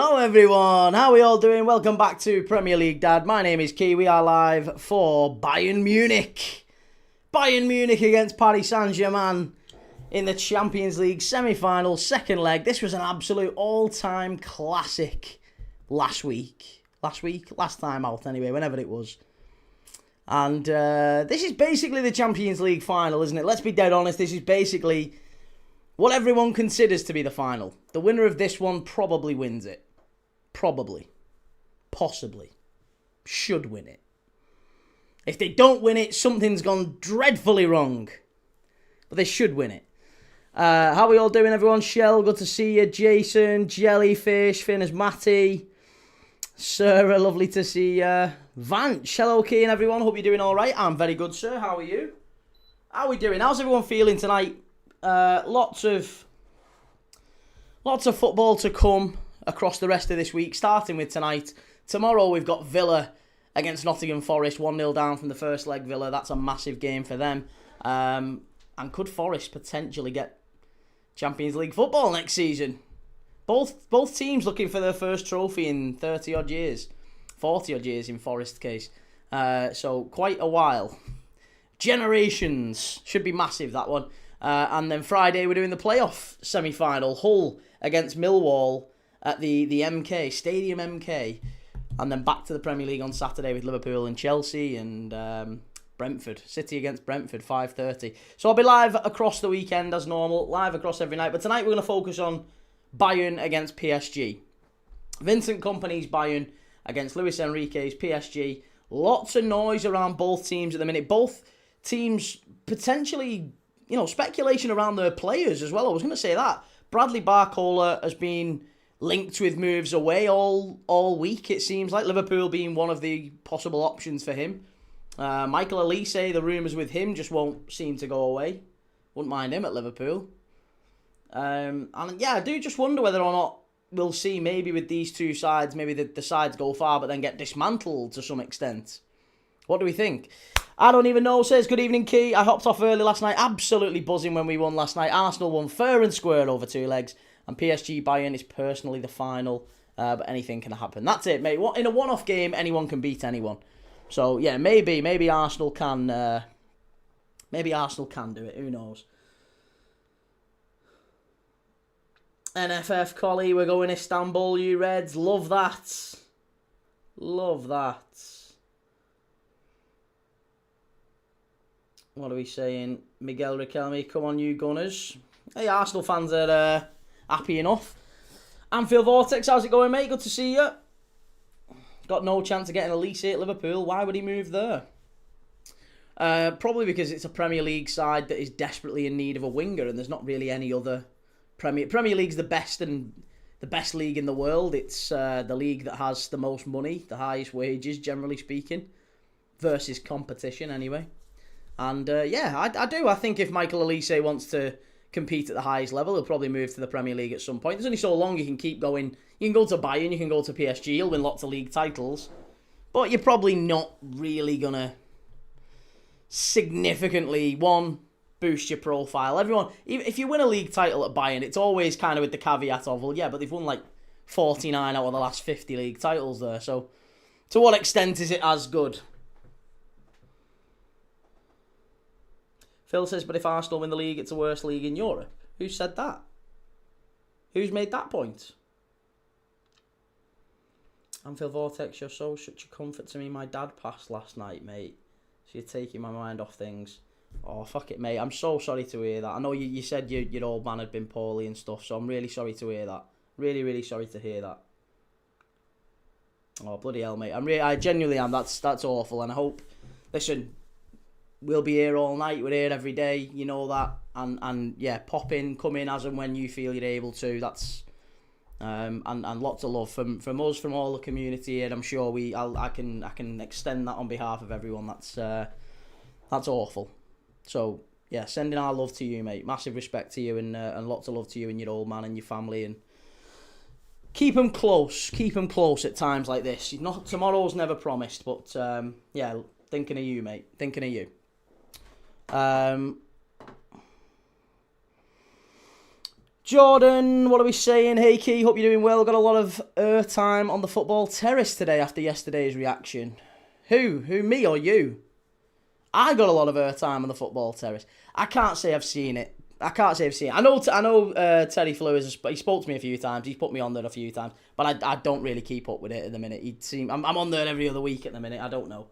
Hello everyone, how are we all doing? Welcome back to Premier League Dad. My name is Key. We are live for Bayern Munich. Bayern Munich against Paris Saint-Germain in the Champions League semi-final, second leg. This was an absolute all-time classic last time out anyway, whenever it was. And this is basically the Champions League final, isn't it? Let's be dead honest, this is basically what everyone considers to be the final. The winner of this one probably wins it. Probably. Possibly. Should win it. If they don't win it, something's gone dreadfully wrong. But they should win it. How are we all doing, everyone? Shell, good to see you. Jason, Jellyfish, Finners, Matty. Sarah, lovely to see you. Vance, hello, Keen, everyone. Hope you're doing all right. I'm very good, sir. How are you? How are we doing? How's everyone feeling tonight? Lots of football to come across the rest of this week, starting with tonight. Tomorrow we've got Villa against Nottingham Forest, 1-0 down from the first leg. Villa, that's a massive game for them. And could Forest potentially get Champions League football next season? Both teams looking for their first trophy in 30 odd years, 40 odd years in Forest's case. So quite a while. Generations, should be massive, that one. And then Friday we're doing the playoff semi-final. Hull against Millwall at the MK, Stadium MK. And then back to the Premier League on Saturday with Liverpool and Chelsea and Brentford. City against Brentford, 5:30. So I'll be live across the weekend as normal, live across every night. But tonight we're going to focus on Bayern against PSG. Vincent Kompany's Bayern against Luis Enrique's PSG. Lots of noise around both teams at the minute. Both teams potentially, speculation around their players as well. I was going to say that. Bradley Barcola has been linked with moves away all week, it seems like. Liverpool being one of the possible options for him. Michael Elise, the rumours with him just won't seem to go away. Wouldn't mind him at Liverpool. And yeah, I do just wonder whether or not we'll see maybe with these two sides, maybe the sides go far but then get dismantled to some extent. What do we think? I don't even know, says good evening, Key. I hopped off early last night, absolutely buzzing when we won last night. Arsenal won fair and square over two legs, and PSG Bayern is personally the final, but anything can happen. That's it, mate. In a one-off game, anyone can beat anyone. So yeah, maybe Arsenal can, do it. Who knows? NFF Collie, we're going Istanbul. You Reds, love that. Love that. What are we saying? Miguel Riquelme, come on you Gunners. Hey, Arsenal fans are happy enough. Anfield Vortex, how's it going, mate? Good to see you. Got no chance of getting Elise at Liverpool. Why would he move there? Probably because it's a Premier League side that is desperately in need of a winger, and there's not really any other Premier League's the best league in the world. It's the league that has the most money, the highest wages, generally speaking, versus competition anyway. And yeah, I do. I think if Michael Elise wants to compete at the highest level, he'll probably move to the Premier League at some point. There's only so long you can keep going. You can go to Bayern, you can go to PSG, you'll win lots of league titles. But you're probably not really going to significantly, boost your profile. Everyone, if you win a league title at Bayern, it's always kind of with the caveat of, well, yeah, but they've won like 49 out of the last 50 league titles there. So to what extent is it as good? Phil says, but if Arsenal win the league, it's the worst league in Europe. Who said that? Who's made that point? Anfield Vortex, you're such a comfort to me. My dad passed last night, mate. So you're taking my mind off things. Oh, fuck it, mate. I'm so sorry to hear that. I know you said your old man had been poorly and stuff, so I'm really sorry to hear that. Really, really sorry to hear that. Oh, bloody hell, mate. I genuinely am. That's awful, and I hope... Listen... We'll be here all night. We're here every day. You know that. And yeah, pop in, come in as and when you feel you're able to. That's and lots of love from us, from all the community here. I'm sure I can extend that on behalf of everyone. That's awful. So yeah, sending our love to you, mate. Massive respect to you and lots of love to you and your old man and your family, and keep them close. Keep them close at times like this. Tomorrow's never promised, but yeah, thinking of you, mate. Thinking of you. Jordan, what are we saying? Hey, Key, hope you're doing well. Got a lot of airtime on the football terrace today after yesterday's reaction. Who? Me or you? I got a lot of airtime on the football terrace. I can't say I've seen it. I know Terry Flewis, he spoke to me a few times. He's put me on there a few times. But I don't really keep up with it at the minute. I'm on there every other week at the minute. I don't know.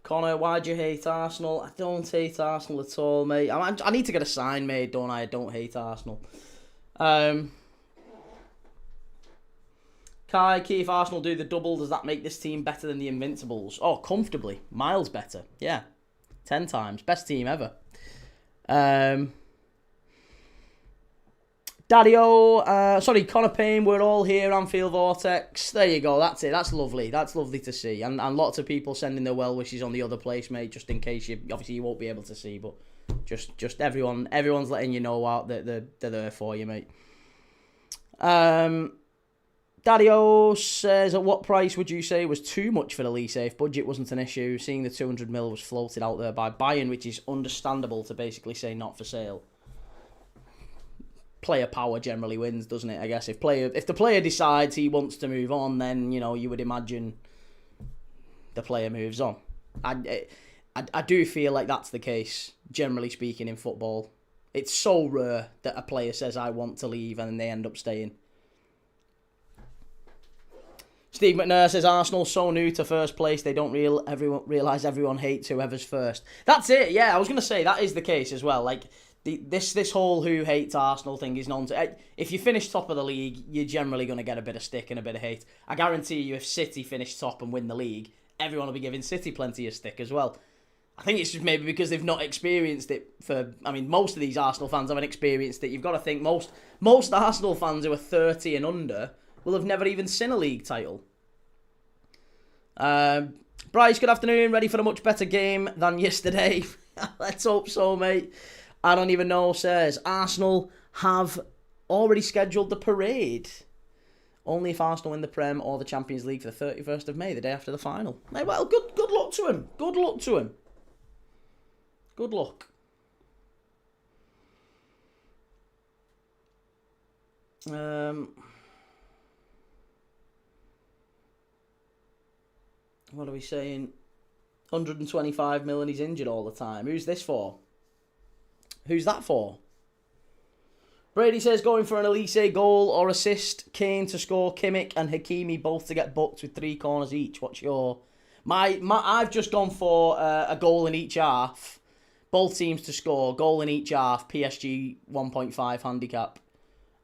Connor, why do you hate Arsenal? I don't hate Arsenal at all, mate. I need to get a sign made, don't I? I don't hate Arsenal. Kai, Key, if Arsenal do the double, does that make this team better than the Invincibles? Oh, comfortably. Miles better. Yeah. 10 times. Best team ever. Connor Payne, we're all here, Anfield Vortex. There you go, that's it. That's lovely. That's lovely to see. And lots of people sending their well wishes on the other place, mate, just in case you won't be able to see, but just everyone's letting you know out that they're there for you, mate. Daddy-O says, at what price would you say was too much for the Lee Safe? Budget wasn't an issue. Seeing the 200 mil was floated out there by Bayern, which is understandable to basically say not for sale. Player power generally wins, doesn't it? I guess if the player decides he wants to move on, then you would imagine the player moves on. I do feel like that's the case, generally speaking, in football. It's so rare that a player says I want to leave and they end up staying. Steve McNair says Arsenal so new to first place they don't realise everyone hates whoever's first. That's it. Yeah, I was gonna say that is the case as well. Like this whole who hates Arsenal thing is nonsense. If you finish top of the league, you're generally gonna get a bit of stick and a bit of hate. I guarantee you, if City finish top and win the league, everyone will be giving City plenty of stick as well. I think it's just maybe because they've not experienced it most of these Arsenal fans haven't experienced it. You've got to think most Arsenal fans who are 30 and under will have never even seen a league title. Bryce, good afternoon. Ready for a much better game than yesterday? Let's hope so, mate. I don't even know, says Arsenal have already scheduled the parade. Only if Arsenal win the Prem or the Champions League for the 31st of May, the day after the final. Well, good luck to him. Good luck to him. Good luck. What are we saying? 125 million, he's injured all the time. Who's this for? Who's that for? Brady says going for an Elise goal or assist. Kane to score, Kimmich and Hakimi both to get booked with 3 corners each. What's your... I've just gone for a goal in each half. Both teams to score, goal in each half. PSG 1.5 handicap.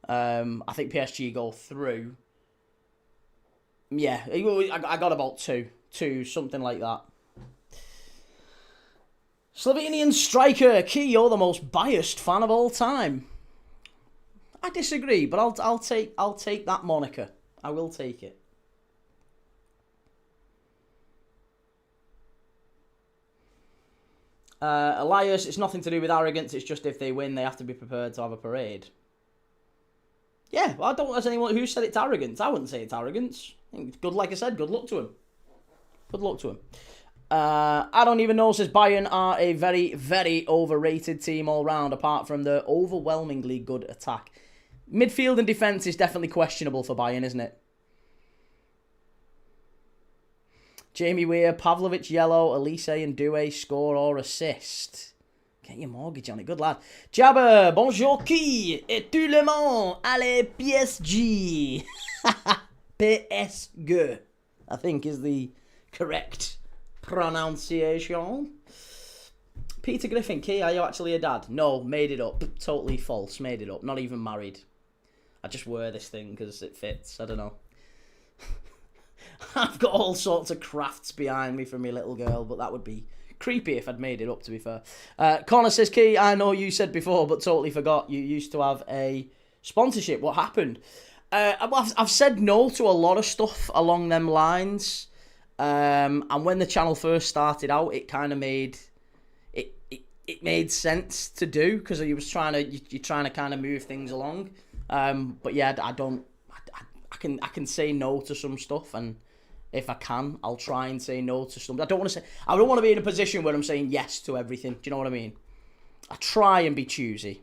I think PSG go through. Yeah, I got about 2, something like that. Slovenian striker, Key, you're the most biased fan of all time. I disagree, but I'll take that moniker. I will take it. Elias, it's nothing to do with arrogance. It's just if they win, they have to be prepared to have a parade. Yeah, well, I don't know anyone who said it's arrogance. I wouldn't say it's arrogance. Like I said, good luck to him. Good luck to him. I don't even know, says Bayern are a very, very overrated team all round, apart from the overwhelmingly good attack. Midfield and defence is definitely questionable for Bayern, isn't it? Jamie Weir, Pavlovic, Yellow, Elise and Doué score or assist. Get your mortgage on it. Good lad. Jabber, bonjour qui? Et tout le monde? Allez, PSG. PSG, I think is the correct pronunciation. Peter Griffin, Key, are you actually a dad? No, made it up. Totally false, made it up. Not even married. I just wear this thing because it fits. I don't know. I've got all sorts of crafts behind me for my little girl, but that would be creepy if I'd made it up, to be fair. Connor says, Key, I know you said before, but totally forgot you used to have a sponsorship. What happened? I've said no to a lot of stuff along them lines. And when the channel first started out, it kind of made... It made sense to do, because you're trying to kind of move things along. But yeah, I can say no to some stuff, and if I I'll try and say no to some. I don't want to be in a position where I'm saying yes to everything. Do you know what I mean? I try and be choosy.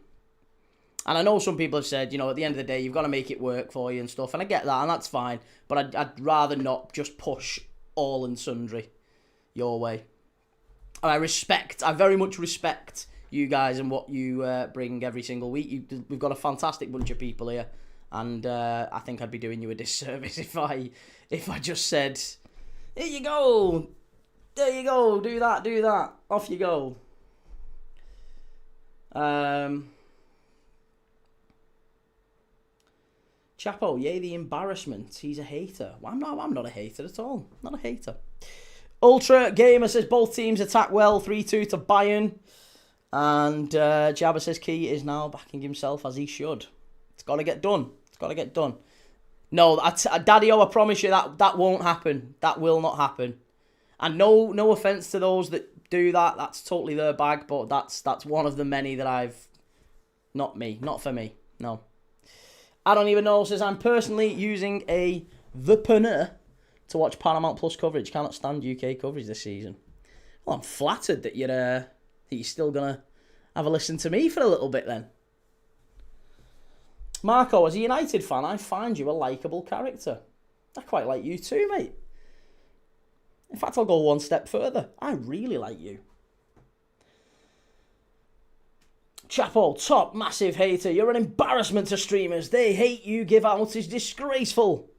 And I know some people have said, you know, at the end of the day, you've got to make it work for you and stuff. And I get that, and that's fine. But I'd rather not just push all and sundry your way. And I very much respect you guys and what you bring every single week. We've got a fantastic bunch of people here. And I think I'd be doing you a disservice if I just said, here you go. There you go. Do that. Off you go. Chapo, yay, the embarrassment. He's a hater. Well, I'm not a hater at all. Not a hater. Ultra Gamer says both teams attack well. 3-2 to Bayern. And Jabba says Key is now backing himself as he should. It's got to get done. No, Daddy-O, I promise you that won't happen. That will not happen. And no offence to those that do that. That's totally their bag. But that's one of the many that I've... Not for me. No. I don't even know. Says I'm personally using a VPN to watch Paramount Plus coverage. Cannot stand UK coverage this season. Well, I'm flattered that you're still gonna have a listen to me for a little bit then. Marco, as a United fan, I find you a likeable character. I quite like you too, mate. In fact, I'll go one step further. I really like you. Chapo, top massive hater. You're an embarrassment to streamers. They hate you. Give out is disgraceful.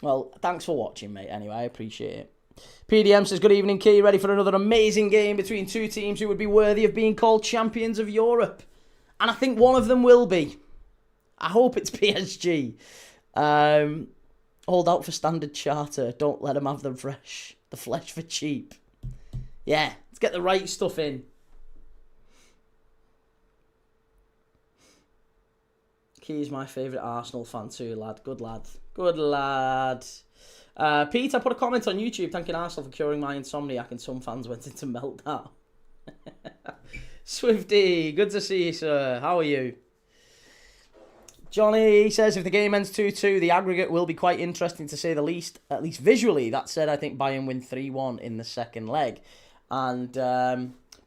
Well, thanks for watching, mate. Anyway, I appreciate it. PDM says, good evening, Key. Ready for another amazing game between two teams who would be worthy of being called champions of Europe. And I think one of them will be. I hope it's PSG. Hold out for Standard Charter. Don't let them have the flesh for cheap. Yeah, let's get the right stuff in. Key's my favourite Arsenal fan too, lad. Good lad. Good lad. Pete, I put a comment on YouTube thanking Arsenal for curing my insomniac and some fans went into meltdown. Swifty, good to see you, sir. How are you? Johnny says, if the game ends 2-2, the aggregate will be quite interesting to say the least, at least visually. That said, I think Bayern win 3-1 in the second leg. And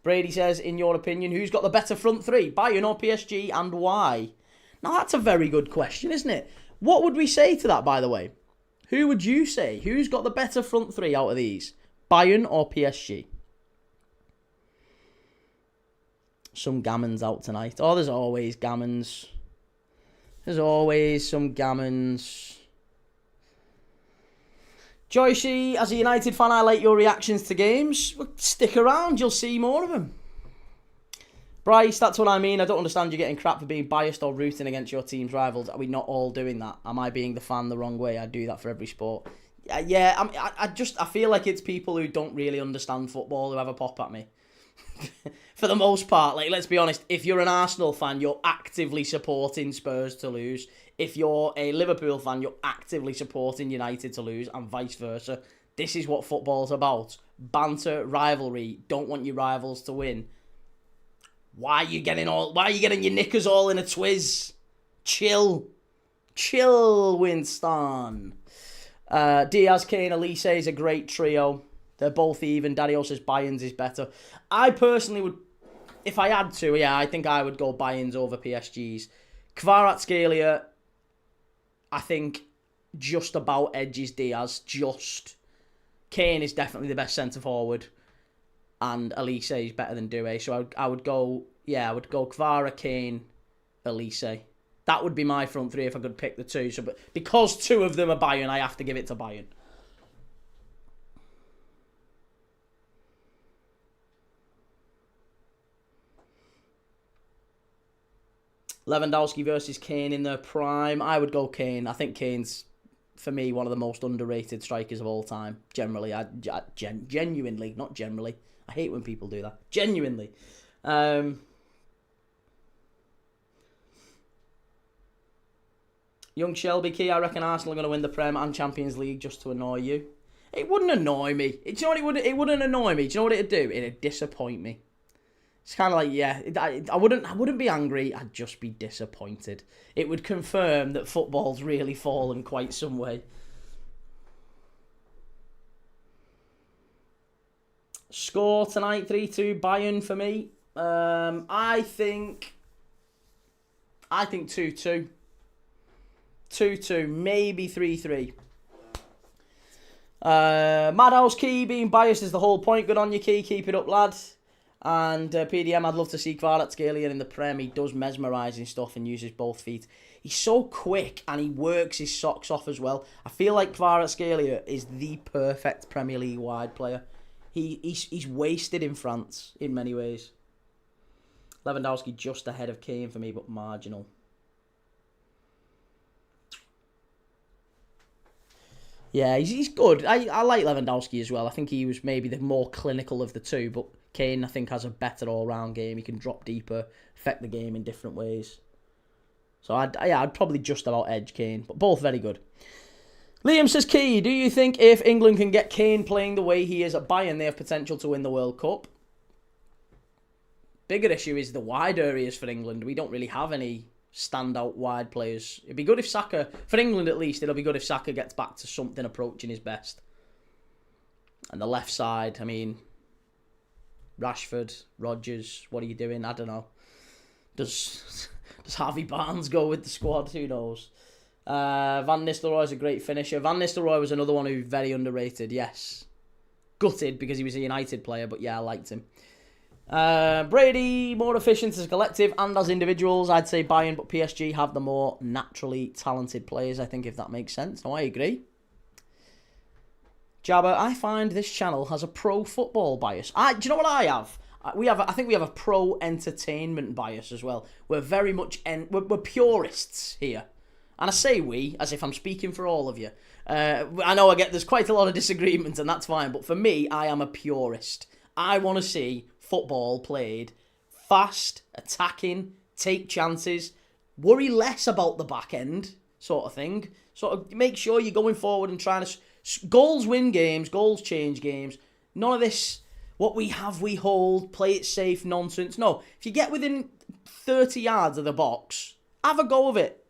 Brady says, in your opinion, who's got the better front three, Bayern or PSG, and why? Now, that's a very good question, isn't it? What would we say to that, by the way? Who would you say? Who's got the better front three out of these? Bayern or PSG? Some gammons out tonight. Oh, there's always gammons. There's always some gammons. Joycey, as a United fan, I like your reactions to games. Well, stick around, you'll see more of them. Bryce, that's what I mean. I don't understand you getting crap for being biased or rooting against your team's rivals. Are we not all doing that? Am I being the fan the wrong way? I do that for every sport. Yeah, I feel like it's people who don't really understand football who have a pop at me. For the most part, like, let's be honest, if you're an Arsenal fan, you're actively supporting Spurs to lose. If you're a Liverpool fan, you're actively supporting United to lose, and vice versa. This is what football's about. Banter, rivalry, don't want your rivals to win. Why are you getting your knickers all in a twizz? Chill, Winston. Diaz, Kane, Elise is a great trio. They're both even. Daddy-O says Bayern's is better. I personally would, if I had to, yeah, I think I would go Bayern's over PSG's. Kvaratskhelia, I think, just about edges Diaz. Kane is definitely the best centre forward. And Elise is better than Doué. So I would go Kvara, Kane, Elise. That would be my front three if I could pick the two. So, but because two of them are Bayern, I have to give it to Bayern. Lewandowski versus Kane in their prime. I would go Kane. I think Kane's, for me, one of the most underrated strikers of all time. Generally, genuinely, not generally. I hate when people do that. Genuinely. Young Shelby Key, I reckon Arsenal are going to win the Prem and Champions League just to annoy you. It wouldn't annoy me. Do you know what it wouldn't annoy me. Do you know what it'd do? It'd disappoint me. It's kind of like, yeah, I wouldn't be angry. I'd just be disappointed. It would confirm that football's really fallen quite some way. Score tonight, 3-2 Bayern for me. I think 2-2. 2-2, maybe 3-3. Madhouse Key, being biased is the whole point. Good on you, Key. Keep it up, lad. And PDM, I'd love to see Kvaratskhelia in the Prem. He does mesmerising stuff and uses both feet. He's so quick and he works his socks off as well. I feel like Kvaratskhelia is the perfect Premier League wide player. He's wasted in France in many ways. Lewandowski just ahead of Kane for me, but marginal. Yeah, he's good. I like Lewandowski as well. I think he was maybe the more clinical of the two, but Kane, I think, has a better all-round game. He can drop deeper, affect the game in different ways. So, I'd probably just about edge Kane, but both very good. Liam says, Key, do you think if England can get Kane playing the way he is at Bayern, they have potential to win the World Cup? Bigger issue is the wide areas for England. We don't really have any standout wide players. It'd be good if Saka, for England at least, it'll be good if Saka gets back to something approaching his best. And the left side, I mean, Rashford, Rodgers, what are you doing? I don't know. Does Harvey Barnes go with the squad? Who knows? Van Nistelrooy is a great finisher. Van Nistelrooy was another one who's very underrated, yes. Gutted because he was a United player, but yeah, I liked him. Brady, more efficient as a collective and as individuals. I'd say Bayern, but PSG have the more naturally talented players, I think, if that makes sense. No, I agree. Jabba, I find this channel has a pro-football bias. Do you know what I have? I think we have a pro-entertainment bias as well. We're very much... we're purists here. And I say we, as if I'm speaking for all of you. I know there's quite a lot of disagreement, and that's fine. But for me, I am a purist. I want to see football played fast, attacking, take chances, worry less about the back end, sort of thing. Sort of make sure you're going forward and trying to... Goals win games, goals change games. None of this, what we have, we hold, play it safe nonsense. No, if you get within 30 yards of the box, have a go of it.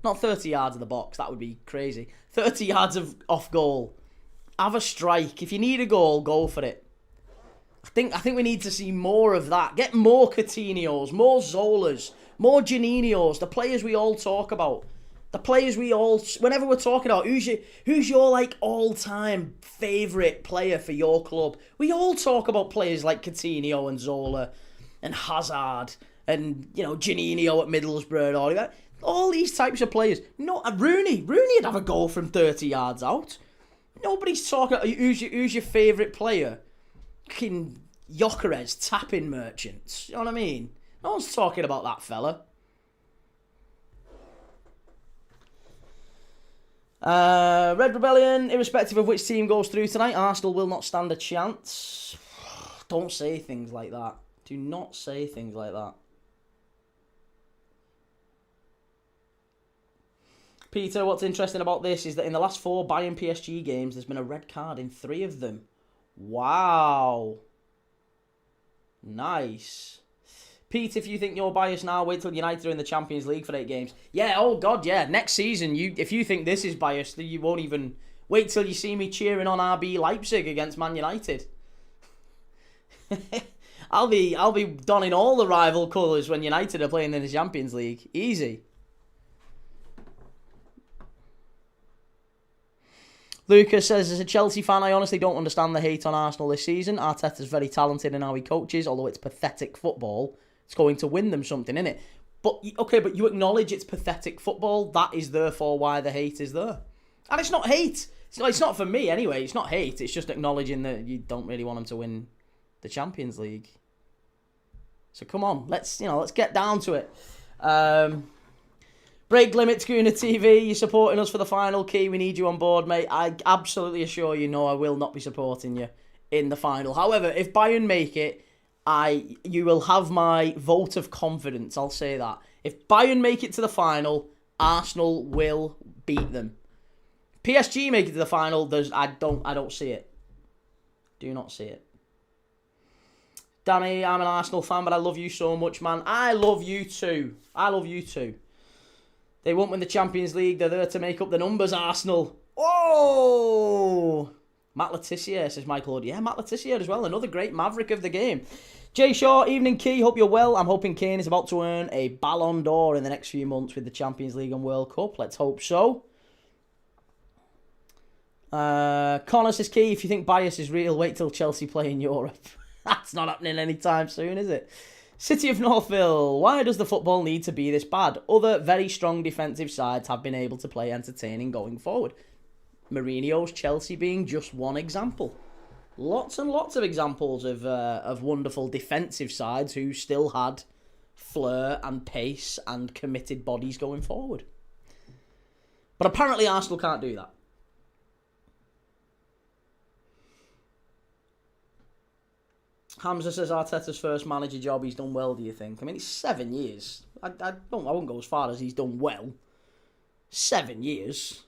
Not 30 yards of the box, that would be crazy. 30 yards of off goal. Have a strike. If you need a goal, go for it. I think we need to see more of that. Get more Coutinhos, more Zolas, more Janinios, the players we all talk about. The players we all, whenever we're talking about, who's your like all-time favourite player for your club? We all talk about players like Coutinho and Zola and Hazard and, you know, Janino at Middlesbrough. All these types of players. No, Rooney would have a goal from 30 yards out. Nobody's talking, who's your favourite player? Fucking Gyökeres, tapping merchants. You know what I mean? No one's talking about that fella. Red Rebellion, irrespective of which team goes through tonight, Arsenal will not stand a chance. Don't say things like that. Do not say things like that. Peter, what's interesting about this is that in the last 4 Bayern PSG games, there's been a red card in 3 of them. Wow. Nice. Pete, if you think you're biased now, wait till United are in the Champions League for 8 games. Yeah, oh God, yeah. Next season, if you think this is biased, you won't even... Wait till you see me cheering on RB Leipzig against Man United. I'll be donning all the rival colours when United are playing in the Champions League. Easy. Lucas says, as a Chelsea fan, I honestly don't understand the hate on Arsenal this season. Arteta's very talented in how he coaches, although it's pathetic football. It's going to win them something, innit? But, okay, but you acknowledge it's pathetic football. That is therefore why the hate is there. And it's not hate. It's not for me, anyway. It's not hate. It's just acknowledging that you don't really want them to win the Champions League. So, come on. Let's get down to it. Break Limit, Schooner TV, you're supporting us for the final. Key, we need you on board, mate. I absolutely assure you, no, I will not be supporting you in the final. However, if Bayern make it, you will have my vote of confidence, I'll say that. If Bayern make it to the final, Arsenal will beat them. PSG make it to the final, I don't see it. Do not see it. Danny, I'm an Arsenal fan, but I love you so much, man. I love you too. I love you too. They won't win the Champions League. They're there to make up the numbers, Arsenal. Oh! Matt Letizia, says Michael Hood. Yeah, Matt Letizia as well. Another great maverick of the game. Jay Shaw, evening Key. Hope you're well. I'm hoping Kane is about to earn a Ballon d'Or in the next few months with the Champions League and World Cup. Let's hope so. Connor says, Key, if you think bias is real, wait till Chelsea play in Europe. That's not happening anytime soon, is it? City of Northville, why does the football need to be this bad? Other very strong defensive sides have been able to play entertaining going forward. Mourinho's Chelsea being just one example. Lots and lots of examples of wonderful defensive sides who still had flair and pace and committed bodies going forward. But apparently Arsenal can't do that. Hamza says Arteta's first manager job, he's done well, do you think? I mean, it's 7 years. I won't go as far as he's done well. 7 years.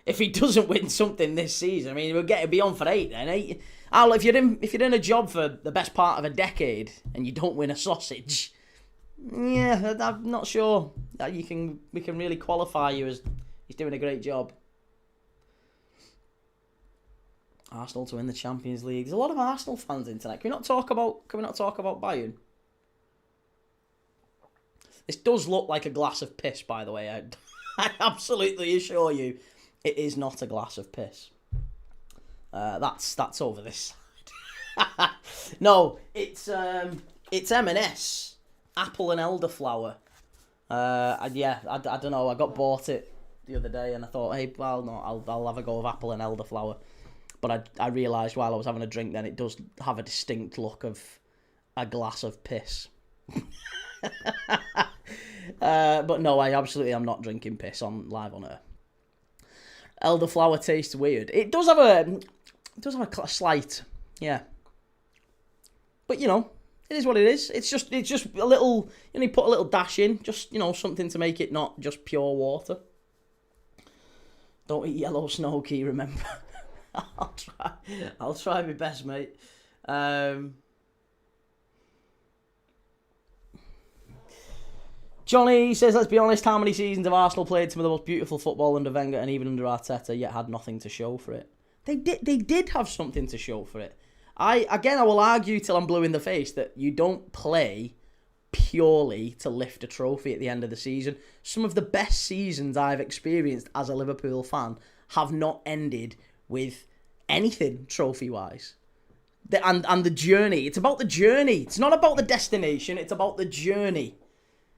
If he doesn't win something this season, I mean, we'll get it beyond for 8 then. 8. If you're in a job for the best part of a decade and you don't win a sausage, yeah, I'm not sure that we can really qualify you as he's doing a great job. Arsenal to win the Champions League. There's a lot of Arsenal fans in tonight. Can we not talk about Bayern? This does look like a glass of piss, by the way. I absolutely assure you, it is not a glass of piss. That's over this side. No, it's M&S, apple and elderflower. I don't know. I got bought it the other day, and I thought, hey, well, no, I'll have a go of apple and elderflower. But I realised while I was having a drink then it does have a distinct look of a glass of piss. But no, I absolutely am not drinking piss live on air. Elderflower tastes weird. It does have a slight, yeah. But you know, it is what it is. It's just a little, you put a little dash in, just something to make it not just pure water. Don't eat yellow snow, Key, remember. I'll try my best, mate. Johnny says, let's be honest, how many seasons have Arsenal played some of the most beautiful football under Wenger and even under Arteta, yet had nothing to show for it? They did have something to show for it. I will argue till I'm blue in the face that you don't play purely to lift a trophy at the end of the season. Some of the best seasons I've experienced as a Liverpool fan have not ended with anything trophy-wise. And the journey. It's about the journey. It's not about the destination. It's about the journey.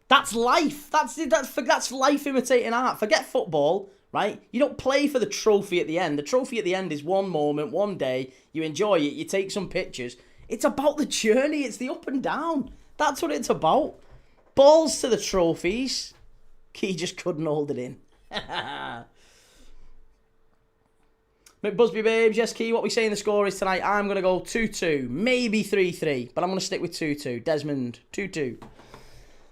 That's life. That's life imitating art. Forget football, right? You don't play for the trophy at the end. The trophy at the end is one moment, one day. You enjoy it. You take some pictures. It's about the journey. It's the up and down. That's what it's about. Balls to the trophies. Key just couldn't hold it in. McBusby Babes, yes, Key, what we saying the score is tonight? I'm going to go 2-2, maybe 3-3, but I'm going to stick with 2-2. Desmond, 2-2.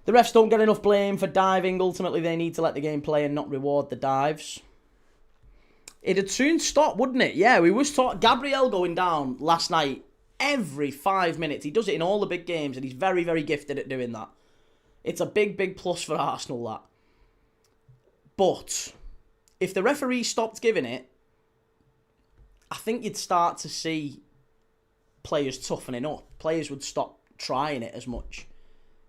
The refs don't get enough blame for diving. Ultimately, they need to let the game play and not reward the dives. It'd soon stop, wouldn't it? Yeah, we was taught Gabriel going down last night every 5 minutes. He does it in all the big games, and he's very, very gifted at doing that. It's a big, big plus for Arsenal, that. But if the referee stopped giving it, I think you'd start to see players toughening up. Players would stop trying it as much.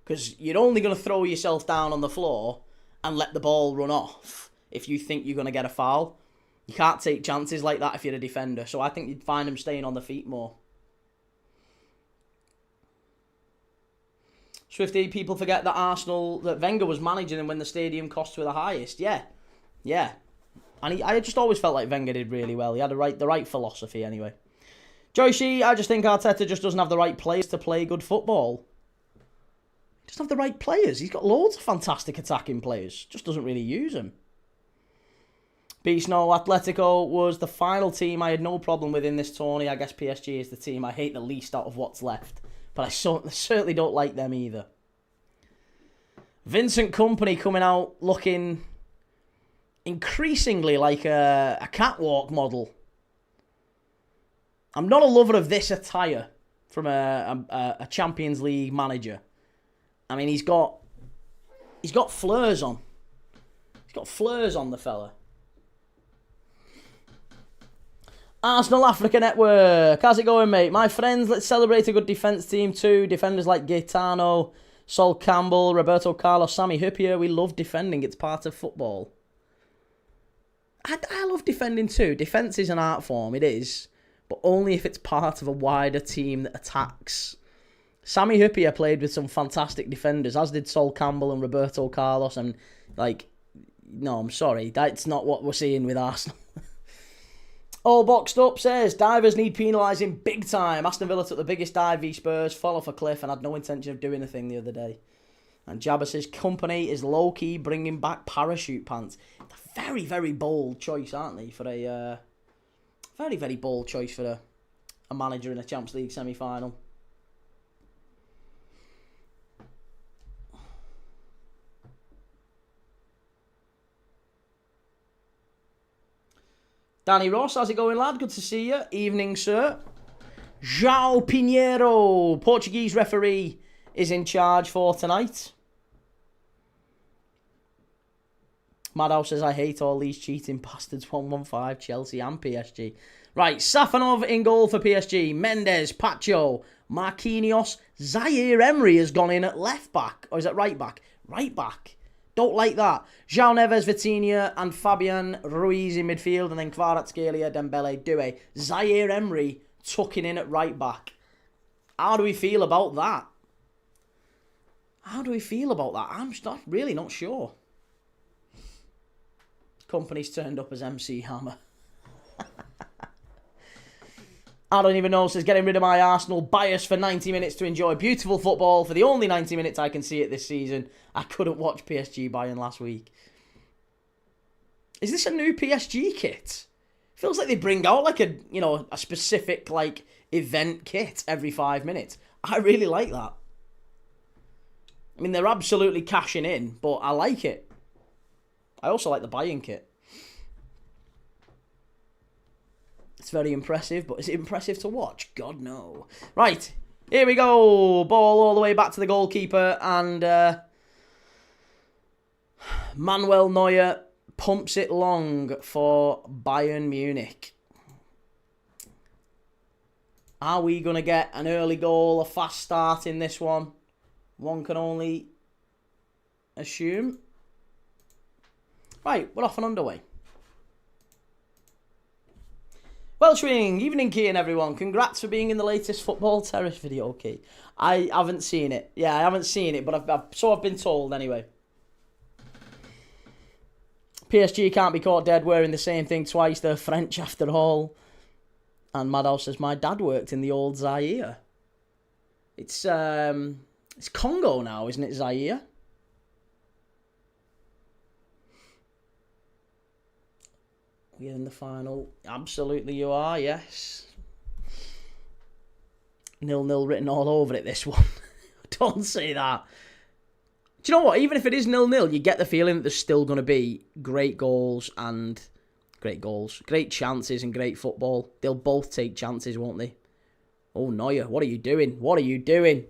Because you're only going to throw yourself down on the floor and let the ball run off if you think you're going to get a foul. You can't take chances like that if you're a defender. So I think you'd find them staying on the feet more. Swifty, people forget that Wenger was managing them when the stadium costs were the highest. Yeah. And I just always felt like Wenger did really well. He had the right philosophy anyway. Joyce, I just think Arteta just doesn't have the right players to play good football. He doesn't have the right players. He's got loads of fantastic attacking players. Just doesn't really use them. Beast, no, Atletico was the final team I had no problem with in this tourney. I guess PSG is the team I hate the least out of what's left. But I certainly don't like them either. Vincent Kompany coming out looking increasingly like a catwalk model. I'm not a lover of this attire from a Champions League manager. I mean, he's got fleurs on. He's got fleurs on, the fella. Arsenal Africa Network. How's it going, mate? My friends, let's celebrate a good defence team too. Defenders like Gaetano, Sol Campbell, Roberto Carlos, Sami Hyypiä. We love defending. It's part of football. I love defending too. Defence is an art form. It is. But only if it's part of a wider team that attacks. Sami Hyypiä played with some fantastic defenders, as did Sol Campbell and Roberto Carlos. And, no, I'm sorry. That's not what we're seeing with Arsenal. All Boxed Up says, divers need penalising big time. Aston Villa took the biggest dive v Spurs, fell off a cliff and had no intention of doing a thing the other day. And Jabba says, Kompany is low-key bringing back parachute pants. A very, very bold choice, aren't they? For a very, very bold choice for a manager in a Champions League semi-final. Danny Ross, how's it going, lad? Good to see you. Evening, sir. João Pinheiro, Portuguese referee, is in charge for tonight. Madhouse says, I hate all these cheating bastards. 115, Chelsea and PSG. Right, Safanov in goal for PSG. Mendes, Pacho, Marquinhos. Zaire Emery has gone in at left back. Or is it right back? Right back. Don't like that. João Neves, Vitinha, and Fabian Ruiz in midfield, and then Kvaratskhelia, Dembele, Doué. Zaire Emery tucking in at right back. How do we feel about that? I'm really not sure. Kompany's turned up as MC Hammer. I don't even know, says getting rid of my Arsenal bias for 90 minutes to enjoy beautiful football for the only 90 minutes I can see it this season. I couldn't watch PSG Bayern last week. Is this a new PSG kit? Feels like they bring out a specific event kit every 5 minutes. I really like that. I mean, they're absolutely cashing in, but I like it. I also like the Bayern kit. It's very impressive, but is it impressive to watch? God, no. Right, here we go. Ball all the way back to the goalkeeper, and Manuel Neuer pumps it long for Bayern Munich. Are we going to get an early goal, a fast start in this one? One can only assume. Right, we're off and underway. Welshwing, evening Key and everyone. Congrats for being in the latest Football Terrace video, Key. I haven't seen it. Yeah, I haven't seen it, but I've been told anyway. PSG can't be caught dead wearing the same thing twice. They're French after all. And Madhouse says, my dad worked in the old Zaire. It's Congo now, isn't it, Zaire? We're in the final. Absolutely you are, yes. 0-0 written all over it, this one. Don't say that. Do you know what? Even if it is 0-0, you get the feeling that there's still going to be great goals, great chances and great football. They'll both take chances, won't they? Oh, Neuer, what are you doing? What are you doing?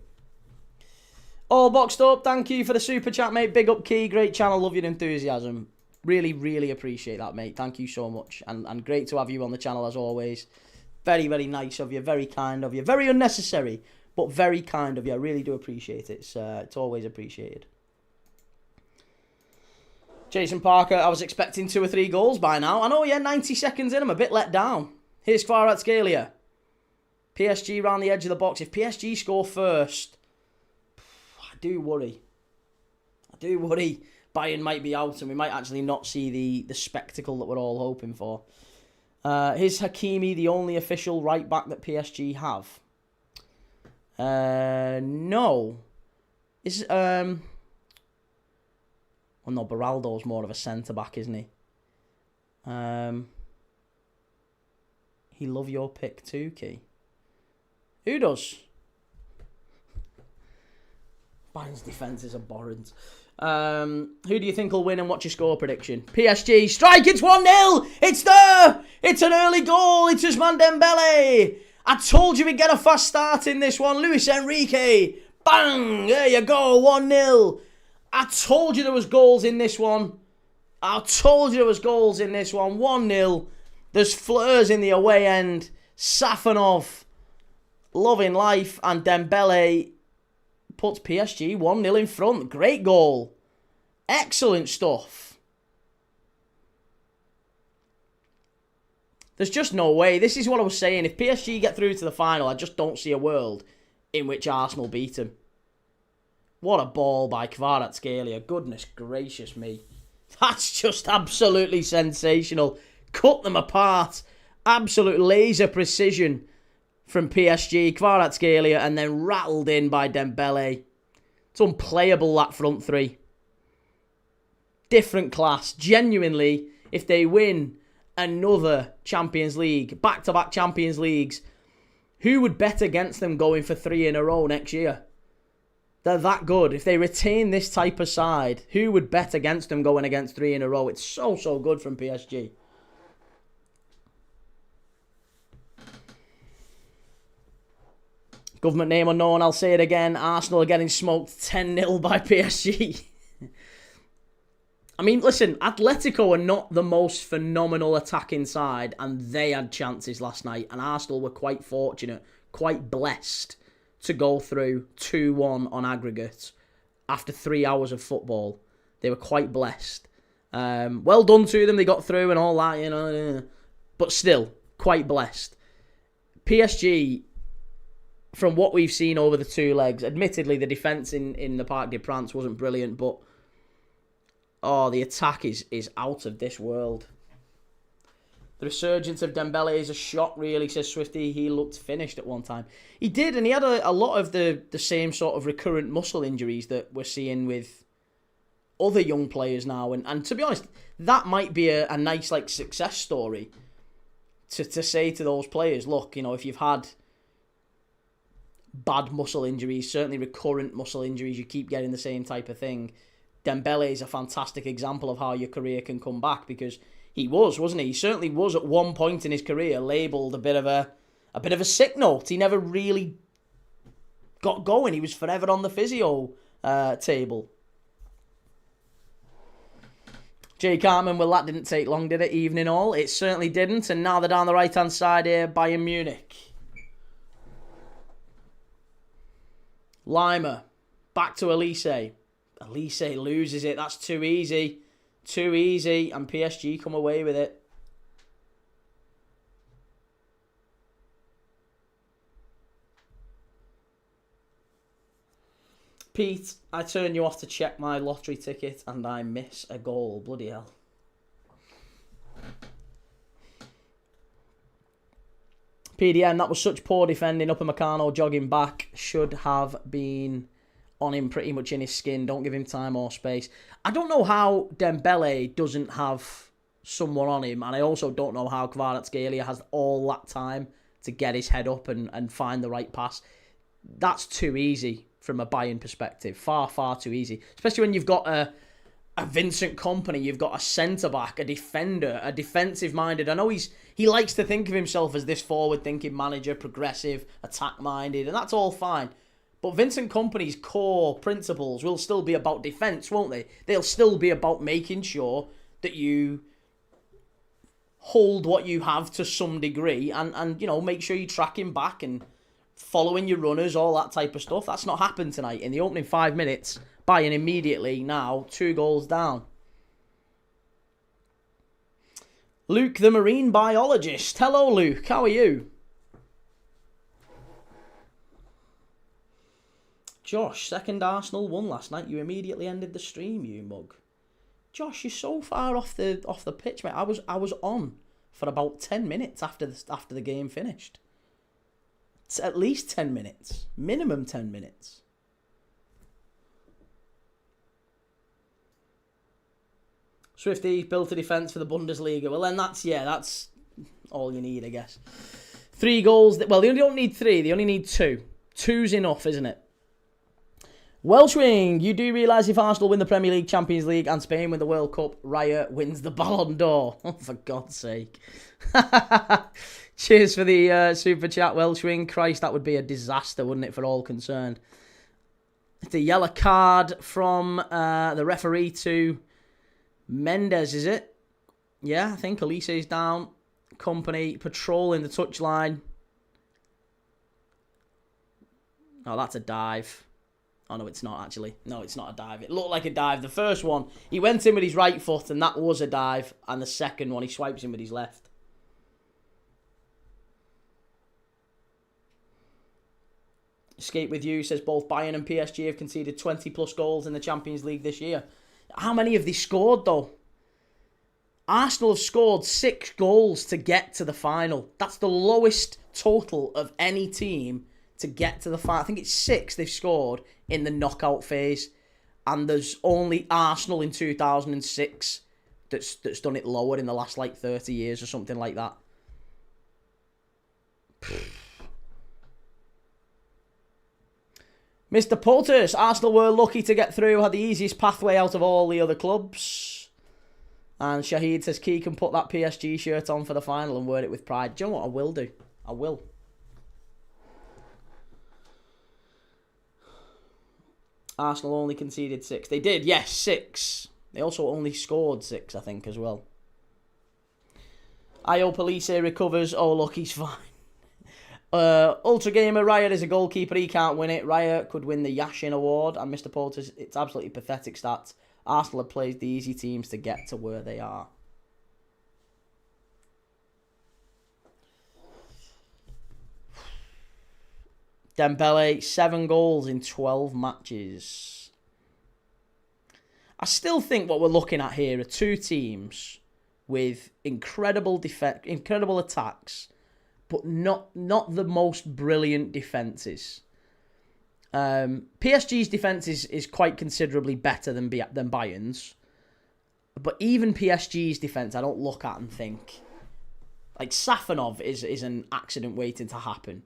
All Boxed Up, thank you for the super chat, mate. Big up, Key. Great channel. Love your enthusiasm. Really, really appreciate that, mate. Thank you so much. And great to have you on the channel as always. Very, very nice of you. Very kind of you. Very unnecessary, but very kind of you. I really do appreciate it. It's always appreciated. Jason Parker, I was expecting 2 or 3 goals by now. I know, yeah, 90 seconds in. I'm a bit let down. Here's Kvaratskhelia. PSG round the edge of the box. If PSG score first, I do worry. Bayern might be out and we might actually not see the spectacle that we're all hoping for. Is Hakimi the only official right back that PSG have? No. Is well, no, Beraldo's more of a centre back, isn't he? He love your pick too, Key. Who does? Bayern's defence is abhorrent. Who do you think will win and what's your score prediction? PSG, strike, it's 1-0! It's there! It's an early goal, it's Ousmane Dembele! I told you we'd get a fast start in this one, Luis Enrique! Bang! There you go, 1-0! I told you there was goals in this one. 1-0. There's Fleurs in the away end. Safonov, loving life. And Dembele puts PSG 1-0 in front. Great goal. Excellent stuff. There's just no way. This is what I was saying. If PSG get through to the final, I just don't see a world in which Arsenal beat them. What a ball by Kvaratskhelia. Goodness gracious me. That's just absolutely sensational. Cut them apart. Absolute laser precision from PSG. Kvaratskhelia and then rattled in by Dembele. It's unplayable, that front three. Different class. Genuinely, if they win another Champions League, back-to-back Champions Leagues, who would bet against them going for 3 in a row next year? They're that good. If they retain this type of side, who would bet against them going against 3 in a row? It's so, so good from PSG. Government name unknown, I'll say it again. Arsenal are getting smoked 10-0 by PSG. I mean, listen, Atletico are not the most phenomenal attacking side, and they had chances last night, and Arsenal were quite fortunate, quite blessed to go through 2-1 on aggregate after 3 hours of football. They were quite blessed. Well done to them, they got through and all that, you know, but still, quite blessed. PSG, from what we've seen over the 2 legs, admittedly the defence in the Parc des Princes wasn't brilliant, but the attack is out of this world. The resurgence of Dembele is a shock, really, says Swifty. He looked finished at one time. He did, and he had a lot of the same sort of recurrent muscle injuries that we're seeing with other young players now. And to be honest, that might be a nice success story to say to those players, look, you know, if you've had bad muscle injuries, certainly recurrent muscle injuries, you keep getting the same type of thing. Dembele is a fantastic example of how your career can come back, because he wasn't he? He certainly was at one point in his career labelled a bit of a sick note. He never really got going. He was forever on the physio table. Jay Cartman, well, that didn't take long, did it? Evening all. It certainly didn't. And now they're down the right-hand side here, Bayern Munich. Lima, back to Elise. Elise loses it. That's too easy. Too easy. And PSG come away with it. Pete, I turn you off to check my lottery ticket and I miss a goal. Bloody hell. PDM, that was such poor defending. Upamecano jogging back. Should have been on him pretty much in his skin. Don't give him time or space. I don't know how Dembele doesn't have someone on him, and I also don't know how Kvaratskhelia has all that time to get his head up and find the right pass. That's too easy from a Bayern perspective. Far, far too easy. Especially when you've got a Vincent Kompany, you've got a centre-back, a defender, a defensive-minded. I know he likes to think of himself as this forward-thinking manager, progressive, attack-minded, and that's all fine. But Vincent Kompany's core principles will still be about defence, won't they? They'll still be about making sure that you hold what you have to some degree and you know, make sure you track him back and following your runners, all that type of stuff. That's not happened tonight. In the opening 5 minutes, Bayern immediately now 2 goals down. Luke, the marine biologist. Hello, Luke. How are you? Josh, second Arsenal won last night. You immediately ended the stream, you mug. Josh, you're so far off the pitch, mate. I was on for about 10 minutes after the game finished. It's at least 10 minutes. Minimum 10 minutes. Swifty built a defence for the Bundesliga. Well, then that's all you need, I guess. 3 goals. Well, they only don't need 3. They only need 2. 2's enough, isn't it? Welshwing, you do realise if Arsenal win the Premier League, Champions League and Spain win the World Cup, Raya wins the Ballon d'Or. Oh, for God's sake. Cheers for the super chat, Welshwing. Christ, that would be a disaster, wouldn't it, for all concerned. The yellow card from the referee to Mendes, is it? Yeah, I think Elise's down. Kompany patrolling the touchline. Oh, that's a dive. Oh, no, it's not, actually. No, it's not a dive. It looked like a dive. The first one, he went in with his right foot, and that was a dive. And the second one, he swipes in with his left. Escape with you says both Bayern and PSG have conceded 20-plus goals in the Champions League this year. How many have they scored, though? Arsenal have scored 6 goals to get to the final. That's the lowest total of any team to get to the final. I think it's 6 they've scored in the knockout phase. And there's only Arsenal in 2006 that's done it lower in the last, 30 years or something like that. Mr. Potters, Arsenal were lucky to get through, had the easiest pathway out of all the other clubs. And Shahid says, Key can put that PSG shirt on for the final and wear it with pride. Do you know what? I will do. I will. Arsenal only conceded 6. They did, yes, 6. They also only scored 6, I think, as well. Io Police recovers. Oh, look, he's fine. Ultra Gamer, Raya is a goalkeeper. He can't win it. Raya could win the Yashin Award. And Mr. Porter's, it's absolutely pathetic stats. Arsenal have played the easy teams to get to where they are. Dembele, 7 goals in 12 matches. I still think what we're looking at here are 2 teams with incredible attacks, but not the most brilliant defences. PSG's defence is quite considerably better than Bayern's. But even PSG's defence, I don't look at and think. Safonov is an accident waiting to happen.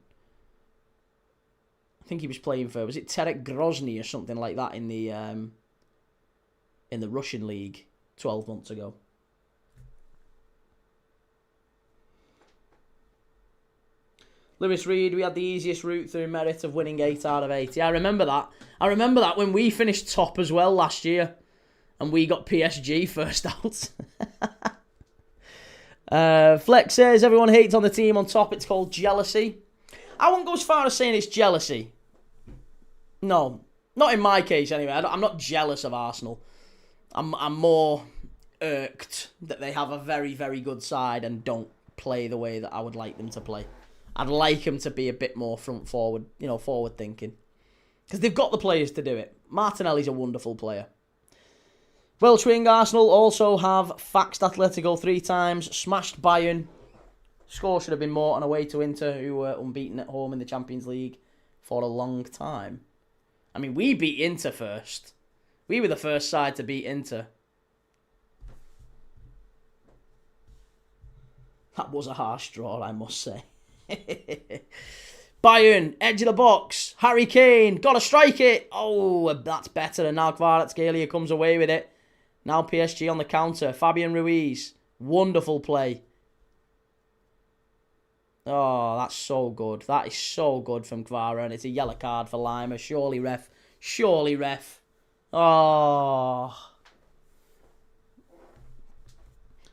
I think he was playing for, was it Terek Grozny or something like that in the Russian league 12 months ago. Lewis Reed, we had the easiest route through merit of winning 8 out of 8. Yeah, I remember that. I remember that when we finished top as well last year. And we got PSG first out. Flex says, everyone hates on the team on top. It's called jealousy. I won't go as far as saying it's jealousy. No. Not in my case, anyway. I'm not jealous of Arsenal. I'm more irked that they have a very, very good side and don't play the way that I would like them to play. I'd like them to be a bit more forward thinking. Because they've got the players to do it. Martinelli's a wonderful player. Welsh wing Arsenal also have faxed Atletico 3 times, smashed Bayern. Score should have been more on away to Inter, who were unbeaten at home in the Champions League for a long time. I mean, we beat Inter first. We were the first side to beat Inter. That was a harsh draw, I must say. Bayern, edge of the box. Harry Kane, gotta strike it. Oh, that's better. And now Kvaratskhelia comes away with it. Now PSG on the counter. Fabian Ruiz, wonderful play. Oh, that's so good. That is so good from Kvara. And it's a yellow card for Lima. Surely, ref. Surely, ref. Oh.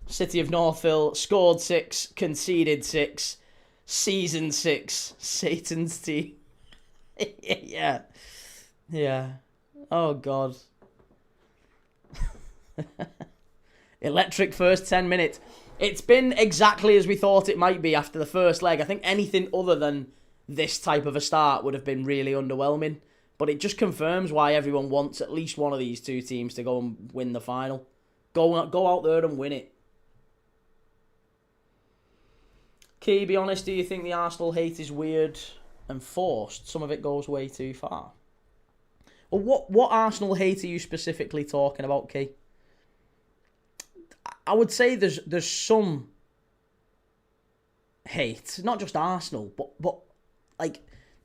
City of Northville scored 6, conceded 6. Season 6, Satan's team. Yeah. Yeah. Oh, God. Electric first 10 minutes. It's been exactly as we thought it might be after the first leg. I think anything other than this type of a start would have been really underwhelming. But it just confirms why everyone wants at least one of these 2 teams to go and win the final. Go out there and win it. Key, be honest, do you think the Arsenal hate is weird and forced? Some of it goes way too far. Well, what Arsenal hate are you specifically talking about, Key? I would say there's some hate, not just Arsenal, but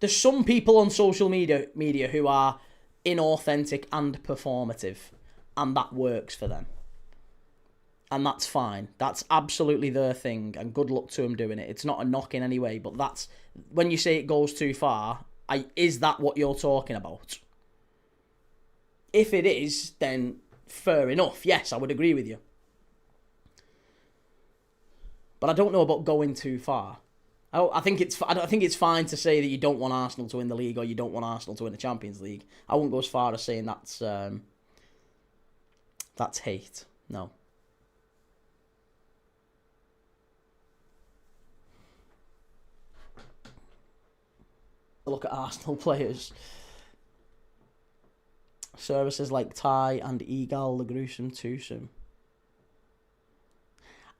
there's some people on social media who are inauthentic and performative, and that works for them. And that's fine. That's absolutely their thing, and good luck to them doing it. It's not a knock in any way, but that's when you say it goes too far. Is that what you're talking about? If it is, then fair enough. Yes, I would agree with you. but I don't know about going too far. I think it's fine to say that you don't want Arsenal to win the league or you don't want Arsenal to win the Champions League. I wouldn't go as far as saying that's hate. No. Look at Arsenal players. Services like Ty and Egal, the gruesome twosome.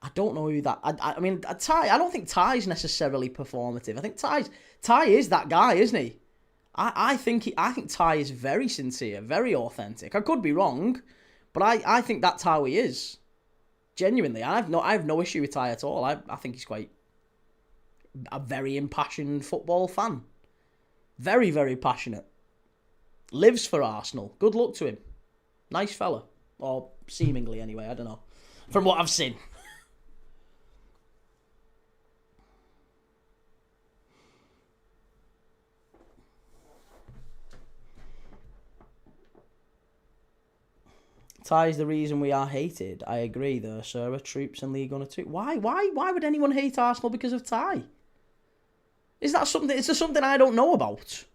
I don't know who that... I mean, Ty... I don't think Ty's necessarily performative. I think Ty is that guy, isn't he? I think Ty is very sincere, very authentic. I could be wrong, but I think that's how he is. Genuinely, I have no issue with Ty at all. I think he's quite a very impassioned football fan. Very, very passionate. Lives for Arsenal. Good luck to him. Nice fella. Or seemingly, anyway. I don't know. From what I've seen. Ty's the reason we are hated. I agree, though, sir. Troops and League Honor too. Why would anyone hate Arsenal because of Ty? Is there something I don't know about?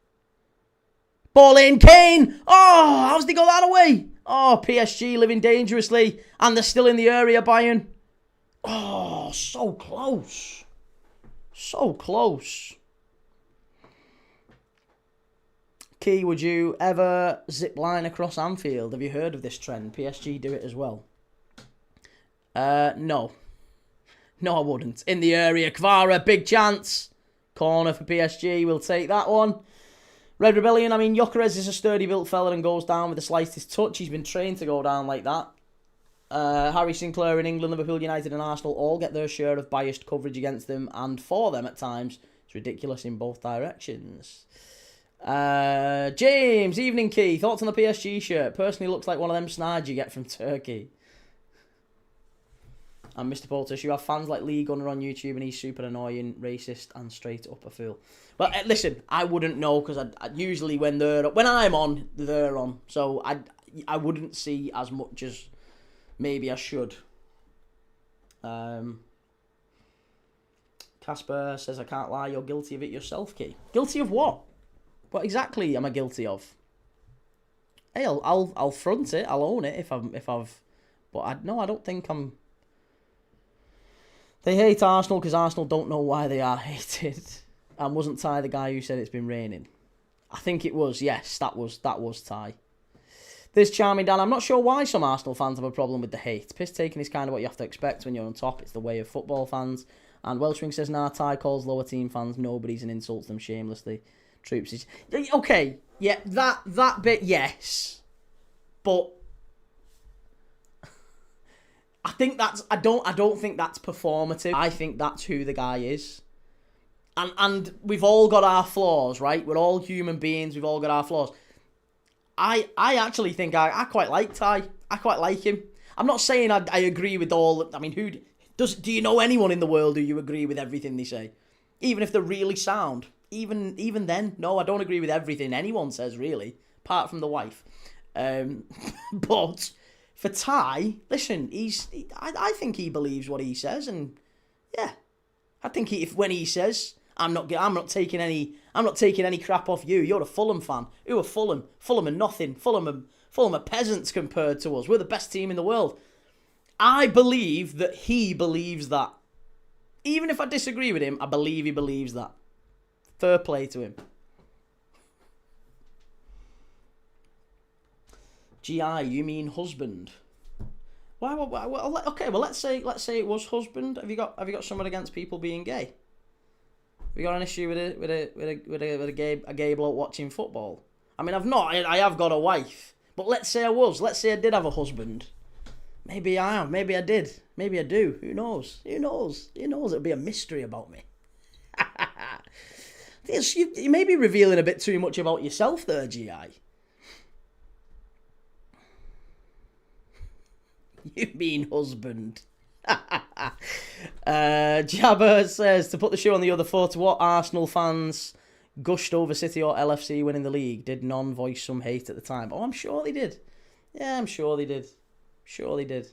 Ball in, Kane! Oh, how's they got that away? Oh, PSG living dangerously, and they're still in the area, Bayern. Oh, so close. So close. Key, would you ever zip line across Anfield? Have you heard of this trend? PSG do it as well. No. No, I wouldn't. In the area, Kvara, big chance. Corner for PSG, we'll take that one. Red Rebellion, I mean, Gyökeres is a sturdy built fella and goes down with the slightest touch. He's been trained to go down like that. Harry Sinclair in England, Liverpool, United and Arsenal all get their share of biased coverage against them and for them at times. It's ridiculous in both directions. James, evening Key. Thoughts on the PSG shirt? Personally looks like one of them snides you get from Turkey. And Mr. Poultice, you have fans like Lee Gunner on YouTube and he's super annoying, racist and straight up a fool. Well, listen, I wouldn't know because I usually when I'm on, they're on. So I wouldn't see as much as maybe I should. Casper says, I can't lie, you're guilty of it yourself, Key. Guilty of what? What exactly am I guilty of? Hey, I'll front it, I'll own it if I've... But I don't think I'm... They hate Arsenal because Arsenal don't know why they are hated. And wasn't Ty the guy who said it's been raining? I think it was, yes, that was Ty. This charming Dan, I'm not sure why some Arsenal fans have a problem with the hate. Piss taking is kind of what you have to expect when you're on top. It's the way of football fans. And Welshwing says, nah, Ty calls lower team fans nobodies and insults them shamelessly. Troops is... Okay, yeah, that bit, yes. But... I think that's... I don't think that's performative. I think that's who the guy is. And we've all got our flaws, right? We're all human beings. We've all got our flaws. I actually think I quite like Ty. I quite like him. I'm not saying I agree with all... I mean, do you know anyone in the world who you agree with everything they say? Even if they're really sound. Even then, no, I don't agree with everything anyone says, really. Apart from the wife. But... For Ty, listen, I think he believes what he says, and yeah, I think when he says, I'm not taking any crap off you. You're a Fulham fan. Who are Fulham? Fulham are nothing. Fulham are peasants compared to us. We're the best team in the world. I believe that he believes that. Even if I disagree with him, I believe he believes that. Fair play to him. GI, you mean husband? Why? Okay, well let's say it was husband. Have you got someone against people being gay? Have you got an issue with a gay bloke watching football? I mean, I've not. I have got a wife, but let's say I was. Let's say I did have a husband. Maybe I am. Maybe I did. Maybe I do. Who knows? Who knows? Who knows? It'll be a mystery about me. You may be revealing a bit too much about yourself there, GI. You mean husband. Jabba says, to put the shoe on the other foot, what Arsenal fans gushed over City or LFC winning the league? Did none voice some hate at the time? Oh, I'm sure they did. Yeah, I'm sure they did. Sure they did.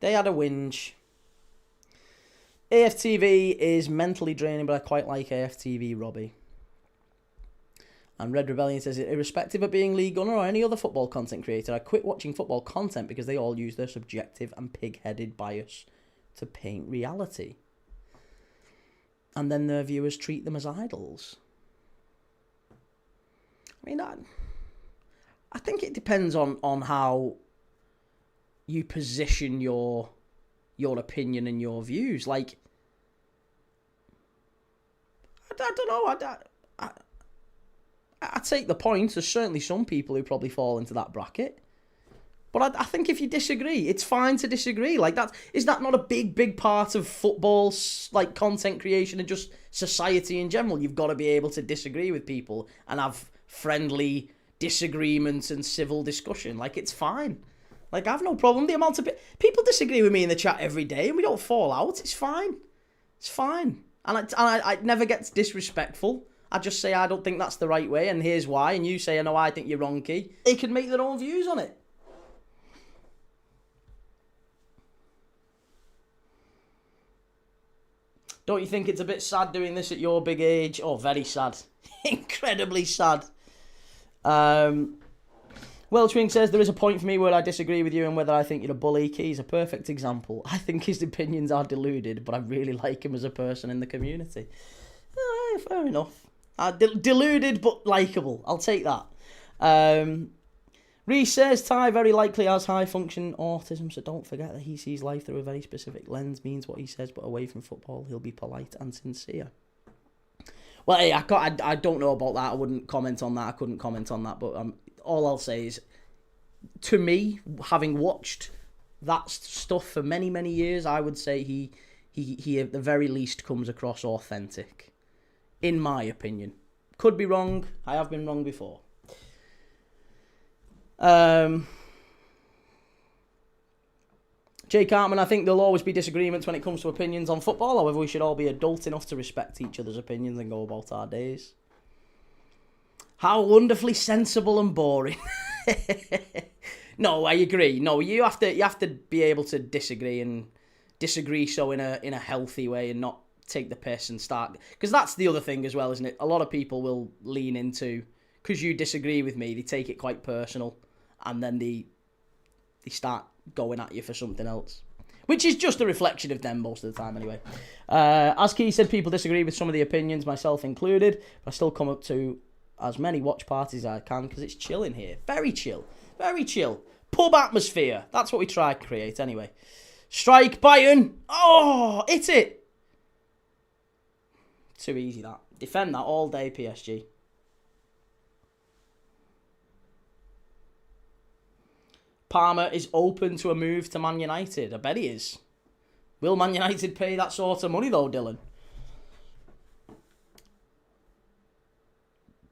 They had a whinge. AFTV is mentally draining, but I quite like AFTV, Robbie. And Red Rebellion says, irrespective of being Lee Gunner or any other football content creator, I quit watching football content because they all use their subjective and pig-headed bias to paint reality. And then their viewers treat them as idols. I mean, I think it depends on how you position your opinion and your views. Like, I don't know, I take the point. There's certainly some people who probably fall into that bracket. But I think if you disagree, it's fine to disagree. Like, is that not a big part of football, like, content creation and just society in general? You've got to be able to disagree with people and have friendly disagreements and civil discussion. Like, it's fine. Like, I have no problem. The amount of people disagree with me in the chat every day and we don't fall out. It's fine. It's fine. And I never get disrespectful. I just say I don't think that's the right way and here's why. And you say, no, I think you're wrong, Key. They can make their own views on it. Don't you think it's a bit sad doing this at your big age? Oh, very sad. Incredibly sad. Welchwing says, there is a point for me where I disagree with you and whether I think you're a bully. Key's a perfect example. I think his opinions are deluded, but I really like him as a person in the community. Fair enough. Deluded but likeable. I'll take that. Reese says, Ty very likely has high-function autism, so don't forget that he sees life through a very specific lens, means what he says, but away from football, he'll be polite and sincere. Well, hey, I don't know about that. I wouldn't comment on that. I couldn't comment on that, but all I'll say is, to me, having watched that stuff for many, many years, I would say he at the very least comes across authentic, in my opinion. Could be wrong. I have been wrong before. Jay Cartman, I think there'll always be disagreements when it comes to opinions on football. However, we should all be adult enough to respect each other's opinions and go about our days. How wonderfully sensible and boring. No, I agree. No, you have to be able to disagree and disagree so in a healthy way and not take the piss and start, because that's the other thing as well, isn't it? A lot of people will lean into, because you disagree with me, they take it quite personal and then they start going at you for something else, which is just a reflection of them most of the time anyway. As Key said, people disagree with some of the opinions, myself included, but I still come up to as many watch parties as I can because it's chill in here. Very chill. Very chill. Pub atmosphere. That's what we try to create anyway. Strike Bayern. Oh, hit it. Too easy that. Defend that all day, PSG. Palmer is open to a move to Man United. I bet he is. Will Man United pay that sort of money though, Dylan?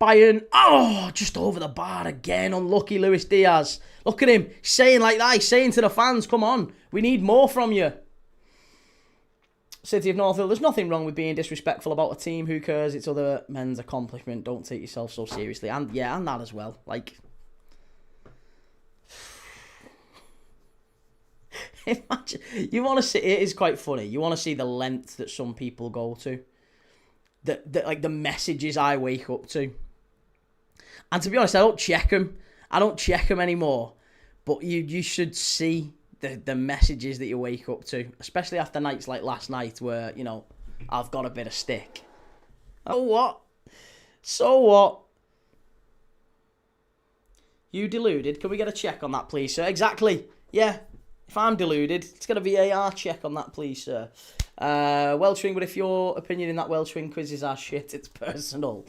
Bayern. Oh, just over the bar again. Unlucky Luis Diaz. Look at him saying like that. He's saying to the fans, come on, we need more from you. City of Northville, there's nothing wrong with being disrespectful about a team. Who cares? It's other men's accomplishment. Don't take yourself so seriously. And yeah, and that as well. Like, imagine, you want to see, it is quite funny. You want to see the length that some people go to. Like the messages I wake up to. And to be honest, I don't check them. I don't check them anymore. But you should see the messages that you wake up to, especially after nights like last night where, you know, I've got a bit of stick. Oh, what? So what? You deluded? Can we get a check on that, please, sir? Exactly. Yeah. If I'm deluded, it's got a VAR check on that, please, sir. Welsh Wing, but if your opinion in that Welsh Wing quizzes are shit, it's personal.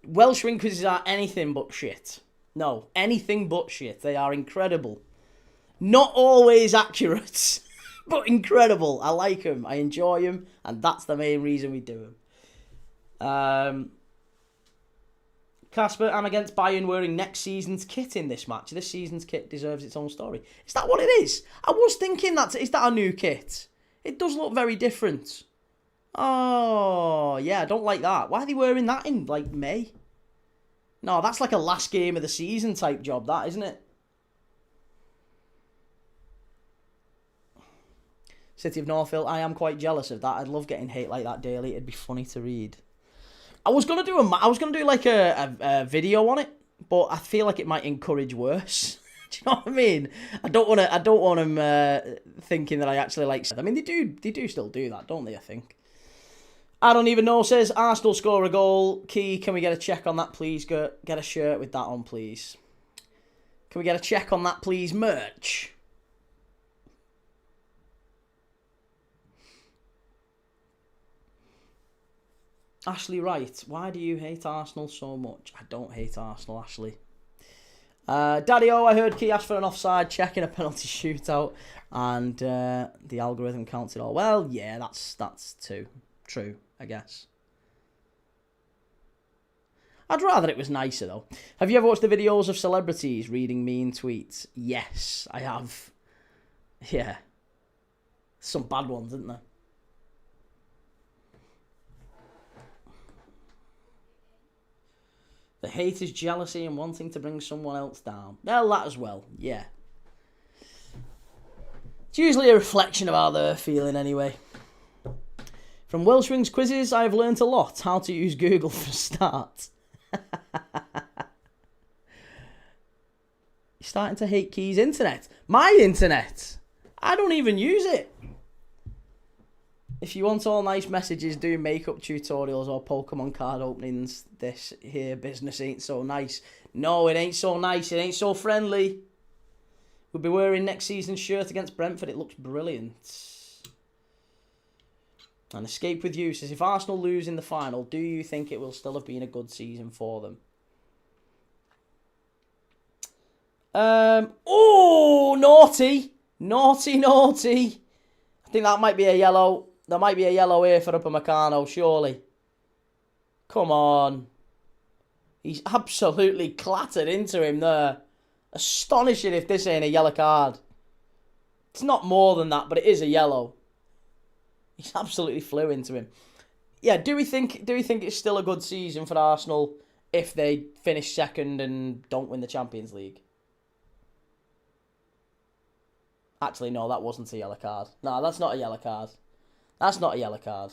Welsh Wing quizzes are anything but shit. No, anything but shit. They are incredible. Not always accurate, but incredible. I like them. I enjoy them, and that's the main reason we do them. Casper, I'm against Bayern wearing next season's kit in this match. This season's kit deserves its own story. Is that what it is? I was thinking is that a new kit? It does look very different. Oh, yeah, I don't like that. Why are they wearing that in, like, May? No, that's like a last game of the season type job, that, isn't it? City of Northfield. I am quite jealous of that. I'd love getting hate like that daily. It'd be funny to read. I was gonna do like a video on it, but I feel like it might encourage worse. Do you know what I mean? I don't want them thinking that I actually like. I mean, they do still do that, don't they? I think. I don't even know. Says Arsenal score a goal. Key, can we get a check on that, please? Get a shirt with that on, please. Can we get a check on that, please? Merch. Ashley Wright, why do you hate Arsenal so much? I don't hate Arsenal, Ashley. Daddy-O, I heard Key asked for an offside check in a penalty shootout, and the algorithm counts it all. Well, yeah, that's too true, I guess. I'd rather it was nicer, though. Have you ever watched the videos of celebrities reading mean tweets? Yes, I have. Yeah. Some bad ones, isn't there? The hate is jealousy and wanting to bring someone else down. Well, that as well, yeah. It's usually a reflection of how they're feeling anyway. From Welshwings quizzes, I've learnt a lot. How to use Google for a start. You're starting to hate Key's internet. My internet! I don't even use it. If you want all nice messages, do makeup tutorials or Pokemon card openings. This here business ain't so nice. No, it ain't so nice. It ain't so friendly. We'll be wearing next season's shirt against Brentford. It looks brilliant. And Escape With You says, if Arsenal lose in the final, do you think it will still have been a good season for them? Oh, naughty. Naughty, naughty. I think that might be a yellow. There might be a yellow here for Upamecano, surely. Come on. He's absolutely clattered into him there. Astonishing if this ain't a yellow card. It's not more than that, but it is a yellow. He's absolutely flew into him. Yeah, do we think it's still a good season for Arsenal if they finish second and don't win the Champions League? Actually, no, that wasn't a yellow card. No, that's not a yellow card. That's not a yellow card.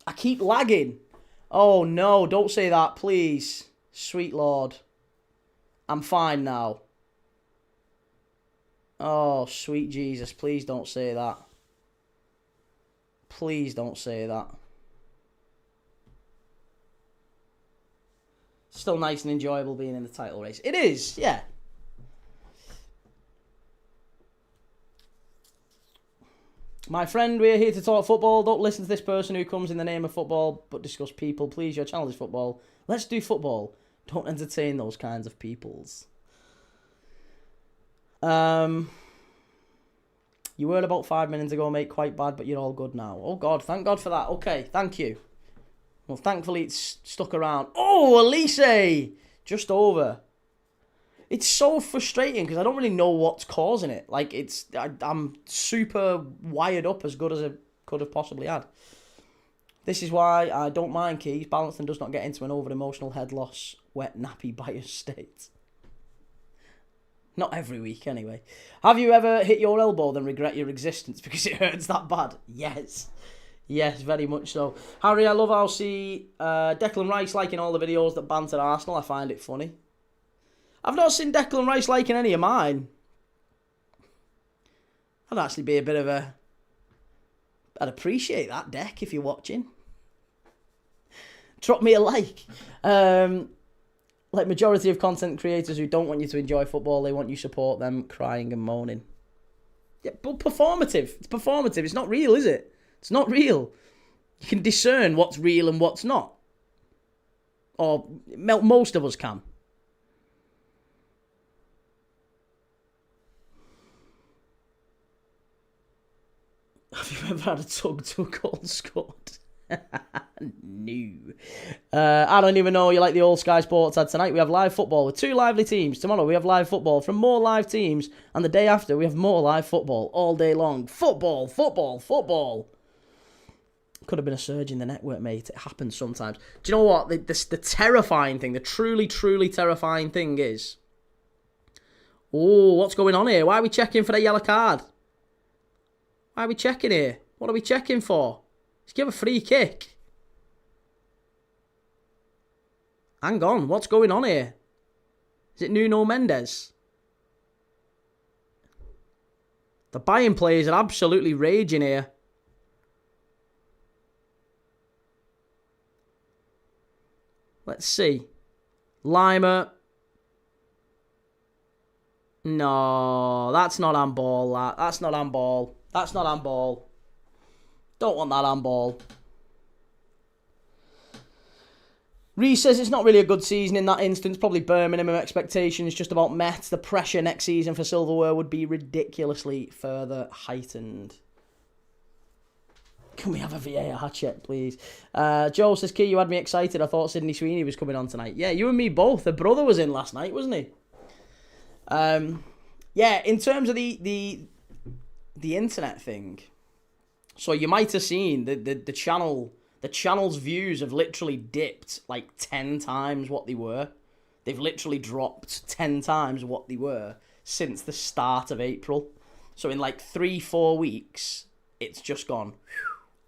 I keep lagging. Oh, no, don't say that, please. Sweet Lord. I'm fine now. Oh, sweet Jesus, please don't say that. Please don't say that. Still nice and enjoyable being in the title race. It is, yeah. My friend, we're here to talk football. Don't listen to this person who comes in the name of football, but discuss people. Please, your channel is football. Let's do football. Don't entertain those kinds of peoples. You were about 5 minutes ago, mate. Quite bad, but you're all good now. Oh, God. Thank God for that. Okay, thank you. Well, thankfully, it's stuck around. Oh, Elise! Just over. It's so frustrating because I don't really know what's causing it. Like, I'm super wired up as good as I could have possibly had. This is why I don't mind keys. Balanced and does not get into an over-emotional head loss, wet, nappy bias state. Not every week, anyway. Have you ever hit your elbow then regret your existence because it hurts that bad? Yes. Yes, very much so. Harry, I love how I see Declan Rice liking all the videos that banter Arsenal. I find it funny. I've not seen Declan Rice liking any of mine. I'd actually be a bit of a... I'd appreciate that, Deck, if you're watching. Drop me a like. Like majority of content creators who don't want you to enjoy football, they want you to support them crying and moaning. Yeah, but performative. It's performative. It's not real, is it? It's not real. You can discern what's real and what's not. Or most of us can. Have you ever had a tug goal scored? No. I don't even know you like the old Sky Sports ad tonight. We have live football with 2 lively teams. Tomorrow we have live football from more live teams. And the day after we have more live football all day long. Football, football, football. Could have been a surge in the network, mate. It happens sometimes. Do you know what? The terrifying thing, the truly, truly terrifying thing is Oh, what's going on here? Why are we checking for the yellow card? Why are we checking here? What are we checking for? Let's give a free kick. Hang on, what's going on here? Is it Nuno Mendes? The Bayern players are absolutely raging here. Let's see. Lima. No, that's not handball. That's not handball. That's not handball. Don't want that handball. Reece says it's not really a good season in that instance. Probably bare minimum expectations just about met. The pressure next season for silverware would be ridiculously further heightened. Can we have a VAR check, please? Joe says, Key, you had me excited. I thought Sydney Sweeney was coming on tonight. Yeah, you and me both. The brother was in last night, wasn't he? Yeah, in terms of the internet thing, so you might have seen the channel's views have literally dipped like 10 times what they were. They've literally dropped 10 times what they were since the start of April. So in like 3-4 weeks, it's just gone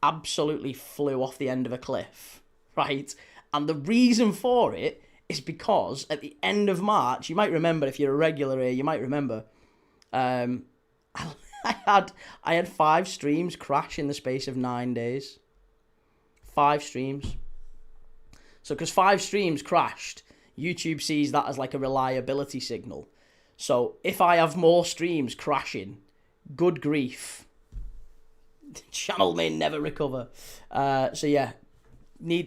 absolutely flew off the end of a cliff, right? And the reason for it is because at the end of March, you might remember, if you're a regular here, you might remember, I had 5 streams crash in the space of 9 days. 5 streams. So because 5 streams crashed, YouTube sees that as like a reliability signal. So if I have more streams crashing, good grief, the channel may never recover. So yeah,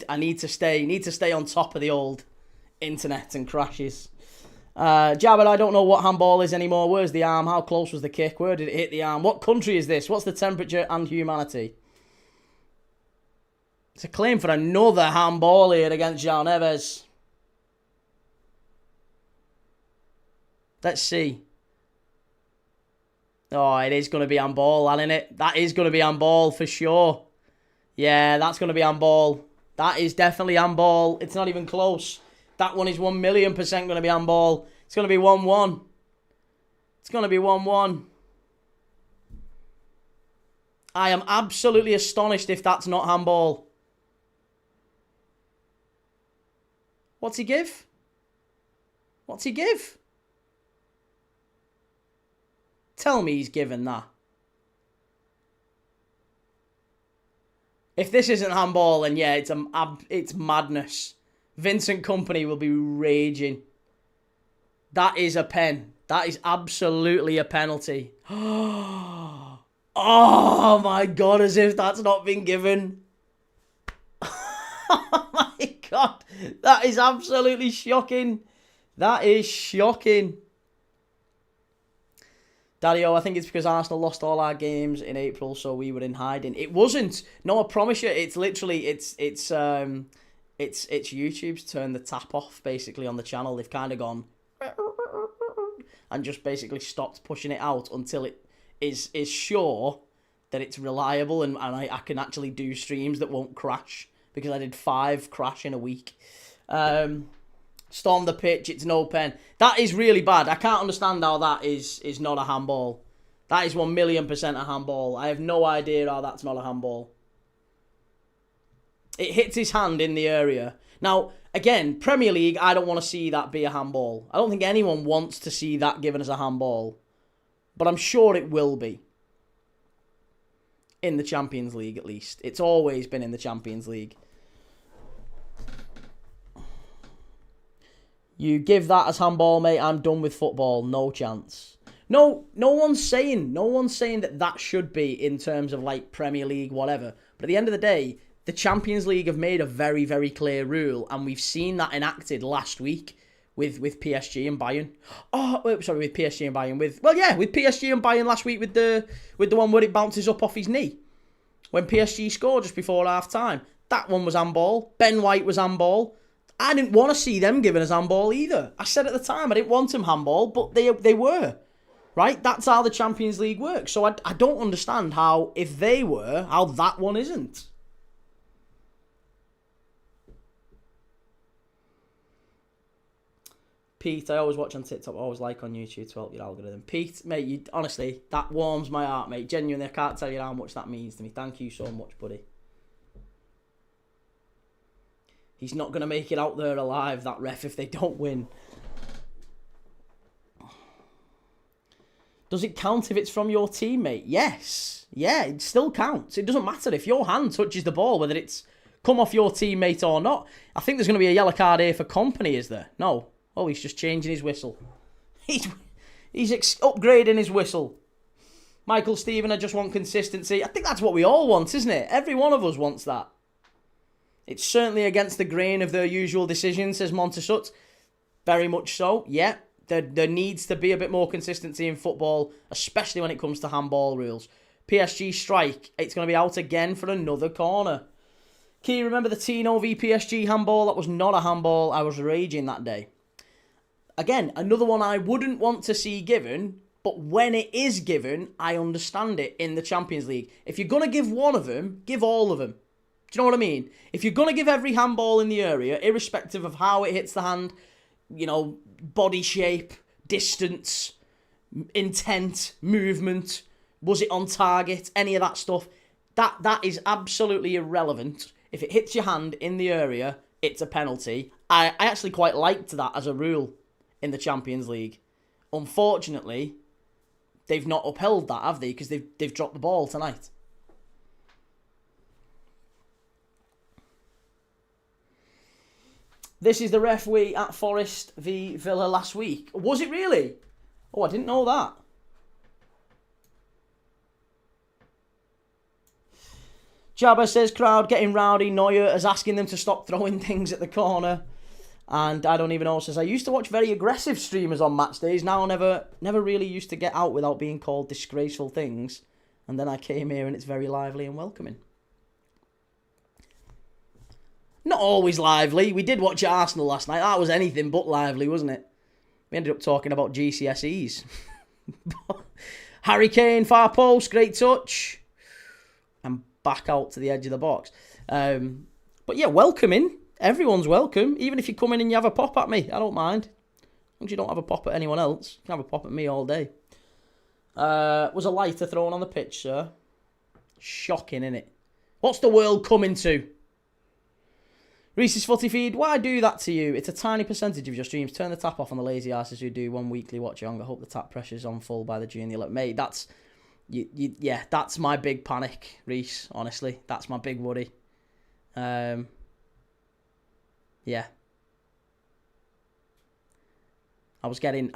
I need to stay on top of the old internet and crashes. Jabba, I don't know what handball is anymore. Where's the arm? How close was the kick? Where did it hit the arm? What country is this? What's the temperature and humanity? It's a claim for another handball here against João Neves. Let's see. Oh, it is going to be handball, isn't it? That is going to be handball for sure. Yeah, that's going to be handball. That is definitely handball. It's not even close. That one is 1,000,000% going to be handball. It's going to be 1-1. It's going to be 1-1. I am absolutely astonished if that's not handball. What's he give? What's he give? Tell me he's given that. If this isn't handball, then yeah, it's madness. Vincent Kompany will be raging. That is a pen. That is absolutely a penalty. Oh my God, as if that's not been given. Oh my God, that is absolutely shocking. That is shocking. Dario, I think it's because Arsenal lost all our games in April, so we were in hiding. It wasn't. No, I promise you, it's literally it's YouTube's turned the tap off basically on the channel. They've kind of gone and just basically stopped pushing it out until it is sure that it's reliable and I can actually do streams that won't crash, because I did 5 crash in a week. Storm the pitch, it's no pen. That is really bad. I can't understand how that is not a handball. That is 1,000,000% a handball. I have no idea how that's not a handball. It hits his hand in the area. Now, again, Premier League, I don't want to see that be a handball. I don't think anyone wants to see that given as a handball. But I'm sure it will be. In the Champions League, at least. It's always been in the Champions League. You give that as handball, mate, I'm done with football. No chance. No one's saying that should be in terms of like Premier League, whatever. But at the end of the day, the Champions League have made a very, very clear rule, and we've seen that enacted last week with PSG and Bayern. With PSG and Bayern. With PSG and Bayern last week with the one where it bounces up off his knee. When PSG scored just before half-time. That one was handball. Ben White was handball. I didn't want to see them given as handball either. I said at the time I didn't want them handball, but they were. Right? That's how the Champions League works. So I don't understand how, if they were, how that one isn't. Pete, I always watch on TikTok, I always like on YouTube to help your algorithm. Pete, mate, honestly, that warms my heart, mate. Genuinely, I can't tell you how much that means to me. Thank you so much, buddy. He's not going to make it out there alive, that ref, if they don't win. Does it count if it's from your teammate? Yes. Yeah, it still counts. It doesn't matter if your hand touches the ball, whether it's come off your teammate or not. I think there's going to be a yellow card here for Kompany, is there? No. Oh, he's just changing his whistle. He's upgrading his whistle. Michael Stephen, I just want consistency. I think that's what we all want, isn't it? Every one of us wants that. It's certainly against the grain of their usual decisions, says Montesut. Very much so, yeah. There needs to be a bit more consistency in football, especially when it comes to handball rules. PSG strike. It's going to be out again for another corner. Key, remember the Tino v PSG handball? That was not a handball. I was raging that day. Again, another one I wouldn't want to see given, but when it is given, I understand it in the Champions League. If you're going to give one of them, give all of them. Do you know what I mean? If you're going to give every handball in the area, irrespective of how it hits the hand, you know, body shape, distance, intent, movement, was it on target, any of that stuff, that is absolutely irrelevant. If it hits your hand in the area, it's a penalty. I actually quite liked that as a rule in the Champions League. Unfortunately, they've not upheld that, have they? Because they've dropped the ball tonight. This is the referee at Forest v Villa last week. Was it really? Oh, I didn't know that. Jabba says, crowd getting rowdy. Neuer is asking them to stop throwing things at the corner. And I don't even know, says, I used to watch very aggressive streamers on match days. Now I never really used to get out without being called disgraceful things. And then I came here and it's very lively and welcoming. Not always lively. We did watch Arsenal last night. That was anything but lively, wasn't it? We ended up talking about GCSEs. Harry Kane, far post, great touch. And back out to the edge of the box. But yeah, welcoming. Everyone's welcome. Even if you come in and you have a pop at me, I don't mind. As long as you don't have a pop at anyone else. You can have a pop at me all day. Was a lighter thrown on the pitch, sir? Shocking, innit? What's the world coming to? Reese's Footy Feed, why do that to you? It's a tiny percentage of your streams. Turn the tap off on the lazy asses who do one weekly Watchalong. I hope the tap pressure's on full by the June. Mate, that's... yeah, that's my big panic, Reese, honestly. That's my big worry. Yeah. I was getting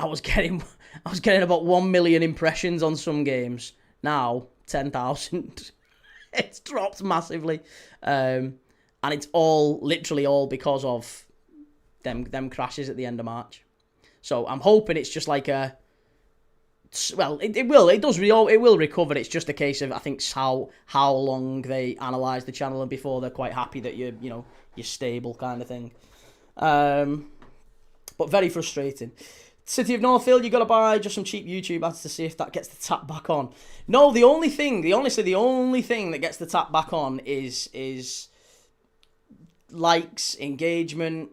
about 1 million impressions on some games. Now, 10,000. It's dropped massively. And it's literally all because of them crashes at the end of March. So I'm hoping it's just like a... Well, it will recover. It's just a case of, I think, how long they analyse the channel and before they're quite happy that you're stable kind of thing. But very frustrating. City of Northfield, you got to buy just some cheap YouTube ads to see if that gets the tap back on. No, the only thing that gets the tap back on is likes, engagement,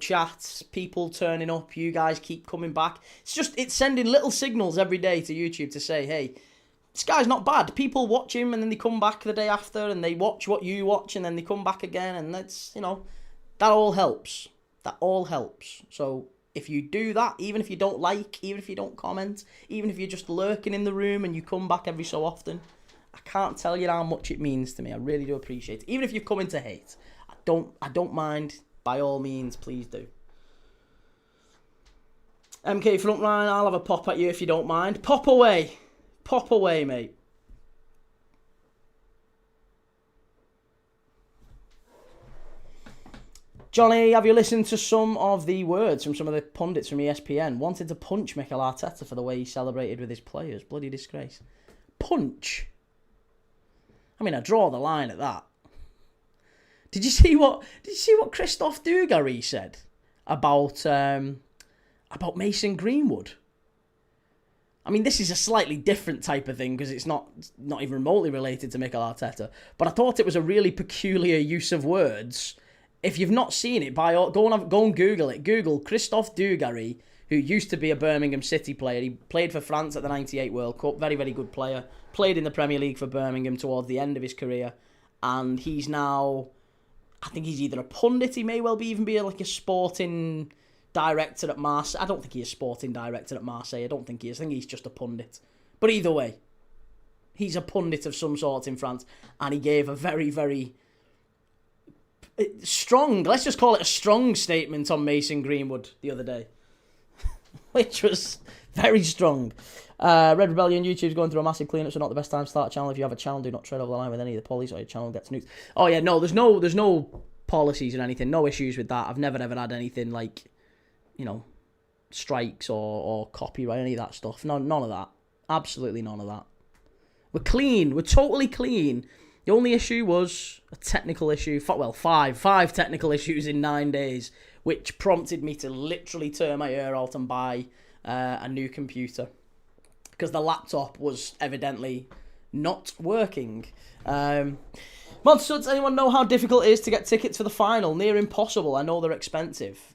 chats, people turning up, you guys keep coming back. It's sending little signals every day to YouTube to say, hey, this guy's not bad. People watch him and then they come back the day after and they watch what you watch and then they come back again, and that's, that all helps. That all helps. So if you do that, even if you don't like, even if you don't comment, even if you're just lurking in the room and you come back every so often, I can't tell you how much it means to me. I really do appreciate it. Even if you've come in to hate, I don't mind. By all means, please do. MK Frontline, I'll have a pop at you if you don't mind. Pop away. Pop away, mate. Johnny, have you listened to some of the words from some of the pundits from ESPN? Wanted to punch Mikel Arteta for the way he celebrated with his players. Bloody disgrace. Punch? I mean, I draw the line at that. Did you see what Christophe Dugarry said about Mason Greenwood? I mean, this is a slightly different type of thing because it's not even remotely related to Mikel Arteta. But I thought it was a really peculiar use of words If you've not seen it, go and Google it. Google Christophe Dugarry, who used to be a Birmingham City player. He played for France at the '98 World Cup. Very, very good player. Played in the Premier League for Birmingham towards the end of his career. And he's now, I think he's either a pundit, he may well even be like a sporting director at Marseille. I don't think he is sporting director at Marseille. I don't think he is. I think he's just a pundit. But either way, he's a pundit of some sort in France. And he gave a very, very strong, let's just call it a strong statement on Mason Greenwood the other day. Which was very strong. Red Rebellion, YouTube's going through a massive cleanup, so not the best time to start a channel. If you have a channel, do not tread over the line with any of the policies or your channel gets nuked. Oh yeah, no, there's no policies or anything, no issues with that. I've never ever had anything like, strikes or copyright, any of that stuff. No, none of that. Absolutely none of that. We're clean. We're totally clean. The only issue was a technical issue. Well, five technical issues in 9 days, which prompted me to literally turn my ear out and buy a new computer. Because the laptop was evidently not working. Mod Suds, anyone know how difficult it is to get tickets for the final? Near impossible. I know they're expensive.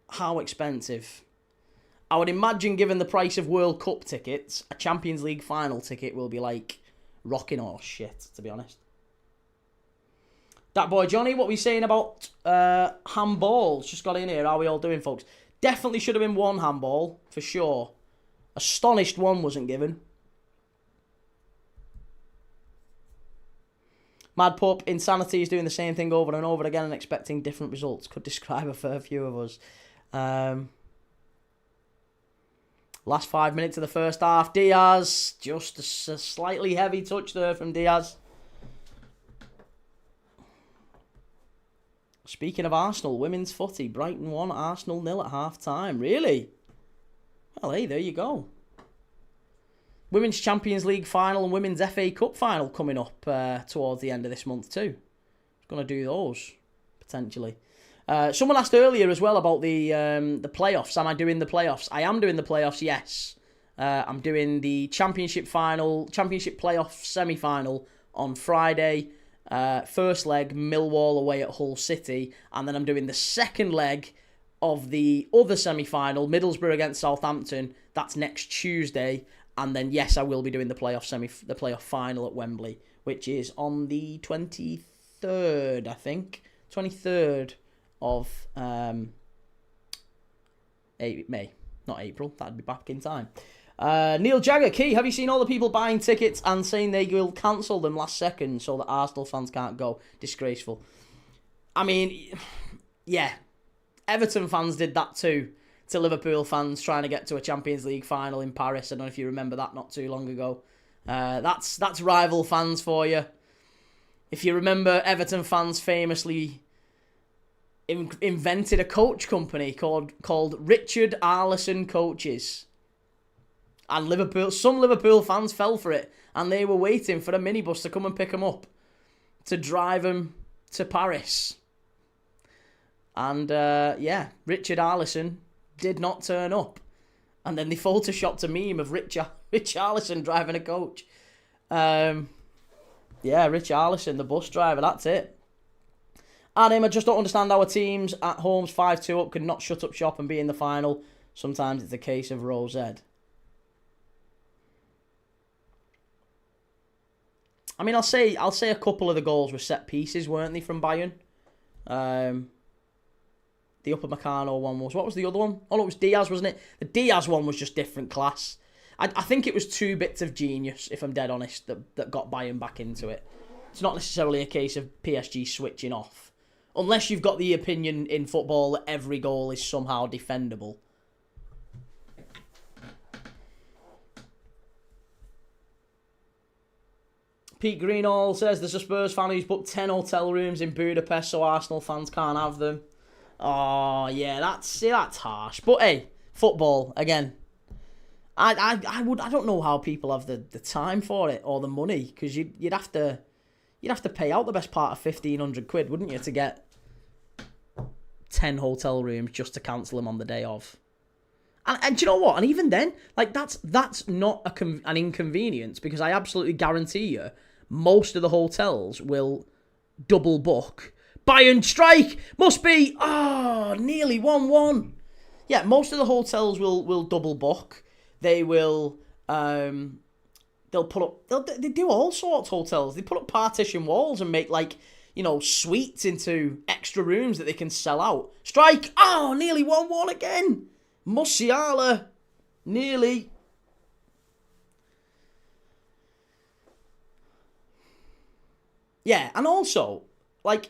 How expensive? I would imagine, given the price of World Cup tickets, a Champions League final ticket will be like rocking horse shit, to be honest. That boy Johnny, what are we saying about handballs? Just got in here. How are we all doing, folks? Definitely should have been one handball, for sure. Astonished one wasn't given. Mad Pup, Insanity is doing the same thing over and over again and expecting different results. Could describe a fair few of us. Last 5 minutes of the first half. Diaz, just a slightly heavy touch there from Diaz. Speaking of Arsenal, women's footy. Brighton 1, Arsenal 0 at half-time. Really? Well, hey, there you go. Women's Champions League final and Women's FA Cup final coming up towards the end of this month too. Going to do those, potentially. Someone asked earlier as well about the playoffs. Am I doing the playoffs? I am doing the playoffs, yes. I'm doing the championship playoff semi-final on Friday. First leg, Millwall away at Hull City. And then I'm doing the second leg of the other semi-final, Middlesbrough against Southampton. That's next Tuesday. And then, yes, I will be doing the playoff final at Wembley, which is on the 23rd, I think. 23rd of May. Not April. That'd be back in time. Neil Jagger, Key, have you seen all the people buying tickets and saying they will cancel them last second so that Arsenal fans can't go? Disgraceful. I mean, yeah. Everton fans did that too to Liverpool fans trying to get to a Champions League final in Paris. I don't know if you remember that not too long ago. That's rival fans for you. If you remember, Everton fans famously invented a coach company called Richard Arlison Coaches. And some Liverpool fans fell for it, and they were waiting for a minibus to come and pick them up to drive them to Paris. And Richard Arlison did not turn up, and then they photoshopped a meme of Rich Arlison driving a coach. Rich Arlison, the bus driver. That's it. Adam, I just don't understand how teams at home's 5-2 up could not shut up shop and be in the final. Sometimes it's a case of Rose Ed. I mean, I'll say a couple of the goals were set pieces, weren't they, from Bayern? The Upper Meccano one was... What was the other one? Oh, no, it was Diaz, wasn't it? The Diaz one was just different class. I think it was two bits of genius, if I'm dead honest, that got Bayern back into it. It's not necessarily a case of PSG switching off. Unless you've got the opinion in football that every goal is somehow defendable. Pete Greenall says there's a Spurs fan who's booked 10 hotel rooms in Budapest so Arsenal fans can't have them. Oh, yeah, that's harsh. But hey, football, again. I don't know how people have the time for it or the money, because you'd have to pay out the best part of 1,500 quid, wouldn't you, to get 10 hotel rooms just to cancel them on the day of. And do you know what? And even then, like that's not an inconvenience, because I absolutely guarantee you, most of the hotels will double book. Bayern strike! Must be! Nearly 1-1. Yeah, most of the hotels will double book. They will... they'll put up... They do all sorts of hotels. They put up partition walls and make, like, you know, suites into extra rooms that they can sell out. Strike! Nearly 1-1 again! Musiala! Nearly... Yeah, and also, like,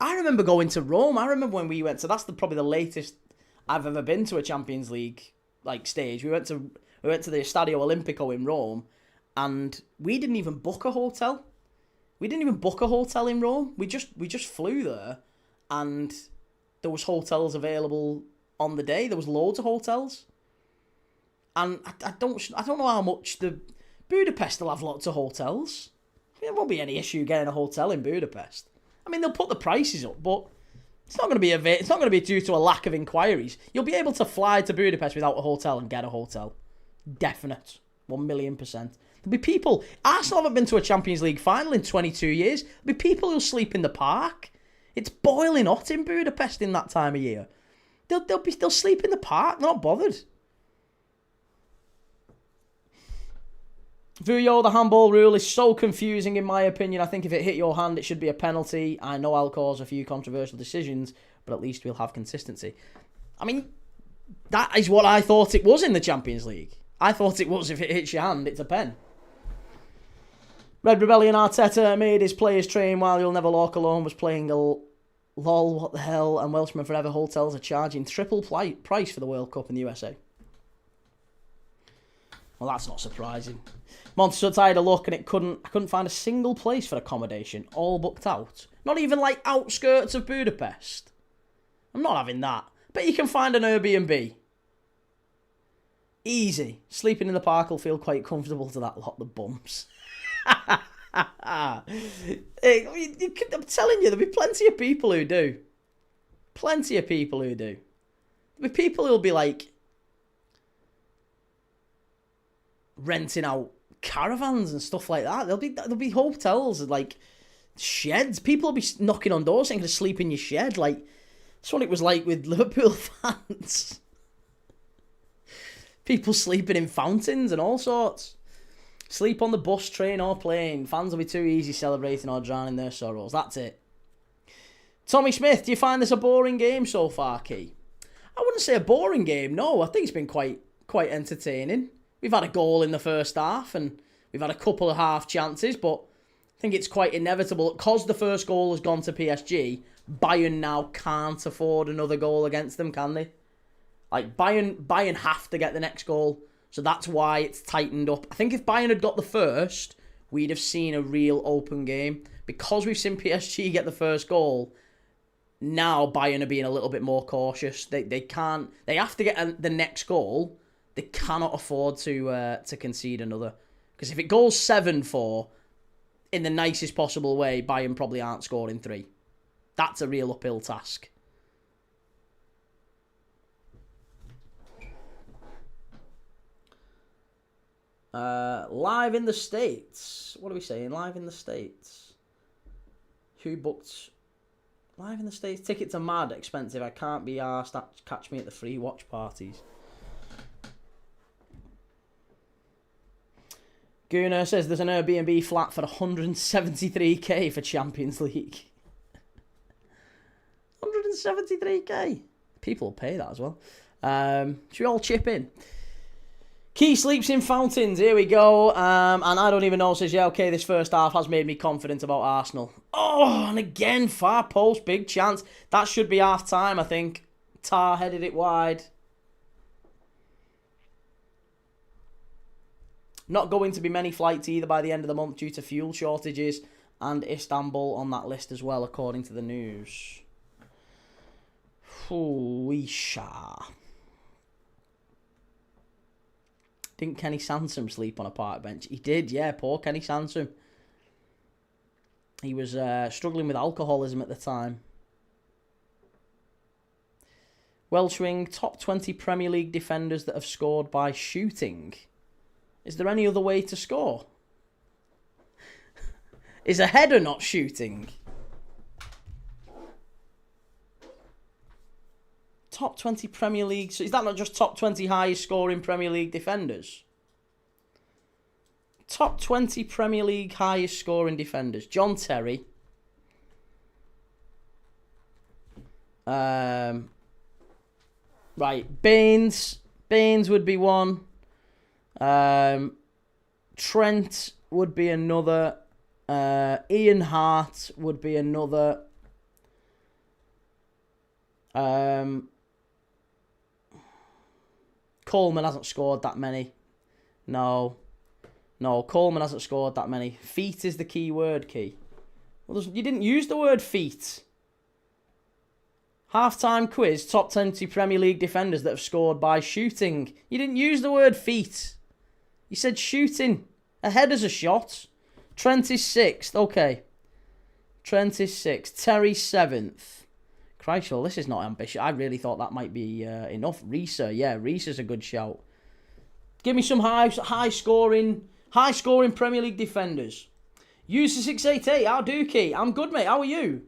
I remember going to Rome. I remember when we went, so that's probably the latest I've ever been to a Champions League, like, stage. We went to the Stadio Olimpico in Rome, and we didn't even book a hotel. We didn't even book a hotel in Rome. We just flew there, and there was hotels available on the day. There was loads of hotels. And I don't know how much Budapest will have lots of hotels. There won't be any issue getting a hotel in Budapest. I mean, they'll put the prices up, but it's not going to be due to a lack of inquiries. You'll be able to fly to Budapest without a hotel and get a hotel. Definite. 1,000,000%. There'll be people... Arsenal haven't been to a Champions League final in 22 years. There'll be people who'll sleep in the park. It's boiling hot in Budapest in that time of year. They'll sleep in the park. They're not bothered. Vuyo, the handball rule is so confusing in my opinion. I think if it hit your hand, it should be a penalty. I know I'll cause a few controversial decisions, but at least we'll have consistency. I mean, that is what I thought it was in the Champions League. I thought it was if it hits your hand, it's a pen. Red Rebellion Arteta made his players train while You'll Never Walk Alone was playing a lol, what the hell, and Welshman Forever hotels are charging triple price for the World Cup in the USA. Well, that's not surprising. Montserrat, I had a look and I couldn't find a single place for accommodation, all booked out. Not even like outskirts of Budapest. I'm not having that. But you can find an Airbnb. Easy. Sleeping in the park will feel quite comfortable to that lot, the bumps. I'm telling you, there'll be plenty of people who do. Plenty of people who do. There'll be people who'll be like renting out caravans and stuff like that. There'll be hotels and like sheds. People will be knocking on doors saying, "Can I sleep in your shed?" Like that's what it was like with Liverpool fans. People sleeping in fountains and all sorts. Sleep on the bus, train or plane. Fans will be too easy celebrating or drowning their sorrows. That's it. Tommy Smith, do you find this a boring game so far, Key? I wouldn't say a boring game, no. I think it's been quite entertaining. We've had a goal in the first half and we've had a couple of half chances, but I think it's quite inevitable. Because the first goal has gone to PSG, Bayern now can't afford another goal against them, can they? Like, Bayern have to get the next goal, so that's why it's tightened up. I think if Bayern had got the first, we'd have seen a real open game. Because we've seen PSG get the first goal, now Bayern are being a little bit more cautious. They have to get the next goal. They cannot afford to concede another. Because if it goes 7-4, in the nicest possible way, Bayern probably aren't scoring 3. That's a real uphill task. Live in the States. What are we saying? Live in the States. Who booked... Live in the States? Tickets are mad expensive. I can't be arsed. Catch me at the free watch parties. Gunnar says there's an Airbnb flat for 173k for Champions League. 173k. People will pay that as well. Should we all chip in? Key sleeps in fountains. Here we go. And I don't even know. Says, yeah, okay, this first half has made me confident about Arsenal. Oh, and again, far post, big chance. That should be half time, I think. Tar headed it wide. Not going to be many flights either by the end of the month due to fuel shortages, and Istanbul on that list as well, according to the news. Ooh-wee-sha. Didn't Kenny Sansom sleep on a park bench? He did, yeah, poor Kenny Sansom. He was struggling with alcoholism at the time. Welshwing, top 20 Premier League defenders that have scored by shooting. Is there any other way to score? Is a header not shooting? Top 20 Premier League. So is that not just top 20 highest scoring Premier League defenders? Top 20 Premier League highest scoring defenders. John Terry. Right. Baines. Baines would be one. Trent would be another. Ian Hart would be another. Coleman hasn't scored that many. No, Coleman hasn't scored that many. Feet is the key word, Key. Well, you didn't use the word feet. Half-time quiz, top 20 Premier League defenders that have scored by shooting. You didn't use the word feet. You said shooting. A header's a shot. Trent is 6th. Okay. Trent is 6th. Terry 7th. Christ, well, this is not ambitious. I really thought that might be enough. Reesa, yeah, Reesa's a good shout. Give me some high scoring Premier League defenders. UC688, how do, Key? I'm good, mate. How are you?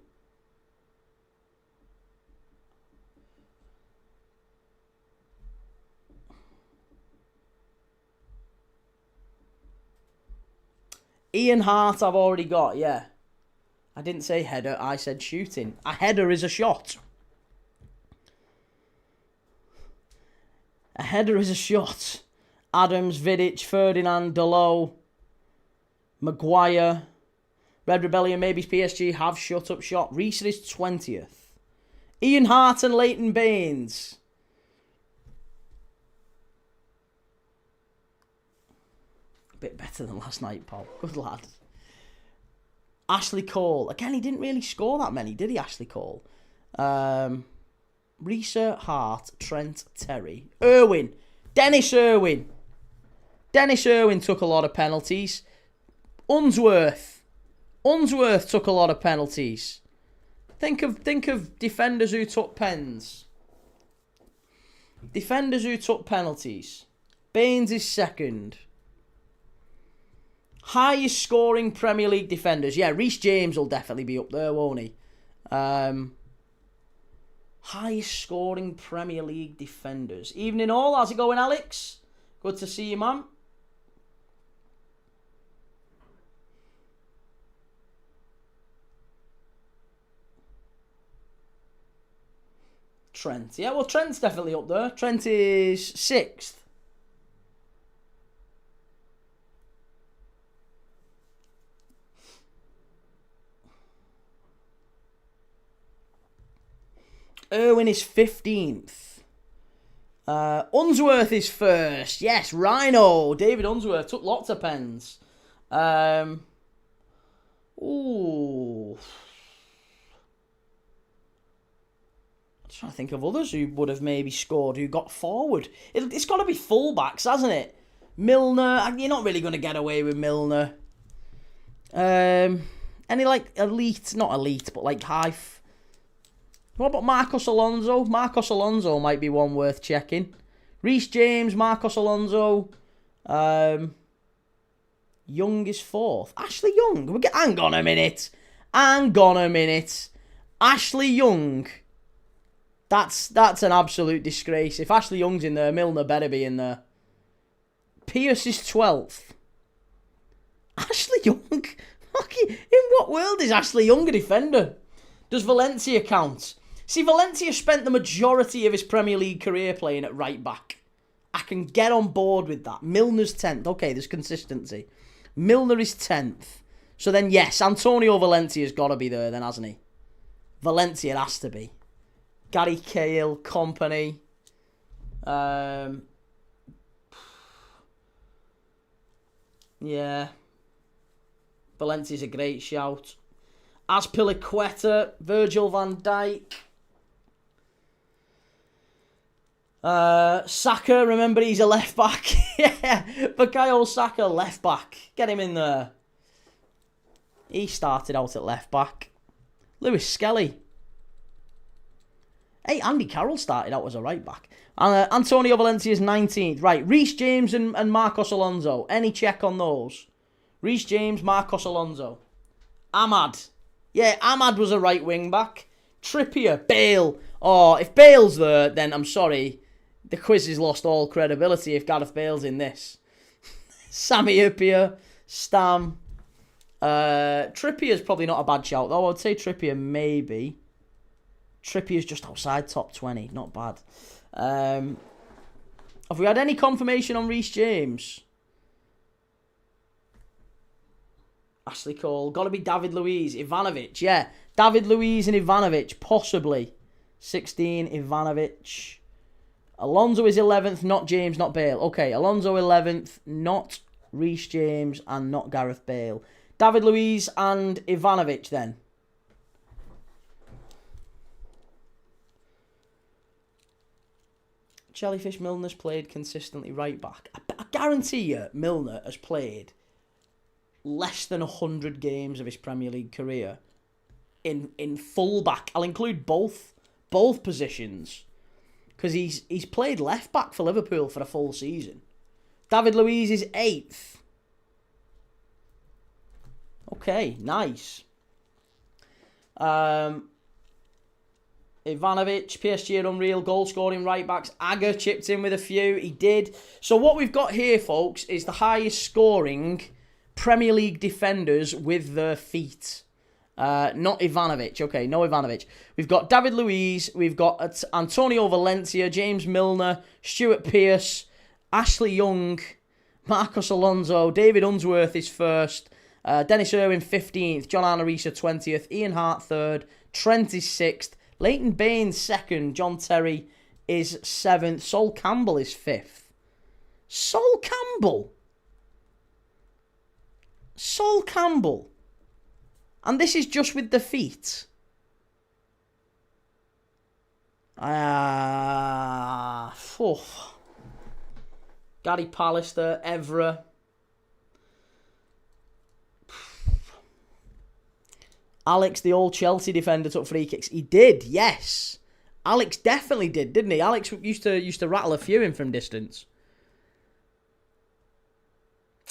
Ian Hart, I've already got, yeah. I didn't say header, I said shooting. A header is a shot. A header is a shot. Adams, Vidic, Ferdinand, Delo, Maguire. Red Rebellion, maybe PSG have shut up shot. Reese is 20th. Ian Hart and Leighton Baines. A bit better than last night, Paul. Good lad. Ashley Cole. Again, he didn't really score that many, did he, Ashley Cole? Reesa, Hart, Trent, Terry. Irwin. Dennis Irwin. Dennis Irwin took a lot of penalties. Unsworth took a lot of penalties. Think of defenders who took pens. Defenders who took penalties. Baines is 2nd. Highest scoring Premier League defenders. Yeah, Reece James will definitely be up there, won't he? Highest scoring Premier League defenders. Evening all. How's it going, Alex? Good to see you, man. Trent. Yeah, well, Trent's definitely up there. Trent is 6th. Irwin is 15th. Unsworth is 1st. Yes, Rhino. David Unsworth took lots of pens. Ooh. I'm trying to think of others who would have maybe scored, who got forward. It's got to be fullbacks, hasn't it? Milner. You're not really going to get away with Milner. Any like elite, not elite, but like high. What about Marcos Alonso? Marcos Alonso might be one worth checking. Reece James, Marcos Alonso. Young is 4th. Ashley Young. Hang on a minute. Ashley Young. That's an absolute disgrace. If Ashley Young's in there, Milner better be in there. Pierce is 12th. Ashley Young? In what world is Ashley Young a defender? Does Valencia count? See, Valencia spent the majority of his Premier League career playing at right back. I can get on board with that. Milner's 10th. Okay, there's consistency. Milner is 10th. So then, yes, Antonio Valencia's got to be there then, hasn't he? Valencia has to be. Gary Cahill, Kompany. Yeah. Valencia's a great shout. Azpilicueta, Virgil van Dijk. Saka, remember he's a left back. Yeah, Bukayo Saka, left back. Get him in there. He started out at left back. Lewis Skelly. Hey, Andy Carroll started out as a right back. Antonio Valencia's 19th. Right, Reece James and Marcos Alonso. Any check on those? Reece James, Marcos Alonso. Ahmad. Yeah, Ahmad was a right wing back. Trippier, Bale. Oh, if Bale's there, then I'm sorry. The quiz has lost all credibility if Gareth Bale's in this. Sami Hyypiä, Stam. Trippier's probably not a bad shout, though. I would say Trippier maybe. Trippier's just outside top 20. Not bad. Have we had any confirmation on Reece James? Ashley Cole. Got to be David Luiz. Ivanovic, yeah. David Luiz and Ivanovic, possibly. 16, Ivanovic. Alonso is 11th, not James, not Bale. Okay, Alonso 11th, not Reece James, and not Gareth Bale. David Luiz and Ivanovic then. Jellyfish Milner's played consistently right back. I guarantee you Milner has played less than 100 games of his Premier League career in full back. I'll include both positions because he's played left back for Liverpool for a full season. David Luiz is 8th. Okay, nice. Ivanovic, PSG are unreal. Goal scoring right backs. Agger chipped in with a few. He did. So what we've got here, folks, is the highest scoring Premier League defenders with their feet. Not Ivanovic. Okay, no Ivanovic. We've got David Luiz. We've got Antonio Valencia, James Milner, Stuart Pearce, Ashley Young, Marcos Alonso, David Unsworth is first, Dennis Irwin 15th, John Arnorisa 20th, Ian Hart 3rd, Trent is 6th, Leighton Baines 2nd, John Terry is 7th, Sol Campbell is 5th. Sol Campbell? Sol Campbell? And this is just with the feet. Gary Pallister, Evra. Alex, the old Chelsea defender, took free kicks. He did, yes. Alex definitely did, didn't he? Alex used to rattle a few in from distance.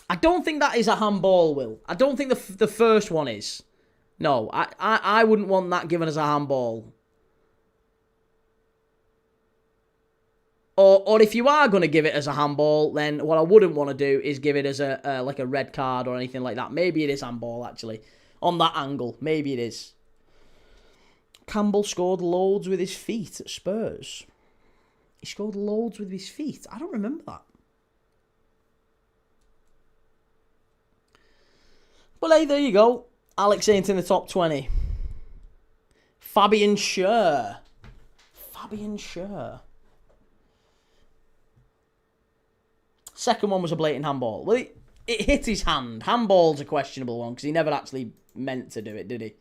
I don't think that is a handball, Will. I don't think the first one is. No, I wouldn't want that given as a handball. Or if you are going to give it as a handball, then what I wouldn't want to do is give it as a red card or anything like that. Maybe it is handball, actually. On that angle, maybe it is. Campbell scored loads with his feet at Spurs. He scored loads with his feet. I don't remember that. But hey, there you go. Alex ain't in the top 20. Fabian Schär. Second one was a blatant handball. Well, it hit his hand. Handball's a questionable one because he never actually meant to do it, did he?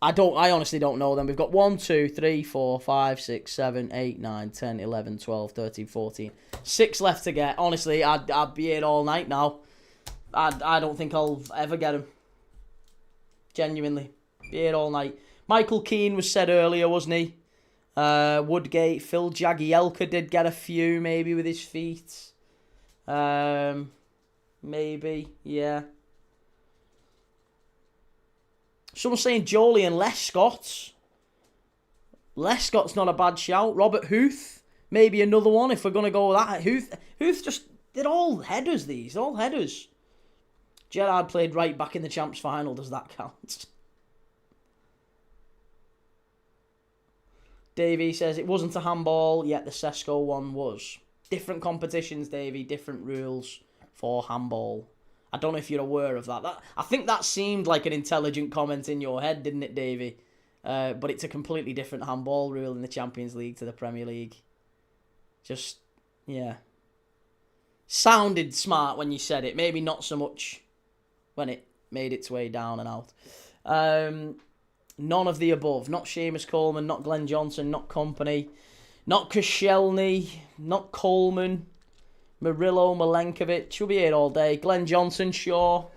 I honestly don't know them. We've got 1, 2, 3, 4, 5, 6, 7, 8, 9, 10, 11, 12, 13, 14. 6 left to get. Honestly, I'd be here all night now. I don't think I'll ever get him. Genuinely. Be here all night. Michael Keane was said earlier, wasn't he? Woodgate. Phil Jagielka did get a few, maybe, with his feet. Maybe, yeah. Someone's saying Jolie and Les Scott. Les Scott's not a bad shout. Robert Huth, maybe another one if we're going to go with that. Huth just, they're all headers, these. They're all headers. Gerrard played right back in the Champs final. Does that count? Davey says it wasn't a handball, yet the Sesko one was. Different competitions, Davey. Different rules for handball. I don't know if you're aware of that. I think that seemed like an intelligent comment in your head, didn't it, Davey? But it's a completely different handball rule in the Champions League to the Premier League. Just, yeah. Sounded smart when you said it. Maybe not so much when it made its way down and out. None of the above. Not Seamus Coleman, not Glenn Johnson, not Kompany, not Koscielny, not Coleman, Murillo, Milenkovic. We'll be here all day. Glenn Johnson, sure.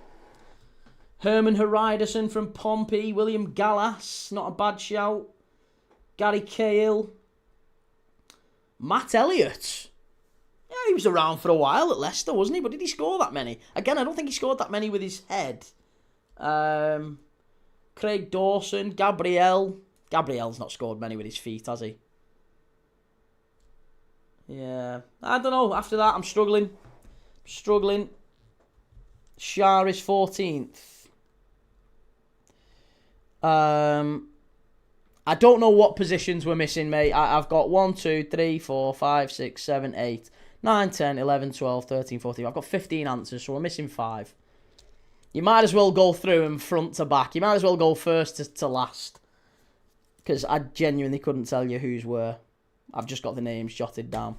Herman Hariderson from Pompey. William Gallas, not a bad shout. Gary Cahill. Matt Elliott. Yeah, he was around for a while at Leicester, wasn't he? But did he score that many? Again, I don't think he scored that many with his head. Craig Dawson, Gabriel. Gabriel's not scored many with his feet, has he? Yeah. I don't know. After that, I'm struggling. Shah is 14th. I don't know what positions we're missing, mate. I've got 1, 2, 3, 4, 5, 6, 7, 8, 9, 10, 11, 12, 13, 14. I've got 15 answers, so we're missing 5. You might as well go through them front to back. You might as well go first to last. Because I genuinely couldn't tell you whose were. I've just got the names jotted down.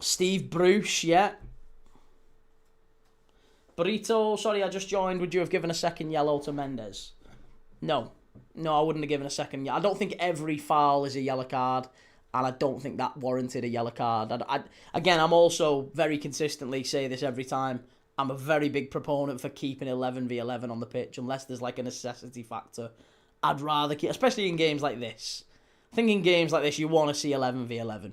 Steve Bruce, yeah. Burrito, sorry, I just joined. Would you have given a second yellow to Mendes? No. No, I wouldn't have given a second yellow. I don't think every foul is a yellow card, and I don't think that warranted a yellow card. Again, I'm also very consistently say this every time. I'm a very big proponent for keeping 11v11 on the pitch, unless there's like a necessity factor. I'd rather keep, especially in games like this. I think in games like this, you want to see 11v11.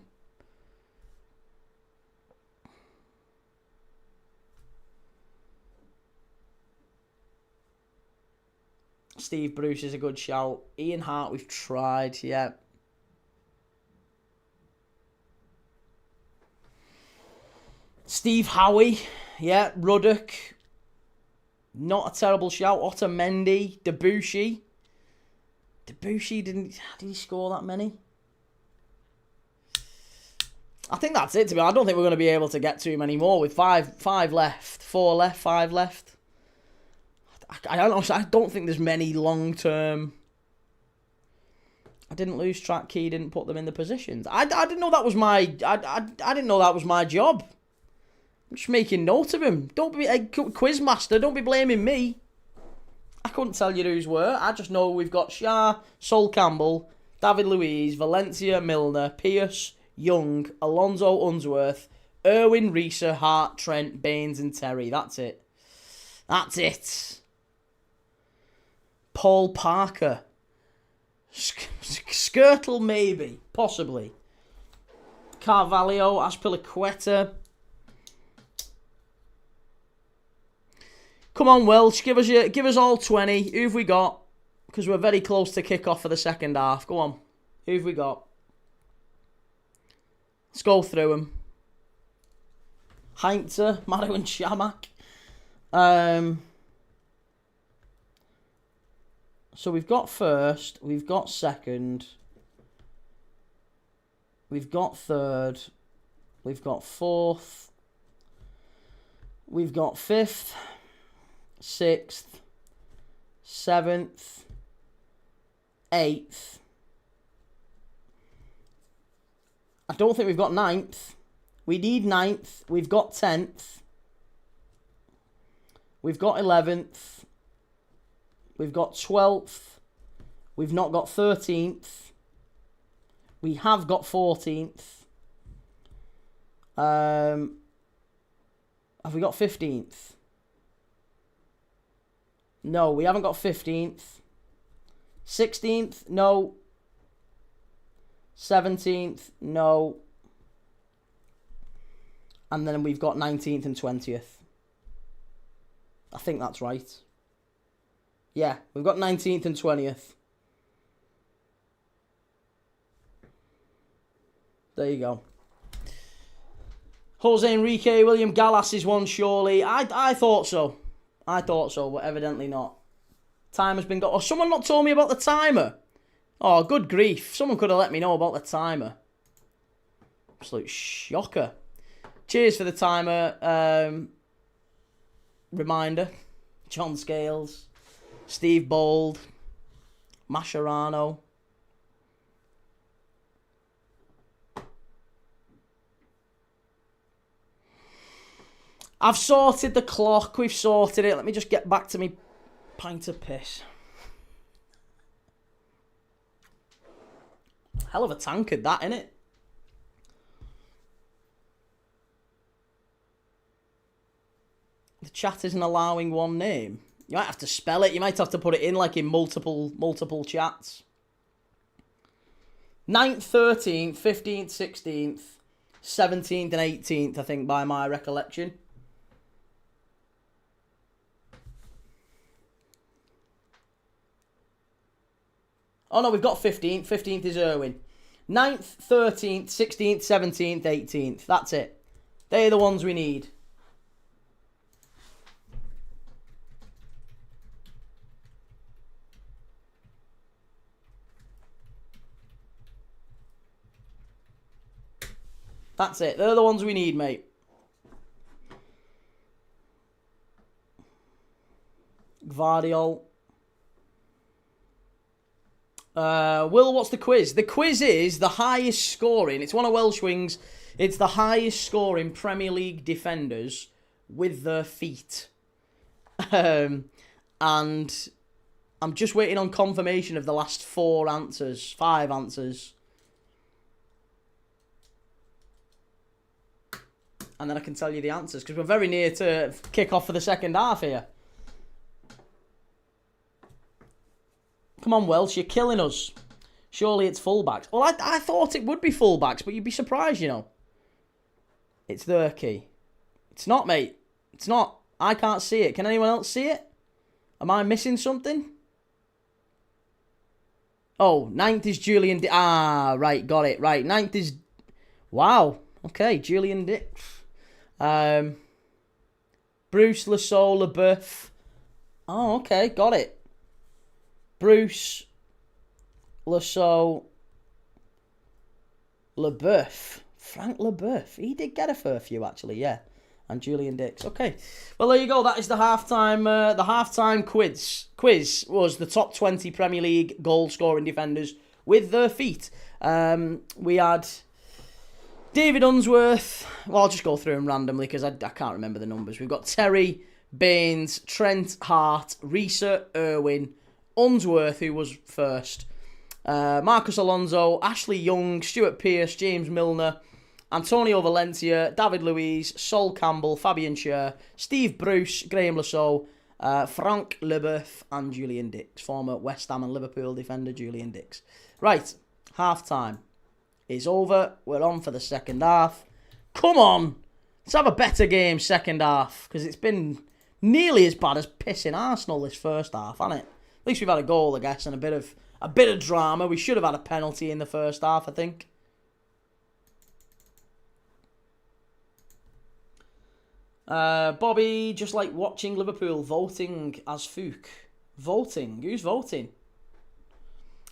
Steve Bruce is a good shout. Ian Hart, we've tried, yeah. Steve Howie, yeah. Ruddock, not a terrible shout. Otamendi, Debussy. Debussy did he score that many? I think that's it, to be honest. I don't think we're going to be able to get too many more with five left. 4 left, 5 left. I don't think there's many long-term. I didn't lose track. Key didn't put them in the positions. I didn't know that was my. I didn't know that was my job. I'm just making note of him. Don't be a quizmaster. Don't be blaming me. I couldn't tell you whose were. I just know we've got Shah, Sol Campbell, David Luiz, Valencia, Milner, Pierce, Young, Alonso Unsworth, Irwin, Reesa, Hart, Trent, Baines, and Terry. That's it. That's it. Paul Parker. Skirtle, maybe. Possibly. Carvalho, Azpilicueta. Come on, Welsh. Give us all 20. Who've we got? Because we're very close to kick-off for the second half. Go on. Who've we got? Let's go through them. Heinzer, Mario and Shamak. So we've got first, we've got second, we've got third, we've got fourth, we've got fifth, sixth, seventh, eighth. I don't think we've got ninth. We need ninth. We've got 10th. We've got 11th. We've got 12th. We've not got 13th. We have got 14th. Have we got 15th? No, we haven't got 15th. 16th? No. 17th? No. And then we've got 19th and 20th. I think that's right. Yeah, we've got 19th and 20th. There you go. Jose Enrique, William Gallas is one, surely. I thought so. I thought so, but evidently not. Time has been got. Oh, someone not told me about the timer. Oh, good grief. Someone could have let me know about the timer. Absolute shocker. Cheers for the timer. Reminder. John Scales. Steve Bold. Mascherano. I've sorted the clock. We've sorted it. Let me just get back to me pint of piss. Hell of a tankard, that, innit? The chat isn't allowing one name. You might have to spell it. You might have to put it in like in multiple chats. 9th, 13th, 15th, 16th, 17th and 18th, I think, by my recollection. Oh, no, we've got 15th. 15th is Irwin. 9th, 13th, 16th, 17th, 18th. That's it. They're the ones we need. That's it. They're the ones we need, mate. Gvardiol. Will, what's the quiz? The quiz is the highest scoring. It's one of Welsh Wings. It's the highest scoring Premier League defenders with their feet. And I'm just waiting on confirmation of the last 5 answers. And then I can tell you the answers, because we're very near to kick off for the second half here. Come on, Welsh, you're killing us. Surely it's fullbacks. Well, I thought it would be fullbacks, but you'd be surprised, you know. It's their key. It's not, mate. It's not. I can't see it. Can anyone else see it? Am I missing something? Oh, 9th is Julian Dix. Ah, right, got it. Right, 9th is... Wow. Okay, Julian Dix. Bruce, Lasso, LeBeuf. Oh, okay, got it. Bruce, Lasso, LeBeuf. Frank LeBeuf. He did get a fair few, actually, yeah. And Julian Dix. Okay. Well, there you go. That is the halftime quiz. Quiz was the top 20 Premier League goal-scoring defenders with their feet. We had David Unsworth. Well, I'll just go through them randomly because I can't remember the numbers. We've got Terry, Baines, Trent, Hart, Reeser, Irwin, Unsworth, who was first, Marcus Alonso, Ashley Young, Stuart Pearce, James Milner, Antonio Valencia, David Luiz, Sol Campbell, Fabian Schär, Steve Bruce, Graham Lasso, Frank LeBeuf, and Julian Dix, former West Ham and Liverpool defender Julian Dix. Right, half-time is over. We're on for the second half. Come on! Let's have a better game second half, because it's been nearly as bad as pissing Arsenal this first half, hasn't it? At least we've had a goal, I guess, and a bit of drama. We should have had a penalty in the first half, I think. Bobby, just like watching Liverpool voting as Fook. Voting? Who's voting?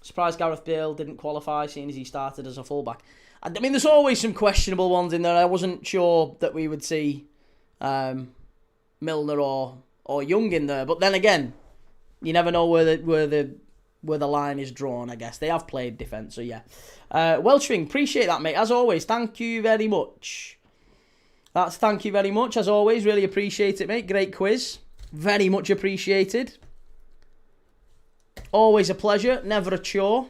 Surprised Gareth Bale didn't qualify, seeing as he started as a fullback. I mean, there's always some questionable ones in there. I wasn't sure that we would see Milner or Young in there, but then again, you never know where the line is drawn. I guess they have played defence, so yeah. Welshwing, appreciate that, mate. As always, thank you very much. Thank you very much, as always. Really appreciate it, mate. Great quiz. Very much appreciated. Always a pleasure. Never a chore.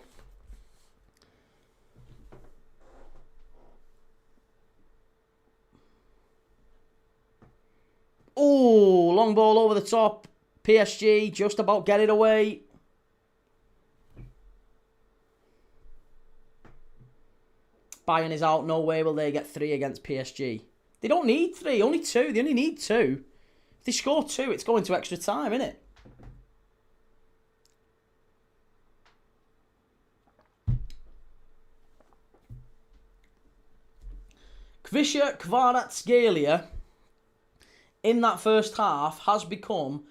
Oh, long ball over the top. PSG just about get it away. Bayern is out. No way will they get 3 against PSG. They don't need 3, only 2. They only need 2. If they score 2, it's going to extra time, isn't it? Kvisha Kvaratskhelia, in that first half, has become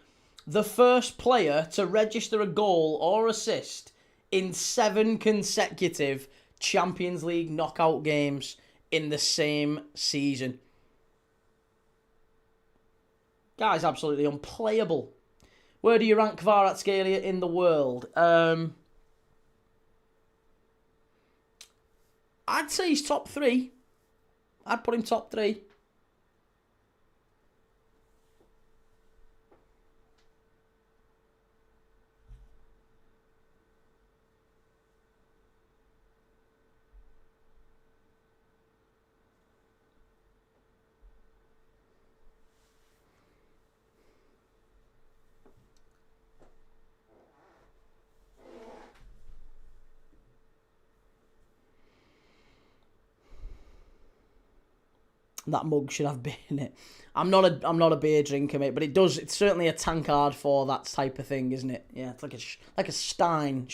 the first player to register a goal or assist in 7 consecutive Champions League knockout games in the same season. Guy's absolutely unplayable. Where do you rank Kvaratskhelia in the world? I'd say he's top 3. I'd put him top 3. That mug should have beer in it. I'm not a beer drinker, mate, but it's certainly a tankard for that type of thing, isn't it? Yeah, it's like a Stein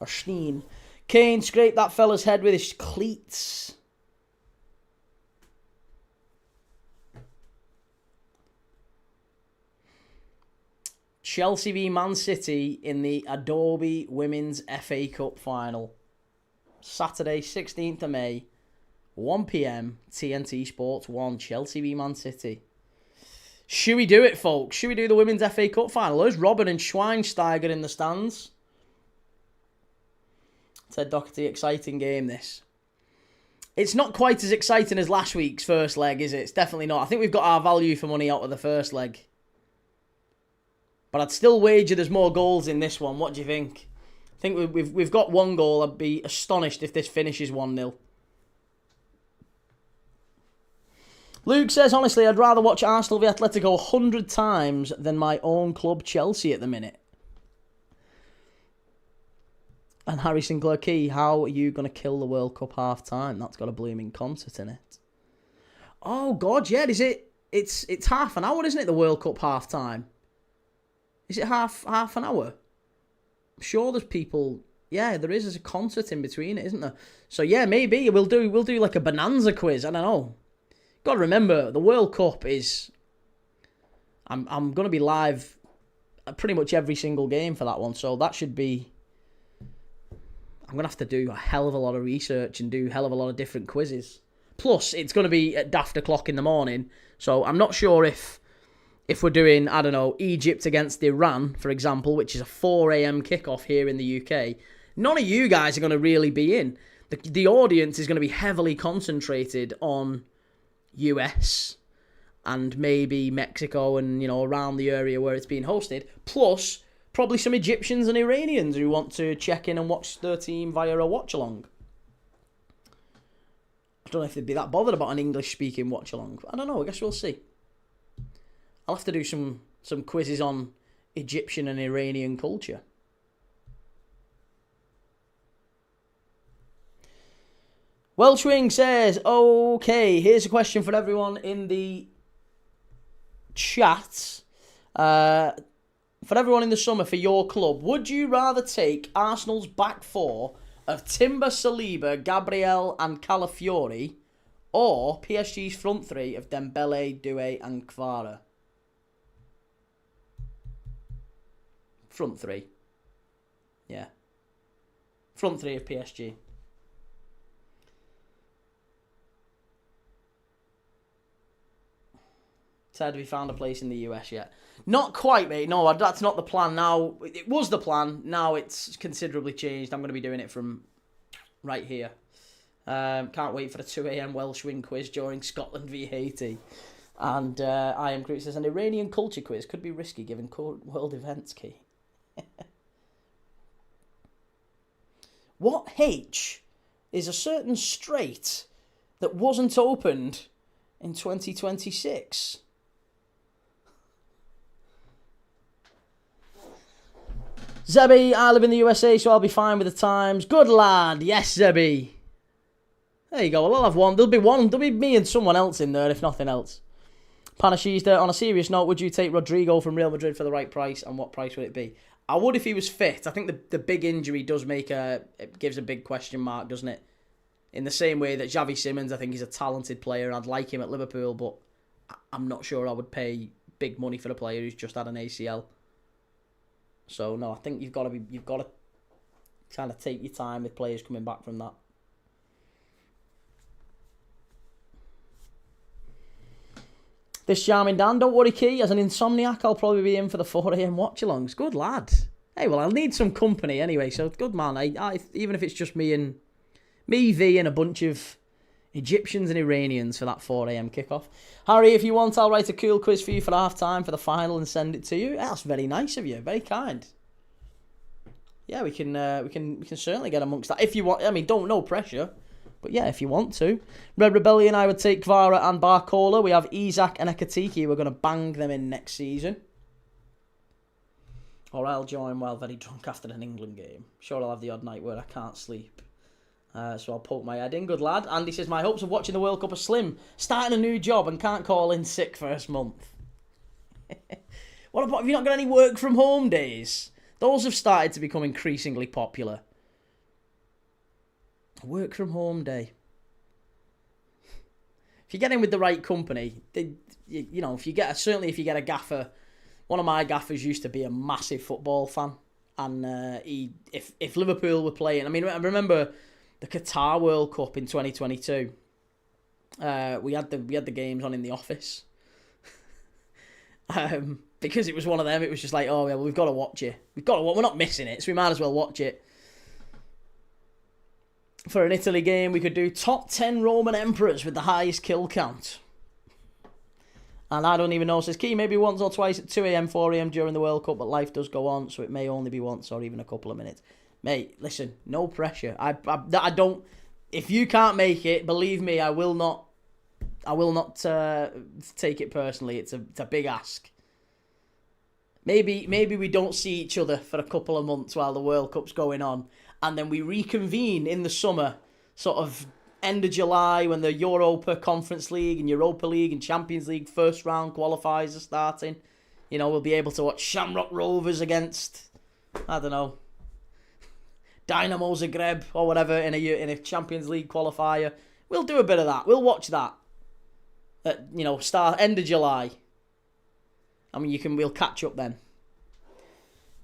or Steen. Kane scraped that fella's head with his cleats. Chelsea v Man City in the Adobe Women's FA Cup final. Saturday, 16th of May, 1 p.m, TNT Sports 1, Chelsea v Man City. Should we do it, folks? Should we do the Women's FA Cup final? There's Robin and Schweinsteiger in the stands. Ted Doherty, exciting game, this. It's not quite as exciting as last week's first leg, is it? It's definitely not. I think we've got our value for money out of the first leg. But I'd still wager there's more goals in this one. What do you think? I think we've got one goal. I'd be astonished if this finishes 1-0. Luke says, honestly, I'd rather watch Arsenal v Atletico 100 times than my own club Chelsea at the minute. And Harry Sinclair Key, how are you going to kill the World Cup half-time? That's got a blooming concert in it. Oh, God, yeah. Is it? It's half an hour, isn't it, the World Cup half-time? Is it half an hour? I'm sure there's people... Yeah, there is. There's a concert in between it, isn't there? So, yeah, maybe we'll do like a bonanza quiz. I don't know. Got to remember, the World Cup is... I'm going to be live at pretty much every single game for that one, so that should be... I'm going to have to do a hell of a lot of research and do a hell of a lot of different quizzes. Plus, it's going to be at daft o'clock in the morning, so I'm not sure if we're doing, I don't know, Egypt against Iran, for example, which is a 4 a.m. kickoff here in the UK. None of you guys are going to really be in. The audience is going to be heavily concentrated on US and maybe Mexico and, around the area where it's being hosted. Plus, probably some Egyptians and Iranians who want to check in and watch their team via a watch-along. I don't know if they'd be that bothered about an English-speaking watch-along. I don't know. I guess we'll see. I'll have to do some quizzes on Egyptian and Iranian culture. Welshwing says, okay, here's a question for everyone in the chat. For everyone in the summer for your club, would you rather take Arsenal's back four of Timber, Saliba, Gabriel and Calafiori, or PSG's front three of Dembele, Doué and Kvara? Front three. Yeah. Front three of PSG. Ted, have you found a place in the US yet? Not quite, mate. No, that's not the plan now. It was the plan. Now it's considerably changed. I'm going to be doing it from right here. Can't wait for the 2 a.m. Welsh wing quiz during Scotland v Haiti. And I am Groot says, an Iranian culture quiz could be risky given current world events, Key. What H is a certain strait that wasn't opened in 2026? Zebby, I live in the USA, so I'll be fine with the times. Good lad. Yes, Zebby. There you go. Well, I'll have one. There'll be me and someone else in there, if nothing else. Panashista, on a serious note, would you take Rodrigo from Real Madrid for the right price, and what price would it be? I would if he was fit. I think the big injury does it gives a big question mark, doesn't it? In the same way that Xavi Simons, I think he's a talented player, and I'd like him at Liverpool, but I'm not sure I would pay big money for a player who's just had an ACL. So no, I think you've got to kind of take your time with players coming back from that. This charming Dan, don't worry, Key. As an insomniac, I'll probably be in for the 4 a.m. watch-alongs. Good lad. Hey, well, I'll need some company anyway, so good man. I even if it's just me, V, and a bunch of Egyptians and Iranians for that 4 a.m. kickoff. Harry, if you want, I'll write a cool quiz for you for half-time for the final and send it to you. That's very nice of you. Very kind. Yeah, we can certainly get amongst that if you want. I mean, no pressure. But yeah, if you want to. Red Rebellion, I would take Kvara and Barcola. We have Isak and Ekatiki. We're going to bang them in next season. Or I'll join while very drunk after an England game. Sure, I'll have the odd night where I can't sleep. So I'll poke my head in. Good lad. Andy says, my hopes of watching the World Cup are slim. Starting a new job and can't call in sick first month. What about, have you not got any work from home days? Those have started to become increasingly popular. Work from home day. If you get in with the right company, if you get a gaffer. One of my gaffers used to be a massive football fan. And if Liverpool were playing, I remember the Qatar World Cup in 2022. We had the games on in the office. Because it was one of them, it was just like, oh yeah, well, we've got to watch it. We're not missing it, so we might as well watch it. For an Italy game, we could do top 10 Roman emperors with the highest kill count. And I don't even know, says Key, maybe once or twice at 2 a.m, 4 a.m. during the World Cup, but life does go on, so it may only be once or even a couple of minutes. Mate, listen, no pressure. I don't, if you can't make it, believe me, I will not take it personally. It's a big ask. Maybe we don't see each other for a couple of months while the World Cup's going on, and then we reconvene in the summer, sort of end of July, when the Europa Conference League and Europa League and Champions League first round qualifiers are starting. We'll be able to watch Shamrock Rovers against, I don't know, Dynamo Zagreb or whatever in a Champions League qualifier. We'll do a bit of that. We'll watch that at start end of July. We'll catch up then.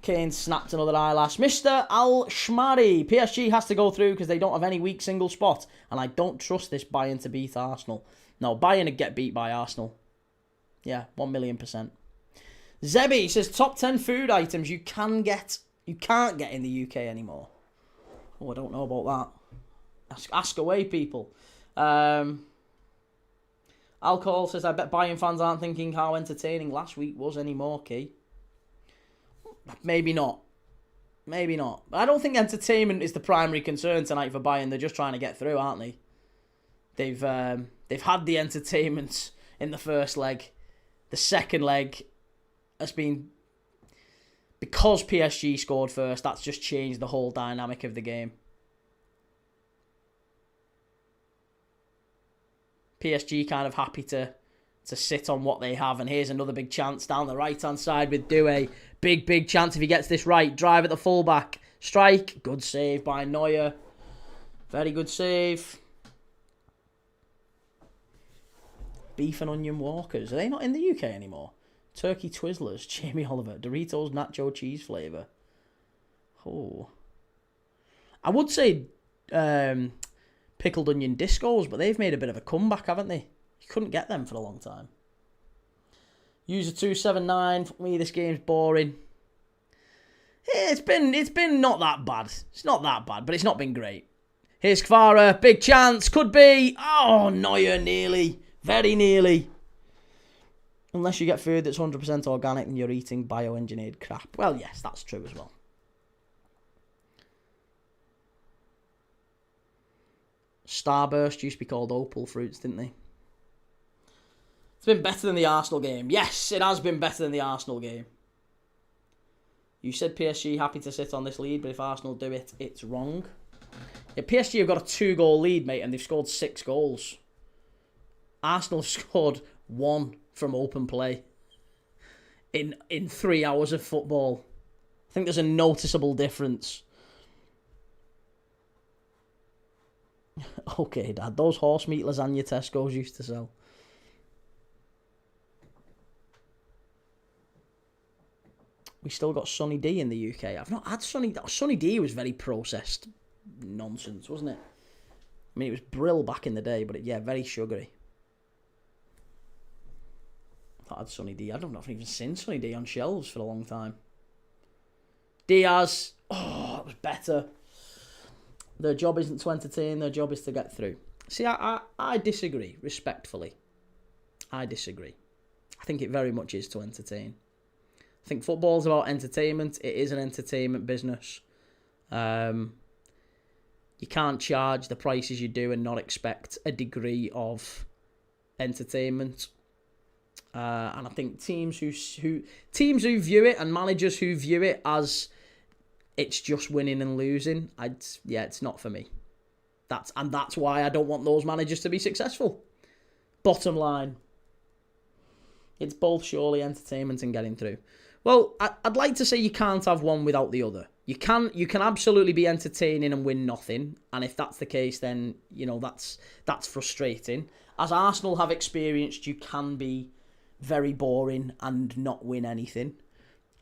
Kane snapped another eyelash. Mr. Al-Shmari. PSG has to go through because they don't have any weak single spot. And I don't trust this Bayern to beat Arsenal. No, Bayern would get beat by Arsenal. Yeah, 1,000,000%. Zebby says top 10 food items you can't get in the UK anymore. Oh, I don't know about that. Ask away, people. Alcohol says, I bet Bayern fans aren't thinking how entertaining last week was anymore, Key. Maybe not. But I don't think entertainment is the primary concern tonight for Bayern. They're just trying to get through, aren't they? They've had the entertainment in the first leg. The second leg has been, because PSG scored first, that's just changed the whole dynamic of the game. PSG kind of happy to sit on what they have, and here's another big chance down the right-hand side with Doué. Big chance if he gets this right. Drive at the full-back. Strike. Good save by Neuer. Very good save. Beef and onion walkers. Are they not in the UK anymore? Turkey Twizzlers. Jamie Oliver. Doritos nacho cheese flavour. Oh. I would say pickled onion discos, but they've made a bit of a comeback, haven't they? You couldn't get them for a long time. User 279, for me this game's boring. Yeah, it's been not that bad. It's not that bad, but it's not been great. Here's Kvara, big chance, could be. Oh, Neuer, nearly. Very nearly. Unless you get food that's 100% organic and you're eating bioengineered crap. Well, yes, that's true as well. Starburst used to be called Opal fruits, didn't they? It's been better than the Arsenal game. Yes, it has been better than the Arsenal game. You said PSG happy to sit on this lead, but if Arsenal do it, it's wrong. Yeah, PSG have got a 2-goal lead, mate, and they've scored 6 goals. Arsenal scored 1 from open play in 3 hours of football. I think there's a noticeable difference. Okay, Dad, those horse meat lasagna Tesco's used to sell. We still got Sunny D in the UK. I've not had Sunny D. Sunny D was very processed nonsense, wasn't it? I mean, it was Brill back in the day, but very sugary. I've not had Sunny D. I don't know if I've even seen Sunny D on shelves for a long time. Diaz. Oh, that was better. Their job isn't to entertain, their job is to get through. See, I disagree, respectfully. I disagree. I think it very much is to entertain. I think football's about entertainment. It is an entertainment business. You can't charge the prices you do and not expect a degree of entertainment. And I think teams who view it and managers who view it as it's just winning and losing, it's not for me. That's why I don't want those managers to be successful. Bottom line. It's both surely entertainment and getting through. Well, I'd like to say you can't have one without the other. You can absolutely be entertaining and win nothing, and if that's the case, then that's frustrating. As Arsenal have experienced, you can be very boring and not win anything,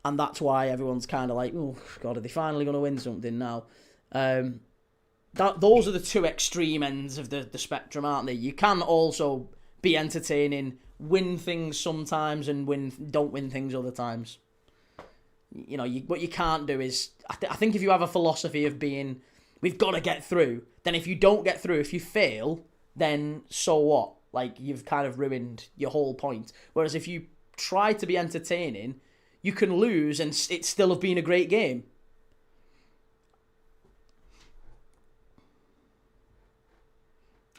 and that's why everyone's kind of like, oh God, are they finally going to win something now? Those are the two extreme ends of the spectrum, aren't they? You can also be entertaining, win things sometimes, and don't win things other times. What you can't do is, I think if you have a philosophy of being, we've got to get through, then if you don't get through, if you fail, then so what? Like, you've kind of ruined your whole point. Whereas if you try to be entertaining, you can lose and it still have been a great game.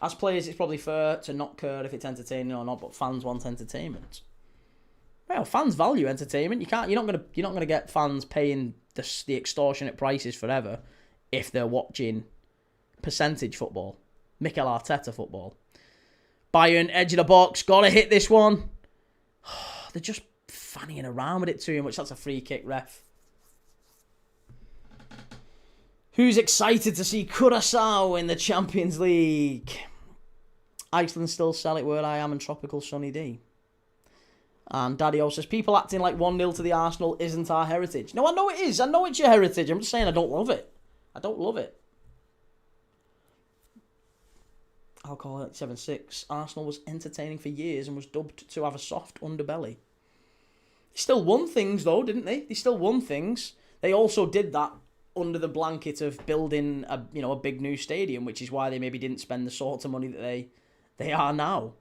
As players, it's probably fair to not care if it's entertaining or not, but fans want entertainment. Well, fans value entertainment. You're not gonna get fans paying the extortionate prices forever if they're watching percentage football, Mikel Arteta football. Bayern edge of the box, gotta hit this one. They're just fanning around with it too much. That's a free kick, ref. Who's excited to see Curaçao in the Champions League? Iceland still sell it where I am and tropical sunny D. And Daddy-O says, people acting like 1-0 to the Arsenal isn't our heritage. No, I know it is. I know it's your heritage. I'm just saying I don't love it. I don't love it. I'll call it 7-6. Arsenal was entertaining for years and was dubbed to have a soft underbelly. They still won things, though, didn't they? They still won things. They also did that under the blanket of building a big new stadium, which is why they maybe didn't spend the sort of money that they are now.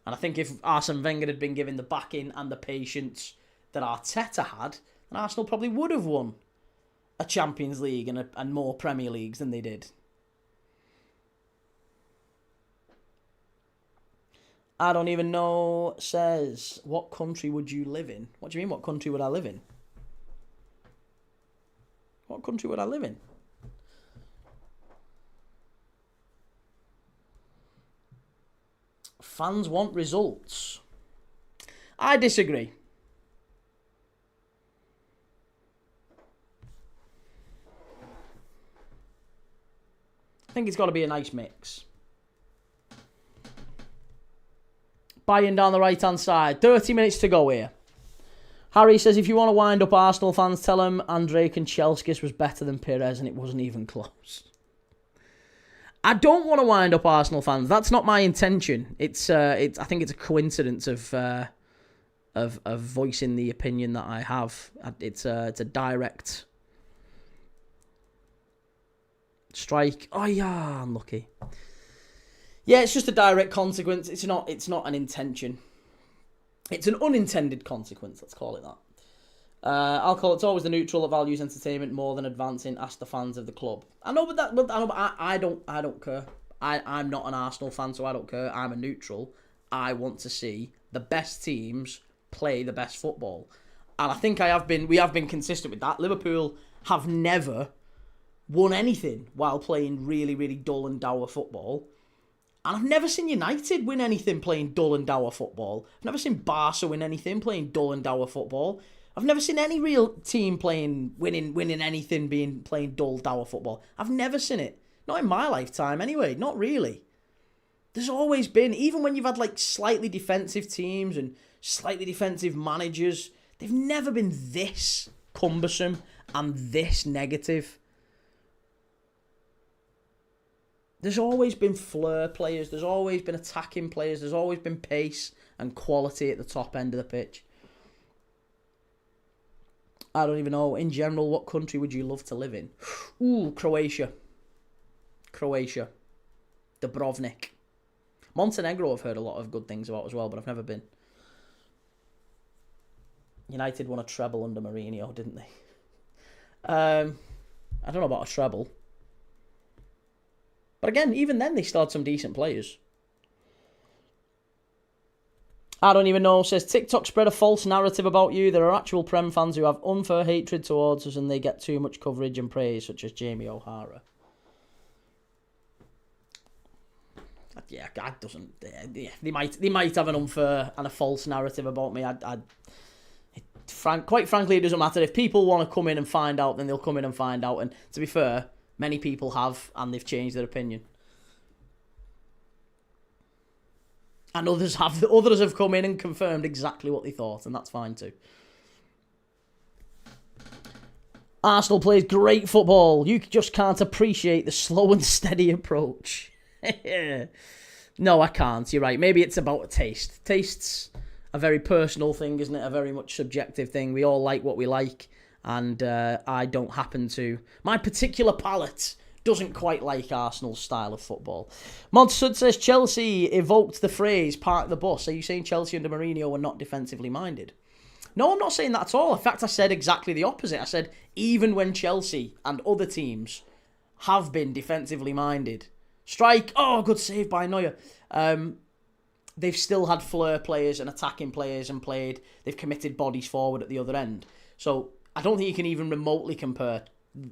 And I think if Arsene Wenger had been given the backing and the patience that Arteta had, then Arsenal probably would have won a Champions League and more Premier Leagues than they did. I don't even know says, what country would you live in? What do you mean, what country would I live in? What country would I live in? Fans want results. I disagree. I think it's got to be a nice mix. Bayern down the right-hand side. 30 minutes to go here. Harry says, if you want to wind up Arsenal fans, tell them Andrei Kanchelskis was better than Perez and it wasn't even close. I don't want to wind up Arsenal fans. That's not my intention. I think it's a coincidence of voicing the opinion that I have. It's a direct strike. Oh yeah, unlucky. Yeah, it's just a direct consequence. It's not an intention. It's an unintended consequence. Let's call it that. I'll call it's always the neutral that values entertainment more than advancing. Ask the fans of the club. I know, but I don't care. I'm not an Arsenal fan, so I don't care. I'm a neutral. I want to see the best teams play the best football, and I think we have been consistent with that. Liverpool have never won anything while playing really, really dull and dour football. And I've never seen United win anything playing dull and dour football. I've never seen Barca win anything playing dull and dour football. I've never seen any real team winning anything playing dull, dour football. I've never seen it. Not in my lifetime anyway. Not really. There's always been, even when you've had like slightly defensive teams and slightly defensive managers, they've never been this cumbersome and this negative. There's always been flair players. There's always been attacking players. There's always been pace and quality at the top end of the pitch. I don't even know. In general, what country would you love to live in? Ooh, Croatia. Dubrovnik. Montenegro I've heard a lot of good things about as well, but I've never been. United won a treble under Mourinho, didn't they? I don't know about a treble. But again, even then they still had some decent players. I don't even know. Says, TikTok spread a false narrative about you. There are actual Prem fans who have unfair hatred towards us and they get too much coverage and praise, such as Jamie O'Hara. that doesn't. Yeah, they might have an unfair and a false narrative about me. Quite frankly, it doesn't matter. If people want to come in and find out, then they'll come in and find out. And to be fair, many people have, and they've changed their opinion. And others have come in and confirmed exactly what they thought, and that's fine too. Arsenal plays great football. You just can't appreciate the slow and steady approach. No, I can't. You're right. Maybe it's about a taste. Tastes a very personal thing, isn't it? A very much subjective thing. We all like what we like, and I don't happen to. My particular palate doesn't quite like Arsenal's style of football. Modsud says Chelsea evoked the phrase "park the bus." Are you saying Chelsea under Mourinho were not defensively minded? No, I'm not saying that at all. In fact, I said exactly the opposite. I said even when Chelsea and other teams have been defensively minded, strike, oh, good save by Neuer. They've still had flair players and attacking players and they've committed bodies forward at the other end. So I don't think you can even remotely compare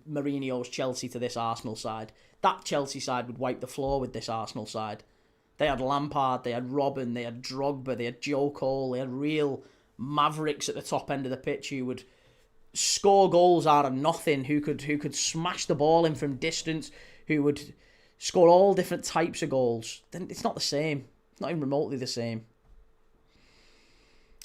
Mourinho's Chelsea to this Arsenal side. That Chelsea side would wipe the floor with this Arsenal side. They had Lampard, they had Robben, they had Drogba, they had Joe Cole, they had real mavericks at the top end of the pitch who would score goals out of nothing, who could smash the ball in from distance, who would score all different types of goals. Then it's not the same. It's not even remotely the same.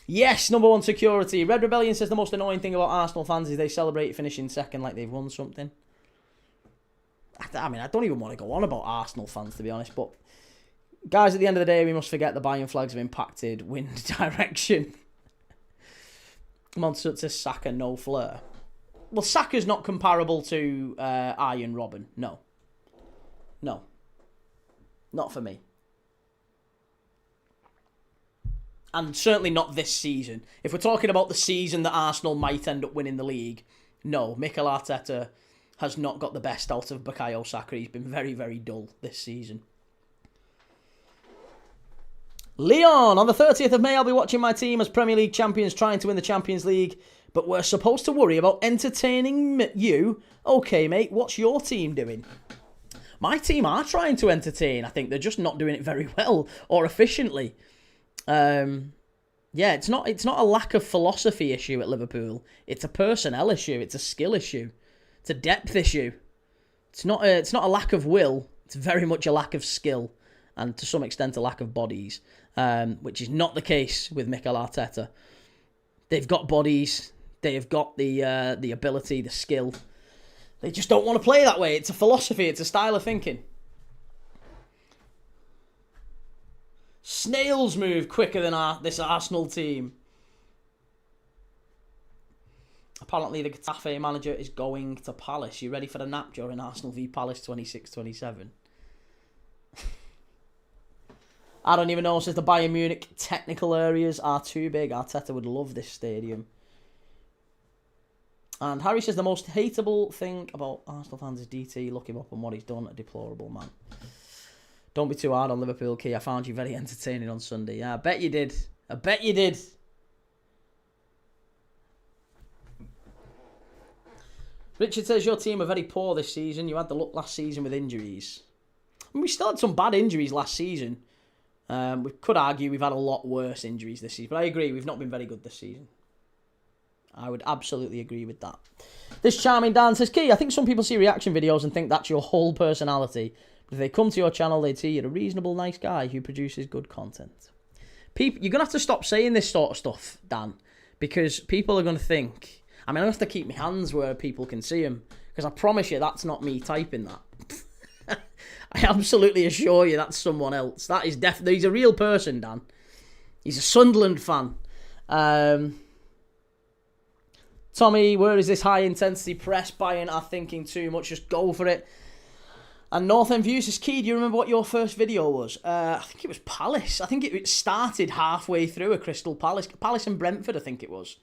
Yes, number one security. Red Rebellion says the most annoying thing about Arsenal fans is they celebrate finishing second like they've won something. I mean, I don't even want to go on about Arsenal fans, to be honest, but guys, at the end of the day, we must forget the Bayern flags have impacted wind direction. Monsut says Saka, no flair. Well, Saka's not comparable to Arjen Robben. No. Not for me. And certainly not this season. If we're talking about the season that Arsenal might end up winning the league, no, Mikel Arteta has not got the best out of Bukayo Saka. He's been very, very dull this season. Leon, on the 30th of May, I'll be watching my team as Premier League champions trying to win the Champions League, but we're supposed to worry about entertaining you. Okay, mate, what's your team doing? My team are trying to entertain. I think they're just not doing it very well or efficiently. It's not a lack of philosophy issue at Liverpool. It's a personnel issue. It's a skill issue. It's a depth issue. It's not a lack of will. It's very much a lack of skill, and to some extent a lack of bodies, which is not the case with Mikel Arteta. They've got bodies. They have got the ability, the skill. They just don't want to play that way. It's a philosophy. It's a style of thinking. Snails move quicker than this Arsenal team. Apparently the Getafe manager is going to Palace. You ready for the nap during Arsenal v Palace 26-27? I don't even know, says the Bayern Munich technical areas are too big. Arteta would love this stadium. And Harry says the most hateable thing about Arsenal fans is DT. Look him up on what he's done. A deplorable man. Don't be too hard on Liverpool, Key. I found you very entertaining on Sunday. Yeah, I bet you did. Richard says your team are very poor this season. You had the luck last season with injuries. I mean, we still had some bad injuries last season. We could argue we've had a lot worse injuries this season. But I agree, we've not been very good this season. I would absolutely agree with that. This charming Dan says, Key, I think some people see reaction videos and think that's your whole personality. But if they come to your channel, they'd see you're a reasonable, nice guy who produces good content. You're going to have to stop saying this sort of stuff, Dan, because people are going to think... I mean, I have to keep my hands where people can see them, because I promise you that's not me typing that. I absolutely assure you that's someone else. That is definitely... He's a real person, Dan. He's a Sunderland fan. Tommy, where is this high-intensity press? Bayern are thinking too much. Just go for it. And North End Views says, Key, do you remember what your first video was? I think it was Palace. I think it started halfway through a Crystal Palace. Palace and Brentford, I think it was.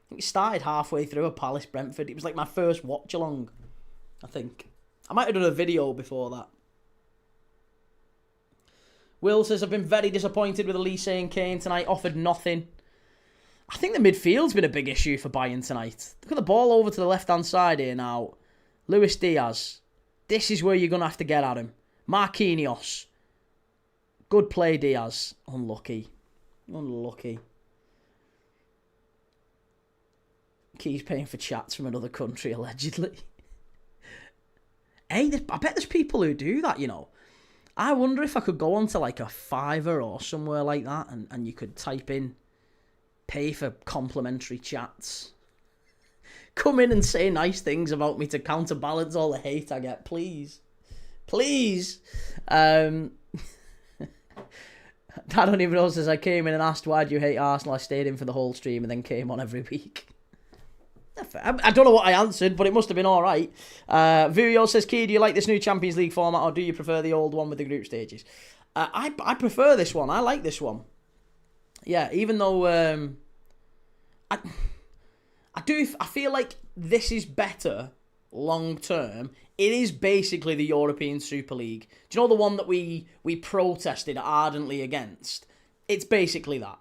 I think it started halfway through a Palace Brentford. It was like my first watch-along, I think. I might have done a video before that. Will says, I've been very disappointed with Elise and Kane tonight. Offered nothing. I think the midfield's been a big issue for Bayern tonight. Look at the ball over to the left-hand side here now. Luis Diaz. This is where you're going to have to get at him. Marquinhos. Good play, Diaz. Unlucky. Key's paying for chats from another country, allegedly. Hey, I bet there's people who do that, you know. I wonder if I could go onto like a Fiverr or somewhere like that and you could type in, pay for complimentary chats. Come in and say nice things about me to counterbalance all the hate I get, please. Please. I don't even know, says I came in and asked why do you hate Arsenal. I stayed in for the whole stream and then came on every week. I don't know what I answered, but it must have been all right. Vuyo says, Key, do you like this new Champions League format or do you prefer the old one with the group stages? I prefer this one. I like this one. Yeah, even though I feel like this is better long term. It is basically the European Super League. Do you know the one that we protested ardently against? It's basically that.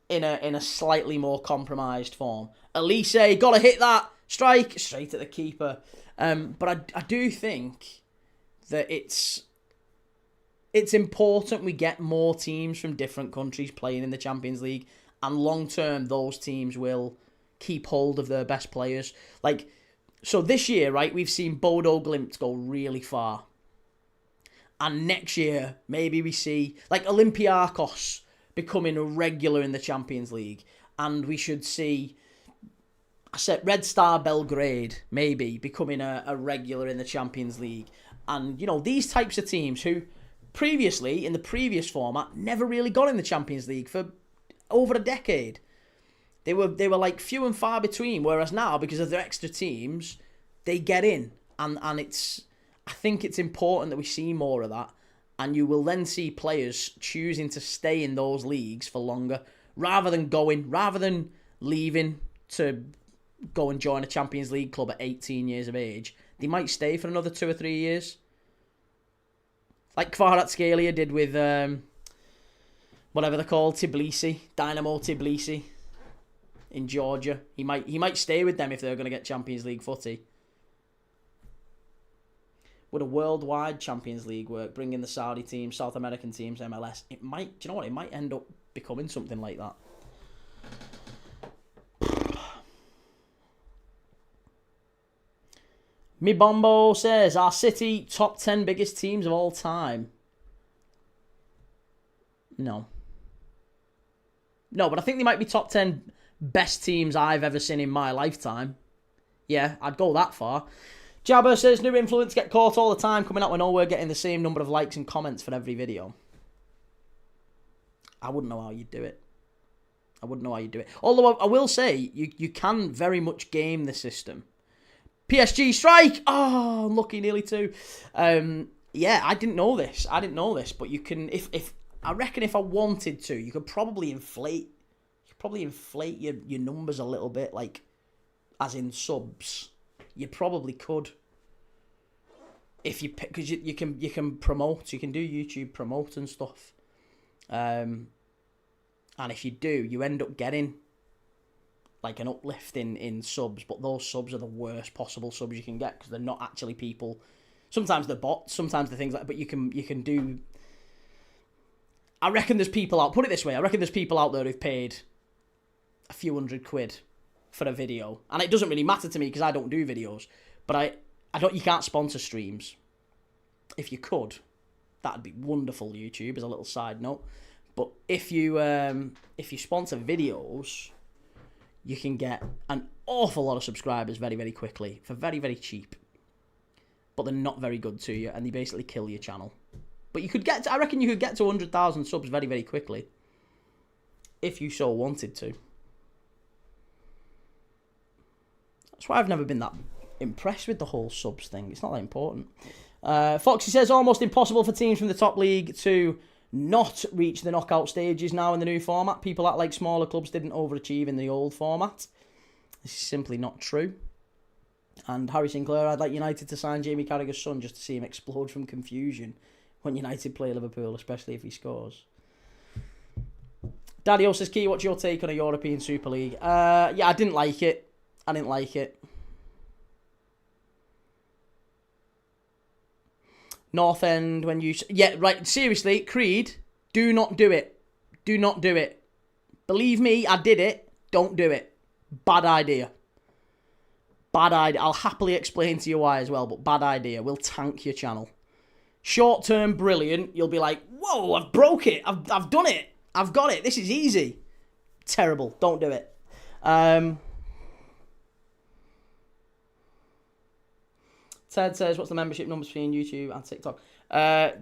In a slightly more compromised form. Elise, gotta hit that strike straight at the keeper. But I do think that it's important we get more teams from different countries playing in the Champions League, and long term those teams will keep hold of their best players. Like, so this year, right, we've seen Bodo Glimt go really far. And next year, maybe we see like Olympiacos becoming a regular in the Champions League. And we should see, Red Star Belgrade maybe becoming a regular in the Champions League. And, you know, these types of teams who previously, in the previous format, never really got in the Champions League for over a decade. They were like few and far between, whereas now, because of their extra teams, they get in. And I think it's important that we see more of that. And you will then see players choosing to stay in those leagues for longer, rather than leaving to go and join a Champions League club at 18 years of age. They might stay for another 2 or 3 years. Like Kvaratskhelia did with, whatever they're called, Dynamo Tbilisi in Georgia. He might stay with them if they're going to get Champions League footy. Would a worldwide Champions League work, bringing the Saudi teams, South American teams, MLS? It might, do you know what? It might end up becoming something like that. Mi Bombo says, are City top 10 biggest teams of all time? No, but I think they might be top 10 best teams I've ever seen in my lifetime. Yeah, I'd go that far. Jabber says, new influence get caught all the time, coming out with nowhere, getting the same number of likes and comments for every video. I wouldn't know how you'd do it. Although I will say, you can very much game the system. PSG strike! Oh, unlucky, nearly two. Yeah, I didn't know this, but you can, I reckon if I wanted to, you could probably inflate your numbers a little bit, like, as in subs. You probably could, because you can promote, you can do YouTube promote and stuff, and if you do, you end up getting like an uplift in subs, but those subs are the worst possible subs you can get because they're not actually people. Sometimes they're bots, sometimes they're things like. But you can do. I reckon there's people out. Put it this way, I reckon there's people out there who've paid a few £100 for a video, and it doesn't really matter to me because I don't do videos, but I don't. You can't sponsor streams. If you could, that'd be wonderful. YouTube, as a little side note, but if you sponsor videos, you can get an awful lot of subscribers very, very quickly for very, very cheap, but they're not very good to you, and they basically kill your channel. But you could get, I reckon you could get to 100,000 subs very, very quickly if you so wanted to. That's why I've never been that impressed with the whole subs thing. It's not that important. Foxy says, almost impossible for teams from the top league to not reach the knockout stages now in the new format. People act like smaller clubs didn't overachieve in the old format. This is simply not true. And Harry Sinclair, I'd like United to sign Jamie Carragher's son just to see him explode from confusion when United play Liverpool, especially if he scores. Daddy O says, Key, what's your take on a European Super League? Yeah, I didn't like it. North End when you... Yeah, right, seriously, Creed, do not do it. Do not do it. Believe me, I did it. Don't do it. Bad idea. Bad idea. I'll happily explain to you why as well, but bad idea. We'll tank your channel. Short term, brilliant. You'll be like, whoa, I've broke it. I've done it. I've got it. This is easy. Terrible. Don't do it. Ted says, what's the membership numbers between YouTube and TikTok?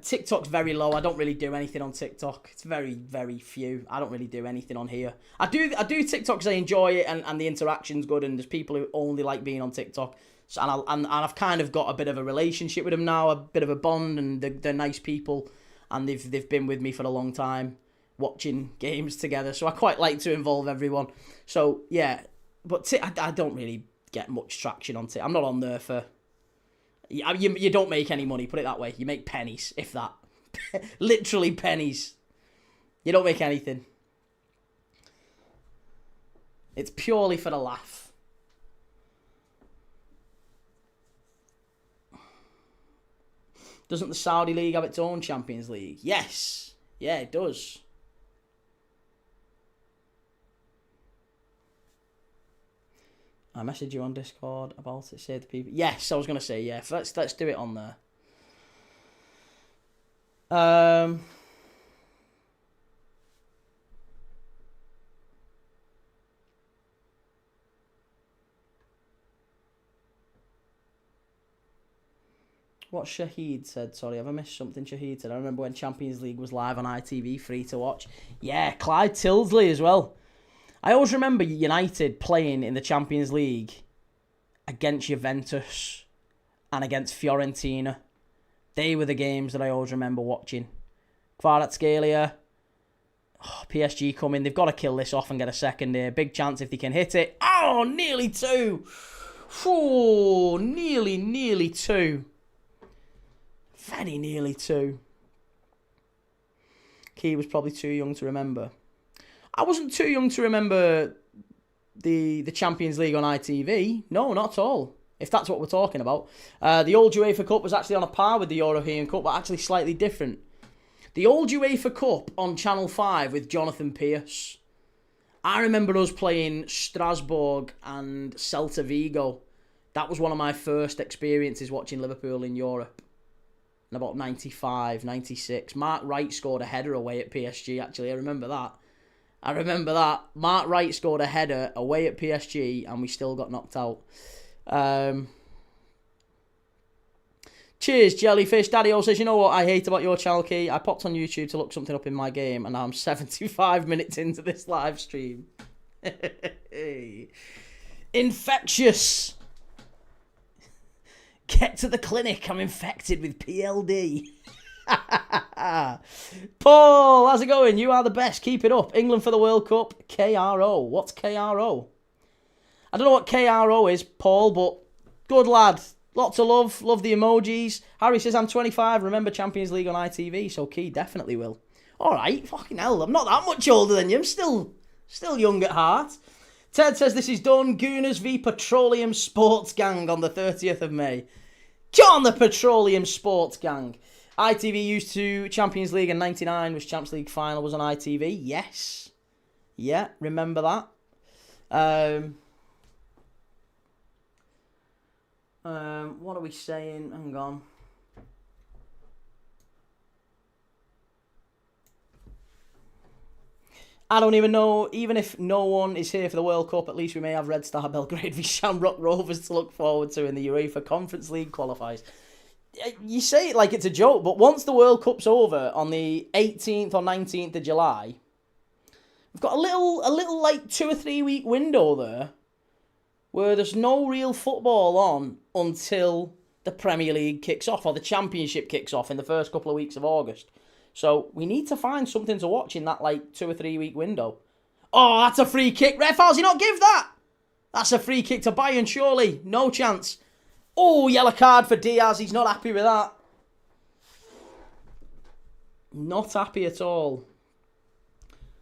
TikTok's very low. I don't really do anything on TikTok. It's very, very few. I don't really do anything on here. I do TikTok because I enjoy it and the interaction's good, and there's people who only like being on TikTok. So, and I've kind of got a bit of a relationship with them now, a bit of a bond, and they're nice people, and they've been with me for a long time, watching games together. So I quite like to involve everyone. So yeah, but I don't really get much traction on TikTok. I'm not on there for... You don't make any money, put it that way. You make pennies, if that. Literally pennies. You don't make anything. It's purely for the laugh. Doesn't the Saudi League have its own Champions League? Yes. Yeah, it does. I messaged you on Discord about it. Say to people. Yes, I was going to say, yeah. Let's do it on there. What Shahid said, sorry, have I missed something Shahid said? I remember when Champions League was live on ITV, free to watch. Yeah, Clyde Tildesley as well. I always remember United playing in the Champions League against Juventus and against Fiorentina. They were the games that I always remember watching. Kvaratskhelia, PSG coming. They've got to kill this off and get a second here. Big chance if they can hit it. Oh, nearly two. Oh, nearly two. Very nearly two. Key was probably too young to remember. I wasn't too young to remember the Champions League on ITV. No, not at all, if that's what we're talking about. The old UEFA Cup was actually on a par with the European Cup, but actually slightly different. The old UEFA Cup on Channel 5 with Jonathan Pearce. I remember us playing Strasbourg and Celta Vigo. That was one of my first experiences watching Liverpool in Europe. In about 95, 96. Mark Wright scored a header away at PSG, actually. I remember that. Mark Wright scored a header away at PSG and we still got knocked out. Cheers, Jellyfish. Daddy says, you know what I hate about your channel, Key? I popped on YouTube to look something up in my game and now I'm 75 minutes into this live stream. Infectious. Get to the clinic. I'm infected with PLD. Paul, how's it going? You are the best. Keep it up. England for the World Cup. KRO. What's KRO? I don't know what KRO is, Paul, but good lad. Lots of love. Love the emojis. Harry says, I'm 25. Remember Champions League on ITV, so Key definitely will. All right. Fucking hell. I'm not that much older than you. I'm still young at heart. Ted says this is done. Gooners v Petroleum Sports Gang on the 30th of May. John the Petroleum Sports Gang. ITV used to Champions League in 99, was Champions League final, was on ITV. Yes. Yeah, remember that. What are we saying? Hang on. I don't even know. Even if no one is here for the World Cup, at least we may have Red Star Belgrade v Shamrock Rovers to look forward to in the UEFA Conference League qualifiers. You say it like it's a joke, but once the World Cup's over on the 18th or 19th of July, we've got a little like 2 or 3 week window there where there's no real football on until the Premier League kicks off or the Championship kicks off in the first couple of weeks of August. So we need to find something to watch in that like 2 or 3 week window. Oh, that's a free kick. Ref, how's he not give that? That's a free kick to Bayern, surely. No chance. Oh, yellow card for Diaz. He's not happy with that. Not happy at all.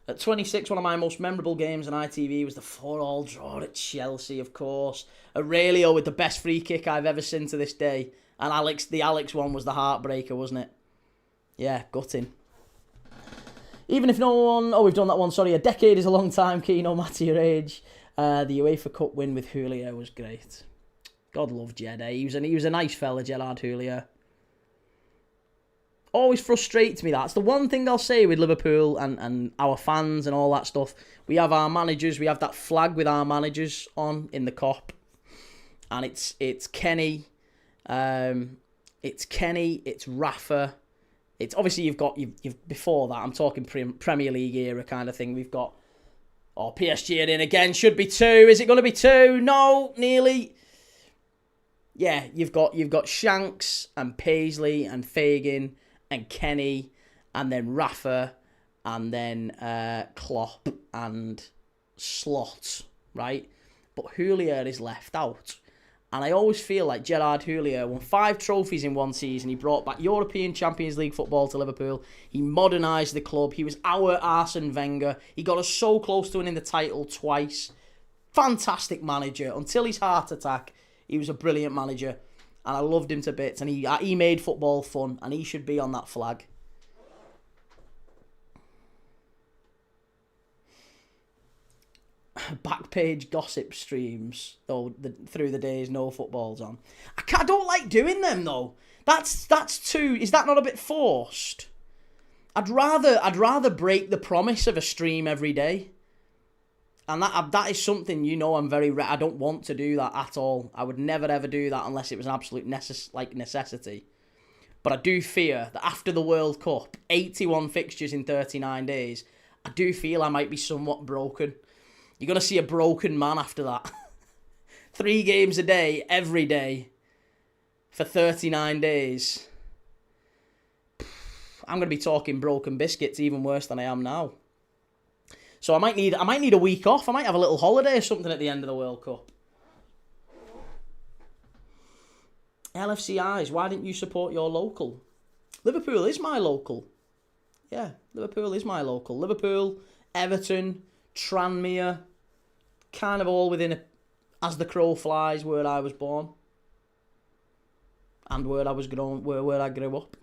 At 26, one of my most memorable games on ITV was the 4-4 draw at Chelsea, of course. Aurelio with the best free kick I've ever seen to this day. And the Alex one was the heartbreaker, wasn't it? Yeah, gutting. Even if no one... Oh, we've done that one, sorry. A decade is a long time, Key, no matter your age. The UEFA Cup win with Houllier was great. God love Jed, eh? He was a nice fella, Gerard Houllier. Always frustrates me, that's the one thing I'll say with Liverpool and our fans and all that stuff. We have our managers, we have that flag with our managers on in the Kop. And it's Kenny, it's Rafa. It's obviously you've before that, I'm talking Premier League era kind of thing. We've got PSG in again, should be 2. Is it going to be 2? No, nearly. Yeah, you've got Shanks and Paisley and Fagan and Kenny, and then Rafa, and then Klopp and Slot, right? But Houllier is left out. And I always feel like Gerard Houllier won 5 trophies in one season. He brought back European Champions League football to Liverpool. He modernised the club. He was our Arsene Wenger. He got us so close to winning the title twice. Fantastic manager. Until his heart attack, he was a brilliant manager. And I loved him to bits. And he made football fun. And he should be on that flag. Backpage gossip streams, though, through the days no football's on. I don't like doing them, though. That's too... Is that not a bit forced? I'd rather break the promise of a stream every day. And that is something, I'm very... I don't want to do that at all. I would never, ever do that unless it was an absolute necessity. But I do fear that after the World Cup, 81 fixtures in 39 days, I do feel I might be somewhat broken. You're going to see a broken man after that. 3 games a day, every day, for 39 days. I'm going to be talking broken biscuits even worse than I am now. So I might need a week off. I might have a little holiday or something at the end of the World Cup. LFCIs, why didn't you support your local? Liverpool is my local. Yeah, Liverpool is my local. Liverpool, Everton, Tranmere, kind of all within as the crow flies where I was born. And where I grew up.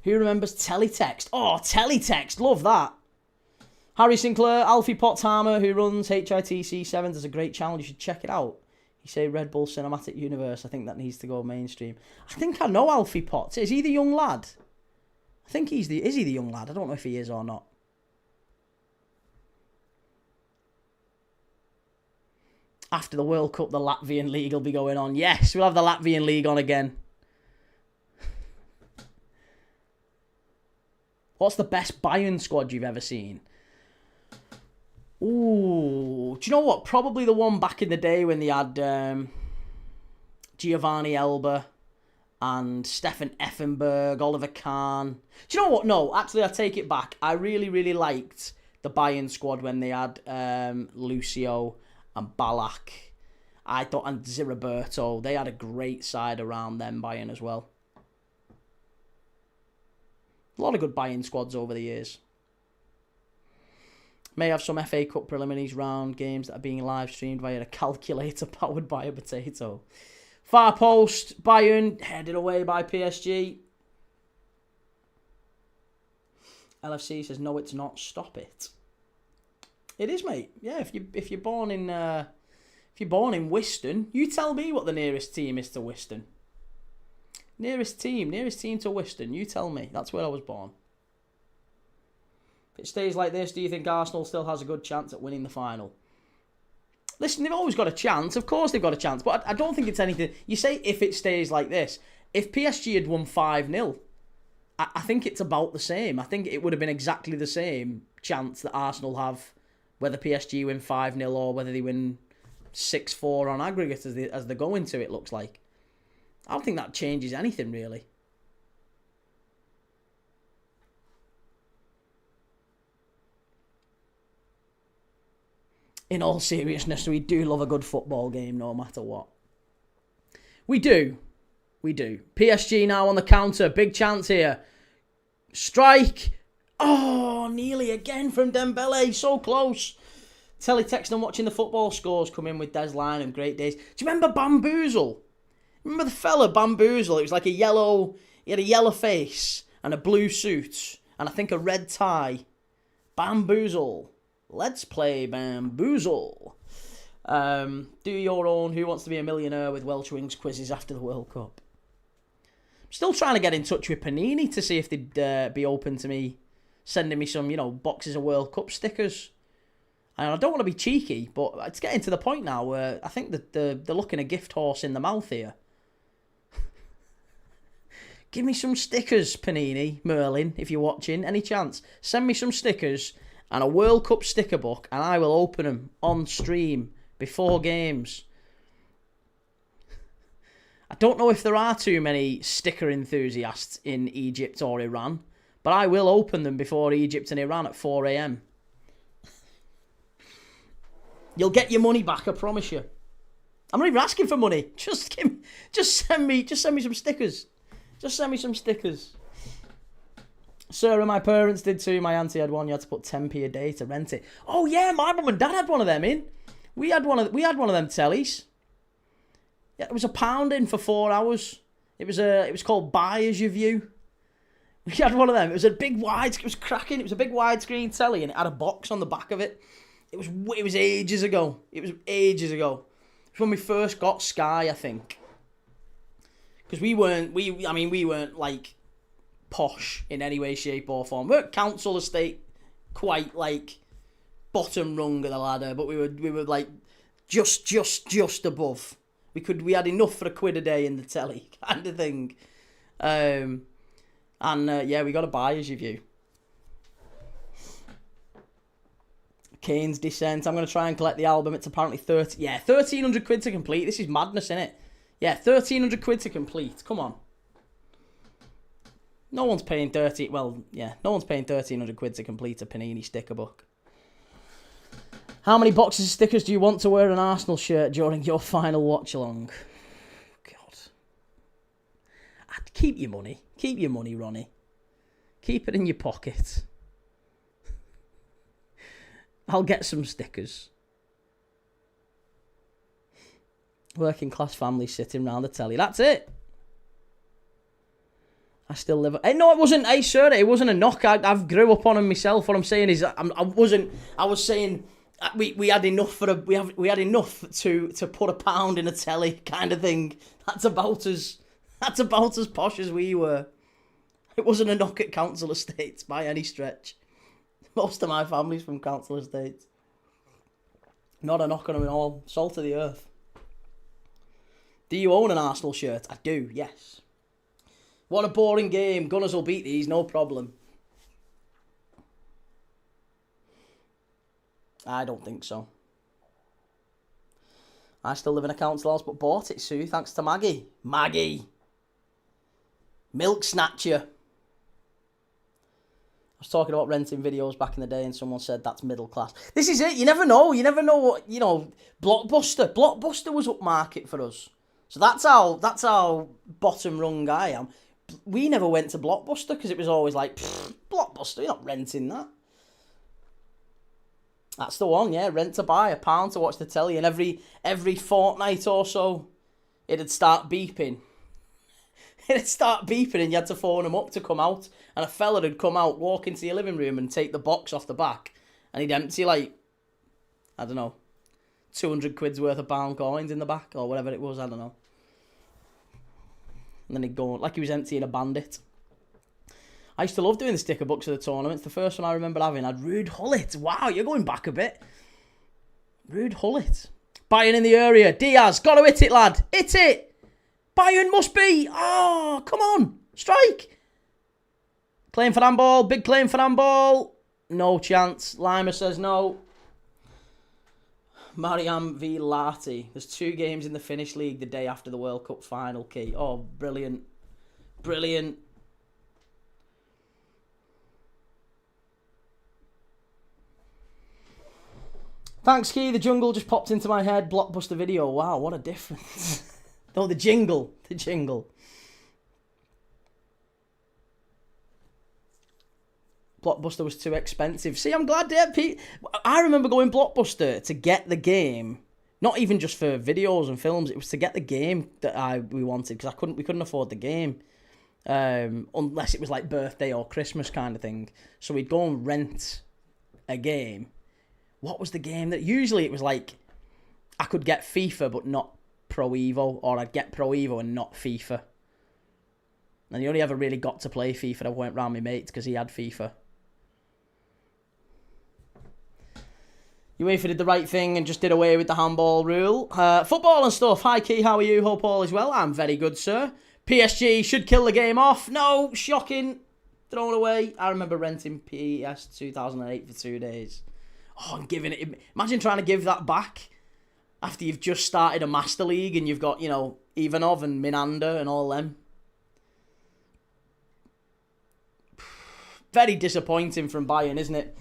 Who remembers Teletext? Oh, Teletext, love that. Harry Sinclair, Alfie Pothammer, who runs HITC7, does a great channel. You should check it out. You say Red Bull Cinematic Universe. I think that needs to go mainstream. I think I know Alfie Potts. Is he the young lad? I think is he the young lad? I don't know if he is or not. After the World Cup, the Latvian League will be going on. Yes, we'll have the Latvian League on again. What's the best Bayern squad you've ever seen? Ooh, do you know what? Probably the one back in the day when they had Giovanni Elba and Stefan Effenberg, Oliver Kahn. Do you know what? No, actually, I take it back. I really, really liked the Bayern squad when they had Lucio and Ballack. I thought, and Ziriberto, they had a great side around them, Bayern as well. A lot of good Bayern squads over the years. May have some FA Cup preliminaries round games that are being live streamed via a calculator powered by a potato. Far post, Bayern headed away by PSG. LFC says no, it's not. Stop it. It is, mate. Yeah, if you're born in Wiston, you tell me what the nearest team is to Wiston. Nearest team to Wiston. You tell me. That's where I was born. If it stays like this, do you think Arsenal still has a good chance at winning the final? Listen, they've always got a chance. Of course they've got a chance. But I don't think it's anything... You say if it stays like this. If PSG had won 5-0, I think it's about the same. I think it would have been exactly the same chance that Arsenal have, whether PSG win 5-0 or whether they win 6-4 on aggregate as they go into it, looks like. I don't think that changes anything, really. In all seriousness, we do love a good football game no matter what. We do. We do. PSG now on the counter. Big chance here. Strike. Oh, nearly again from Dembele. So close. Teletext and watching the football scores come in with Des Lynam. Great days. Do you remember Bamboozle? Remember the fella, Bamboozle? It was like he had a yellow face and a blue suit and I think a red tie. Bamboozle. Let's play Bamboozle. Do your own Who Wants to Be a Millionaire with Welsh Wings quizzes after the World Cup. I'm still trying to get in touch with Panini to see if they'd be open to me sending me some, boxes of World Cup stickers. And I don't want to be cheeky, but it's getting to the point now where I think that they're looking a gift horse in the mouth here. Give me some stickers, Panini, Merlin, if you're watching. Any chance? Send me some stickers and a World Cup sticker book, and I will open them on stream before games. I don't know if there are too many sticker enthusiasts in Egypt or Iran, but I will open them before Egypt and Iran at 4 a.m. You'll get your money back, I promise you. I'm not even asking for money. Just send me some stickers. Just send me some stickers. Sir, and my parents did too. My auntie had one. You had to put 10p a day to rent it. Oh yeah, my mum and dad had one of them in. We had one of them tellies. Yeah, it was £1 in for 4 hours. It was called Buy As You View. We had one of them. It was cracking. It was a big widescreen telly and it had a box on the back of it. It was ages ago. It was when we first got Sky, I think. Because we weren't like posh in any way, shape or form. We weren't council estate, quite like bottom rung of the ladder, but we were like just above. We had enough for £1 a day in the telly, kind of thing. We got to Buy As You View. Kane's Descent. I'm going to try and collect the album. It's apparently 1,300 quid to complete. This is madness, isn't it? Yeah, 1,300 quid to complete. Come on. No one's paying 1,300 quid to complete a Panini sticker book. How many boxes of stickers do you want to wear an Arsenal shirt during your final watch-along? God. Keep your money. Keep your money, Ronnie. Keep it in your pocket. I'll get some stickers. Working class family sitting round the telly. That's it. I still live. Hey, no, it wasn't. Hey, sir, it wasn't a knock. I've grew up on him myself. What I'm saying is, I was saying we had enough we had enough to put £1 in a telly, kind of thing. That's about as posh as we were. It wasn't a knock at council estates by any stretch. Most of my family's from council estates. Not a knock on them at all. Salt of the earth. Do you own an Arsenal shirt? I do, yes. What a boring game. Gunners will beat these, no problem. I don't think so. I still live in a council house, but bought it, Sue, thanks to Maggie. Maggie. Milk snatcher. I was talking about renting videos back in the day and someone said that's middle class. This is it. You never know. You never know what, Blockbuster. Blockbuster was upmarket for us. So that's how bottom rung I am. We never went to Blockbuster because it was always like, Blockbuster, you're not renting that. That's the one, yeah. Rent to buy, £1 to watch the telly, and every fortnight or so, it'd start beeping. It'd start beeping and you had to phone them up to come out. And a fella would come out, walk into your living room and take the box off the back. And he'd empty 200 quid's worth of pound coins in the back or whatever it was, I don't know. And then he'd go, like he was emptying a bandit. I used to love doing the sticker books of the tournaments. The first one I remember having had Ruud Gullit. Wow, you're going back a bit. Ruud Gullit. Bayern in the area. Diaz, got to hit it, lad. Hit it. Bayern must be. Oh, come on. Strike. Claim for handball. Big claim for handball. No chance. Lima says no. Mariam v Lati. There's 2 games in the Finnish league the day after the World Cup final, Key. Oh, brilliant. Brilliant. Thanks, Key. The jungle just popped into my head. Blockbuster video. Wow, what a difference. No, the jingle. The jingle. Blockbuster was too expensive. See, I'm glad I remember going Blockbuster to get the game Not even just for videos and films. It was to get the game that we wanted, because we couldn't afford the game. Unless it was like birthday or Christmas kind of thing. So we'd go and rent a game. What was the game that... Usually it was like, I could get FIFA but not Pro Evo, or I'd get Pro Evo and not FIFA. And you only ever really got to play FIFA. I went round my mate because he had FIFA. UEFA did the right thing and just did away with the handball rule. Football and stuff. Hi Key, how are you? Hope all is well. I'm very good, sir. PSG should kill the game off. No, shocking. Thrown away. I remember renting PS 2008 for 2 days. Oh, and giving it... Imagine trying to give that back after you've just started a Master League and you've got, Ivanov and Minander and all them. Very disappointing from Bayern, isn't it?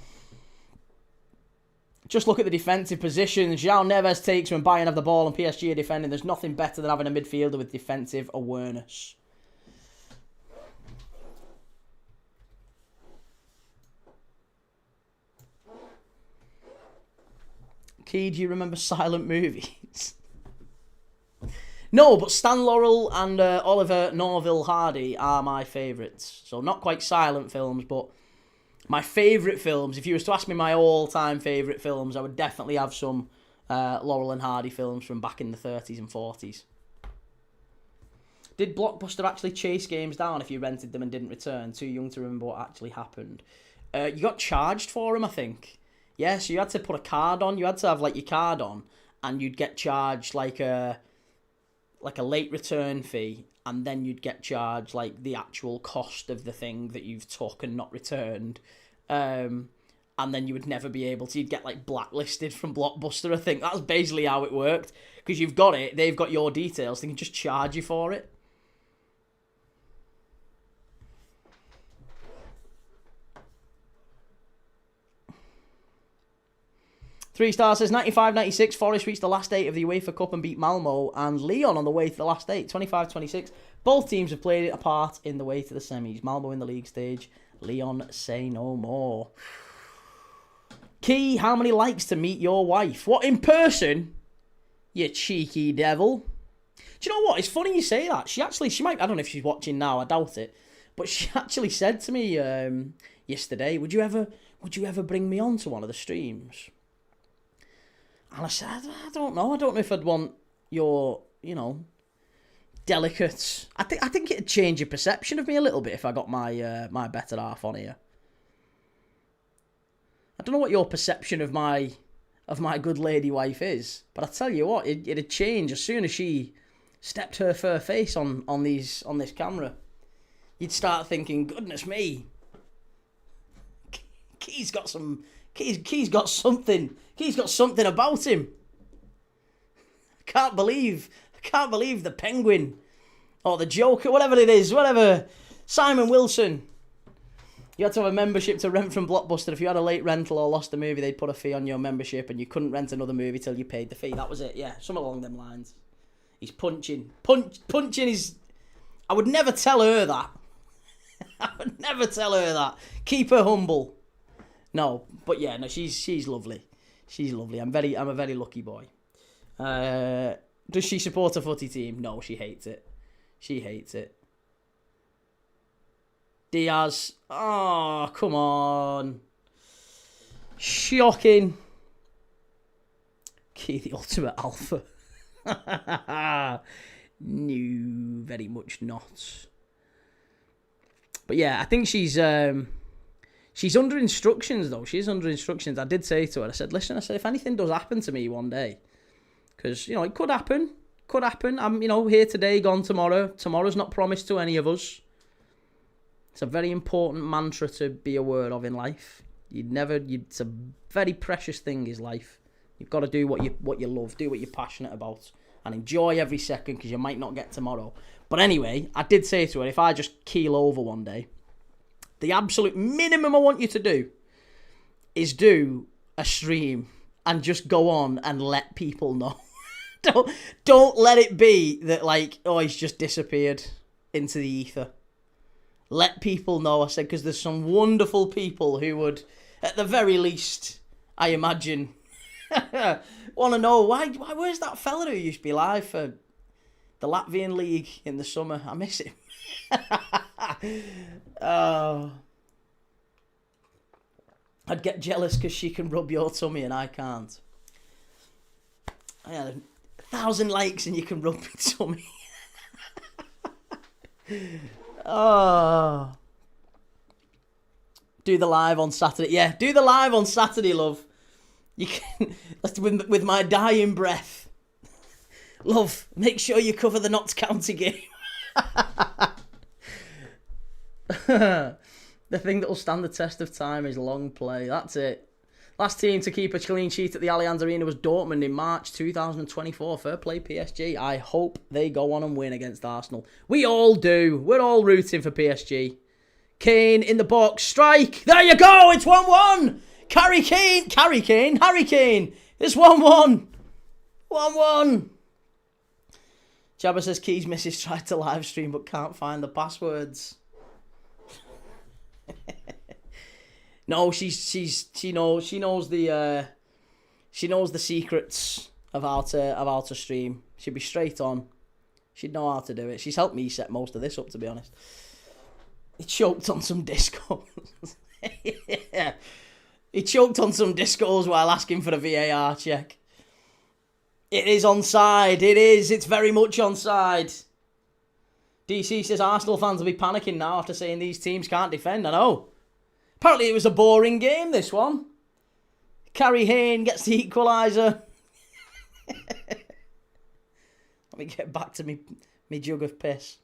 Just look at the defensive positions. João Neves takes when Bayern have the ball and PSG are defending. There's nothing better than having a midfielder with defensive awareness. Key, do you remember silent movies? No, but Stan Laurel and Oliver Norville Hardy are my favourites. So not quite silent films, but my favourite films. If you was to ask me my all-time favourite films, I would definitely have some Laurel and Hardy films from back in the 30s and 40s. Did Blockbuster actually chase games down if you rented them and didn't return? Too young to remember what actually happened. You got charged for them, I think. Yeah, so you had to put a card on. You had to have like your card on, and you'd get charged like a late return fee, and then you'd get charged like the actual cost of the thing that you've took and not returned. And then you would never be able to. You'd get like blacklisted from Blockbuster. I think that's basically how it worked, because you've got it, they've got your details, they can just charge you for it. Three stars says 95-96, Forest reached the last 8 of the UEFA Cup and beat Malmo and Lyon on the way to the last 8, 25-26. Both teams have played a part in the way to the semis. Malmo in the league stage, Lyon say no more. Key, how many likes to meet your wife? What, in person? You cheeky devil. Do you know what? It's funny you say that. She might, I don't know if she's watching now, I doubt it. But she actually said to me yesterday, would you ever bring me on to one of the streams? And I said, I don't know. I don't know if I'd want your, delicate... I think it'd change your perception of me a little bit if I got my my better half on here. I don't know what your perception of my good lady wife is, but I tell you what, it'd change as soon as she stepped her fair face on this camera. You'd start thinking, goodness me, Key's got something about him. I can't believe the Penguin or the Joker, whatever it is, Simon Wilson. You had to have a membership to rent from Blockbuster. If you had a late rental or lost a movie, they'd put a fee on your membership and you couldn't rent another movie till you paid the fee. That was it, yeah, something along them lines. He's punching his... I would never tell her that. I would never tell her that. Keep her humble. No, but yeah, no, she's lovely. She's lovely. I'm a very lucky boy. Does she support a footy team? No, she hates it. She hates it. Diaz. Oh, come on. Shocking. Key, the ultimate alpha. No, very much not. But yeah, I think she's under instructions, though. She's under instructions. I did say to her, I said, listen, if anything does happen to me one day, because, it could happen. Could happen. I'm, here today, gone tomorrow. Tomorrow's not promised to any of us. It's a very important mantra to be aware of in life. It's a very precious thing, is life. You've got to do what you love, do what you're passionate about, and enjoy every second, because you might not get tomorrow. But anyway, I did say to her, if I just keel over one day, the absolute minimum I want you to do is do a stream and just go on and let people know. Don't let it be that, he's just disappeared into the ether. Let people know, I said, because there's some wonderful people who would, at the very least, I imagine, Want to know why? Where's that fella who used to be live for the Latvian league in the summer? I miss him. Oh, I'd get jealous because she can rub your tummy and I can't. Yeah, 1,000 likes and you can rub my tummy. Oh. Do the live on Saturday. Yeah, do the live on Saturday, love. You can with my dying breath. Love, make sure you cover the Notts County game. The thing that will stand the test of time is long play. That's it. Last team to keep a clean sheet at the Allianz Arena was Dortmund in March 2024. Fair play, PSG. I hope they go on and win against Arsenal. We all do. We're all rooting for PSG. Kane in the box. Strike. There you go. It's 1-1. Harry Kane. It's 1-1. 1-1. Jabba says Key's missus tried to live stream but can't find the passwords. No, she knows the secrets of how to stream. She'd be straight on. She'd know how to do it. She's helped me set most of this up, to be honest. He choked on some discos. Yeah. He choked on some discos while asking for a VAR check. It is onside. It is. It's very much onside. DC says Arsenal fans will be panicking now after saying these teams can't defend. I know. Apparently it was a boring game, this one. Harry Kane gets the equaliser. Let me get back to me jug of piss.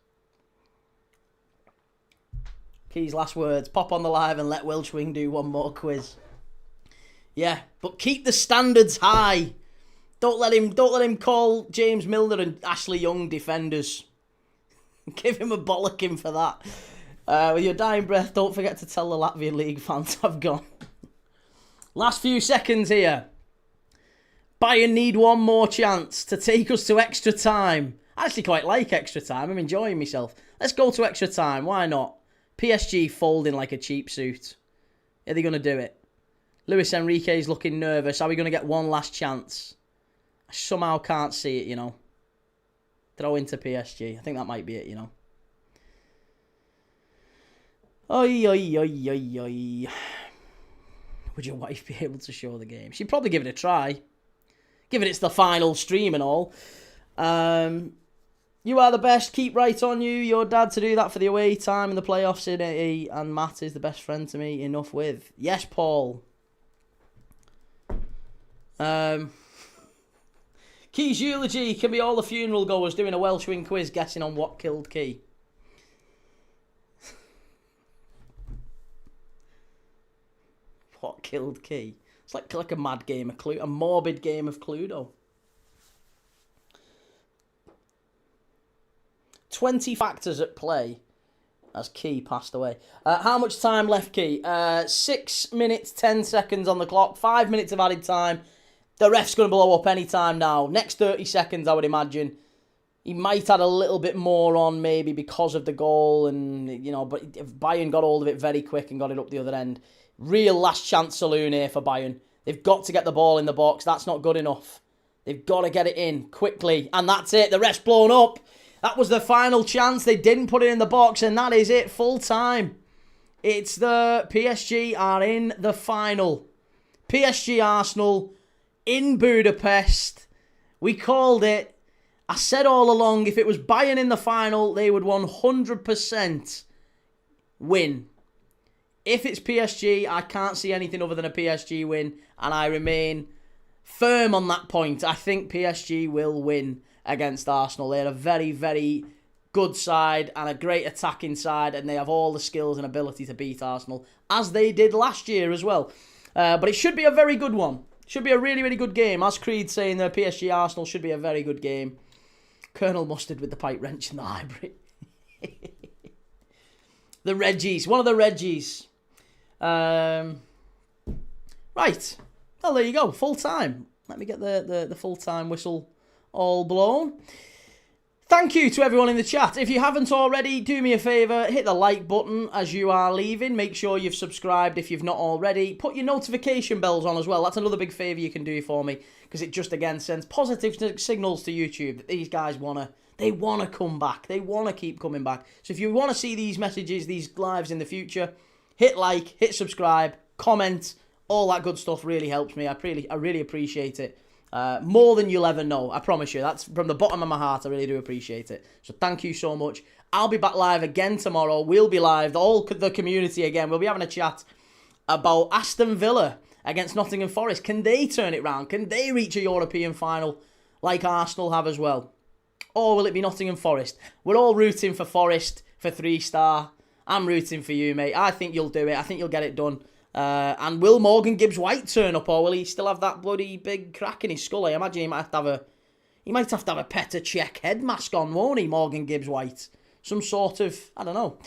Key's last words. Pop on the live and let Welshwing do one more quiz. Yeah, but keep the standards high. Don't let him call James Milner and Ashley Young defenders. Give him a bollocking for that. With your dying breath, don't forget to tell the Latvian League fans I've gone. Last few seconds here. Bayern need one more chance to take us to extra time. I actually quite like extra time. I'm enjoying myself. Let's go to extra time. Why not? PSG folding like a cheap suit. Are they going to do it? Luis Enrique is looking nervous. Are we going to get one last chance? I somehow can't see it, you know. Throw into PSG. I think that might be it, you know. Oi, oi, oi, oi, oi. Would your wife be able to show the game? She'd probably give it a try. Given it's the final stream and all. You are the best. Keep right on you. Your dad to do that for the away time in the playoffs. And Matt is the best friend to me. Enough with. Yes, Paul. Key's eulogy can be all the funeral goers doing a Welshwing quiz guessing on what killed Key. What killed Key? It's like a mad game of Cluedo, a morbid game of Cluedo. 20 factors at play as Key passed away. How much time left, Key? 6 minutes, 10 seconds on the clock. 5 minutes of added time. The ref's going to blow up any time now. Next 30 seconds, I would imagine. He might add a little bit more on maybe because of the goal. And, you know, but if Bayern got hold of it very quick and got it up the other end. Real last chance saloon here for Bayern. They've got to get the ball in the box. That's not good enough. They've got to get it in quickly. And that's it. The ref's blown up. That was the final chance. They didn't put it in the box. And that is it. Full time. It's the PSG are in the final. PSG Arsenal in Budapest. We called it. I said all along, if it was Bayern in the final, they would 100% win. If it's PSG, I can't see anything other than a PSG win, and I remain firm on that point. I think PSG will win against Arsenal. They're a very, very good side and a great attacking side, and they have all the skills and ability to beat Arsenal, as they did last year as well. But it should be a very good one. Should be a really, really good game. As Creed saying, the PSG Arsenal should be a very good game. Colonel Mustard with the pipe wrench in the library. The Reggies. One of the Reggies. Right. Well, there you go. Full time. Let me get the full time whistle all blown. Thank you to everyone in the chat. If you haven't already, do me a favour, hit the like button as you are leaving. Make sure you've subscribed if you've not already. Put your notification bells on as well. That's another big favour you can do for me, because it just, again, sends positive signals to YouTube that these guys want to come back. They want to keep coming back. So if you want to see these messages, these lives in the future, hit like, hit subscribe, comment, all that good stuff really helps me. I really appreciate it. More than you'll ever know, I promise you. That's from the bottom of my heart. I really do appreciate it. So thank you so much. I'll be back live again tomorrow. We'll be live, all the community again. We'll be having a chat about Aston Villa against Nottingham Forest. Can they turn it round? Can they reach a European final like Arsenal have as well? Or will it be Nottingham Forest? We're all rooting for Forest for 3-star. I'm rooting for you, mate. I think you'll do it. I think you'll get it done. And will Morgan Gibbs-White turn up, or will he still have that bloody big crack in his skull? I imagine he might have to have a Petr Cech head mask on, won't he, Morgan Gibbs-White? Some sort of, I don't know.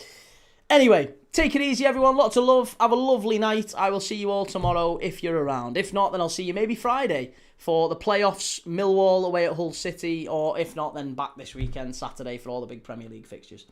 Anyway, take it easy, everyone. Lots of love. Have a lovely night. I will see you all tomorrow if you're around. If not, then I'll see you maybe Friday for the playoffs, Millwall away at Hull City, or if not, then back this weekend, Saturday, for all the big Premier League fixtures.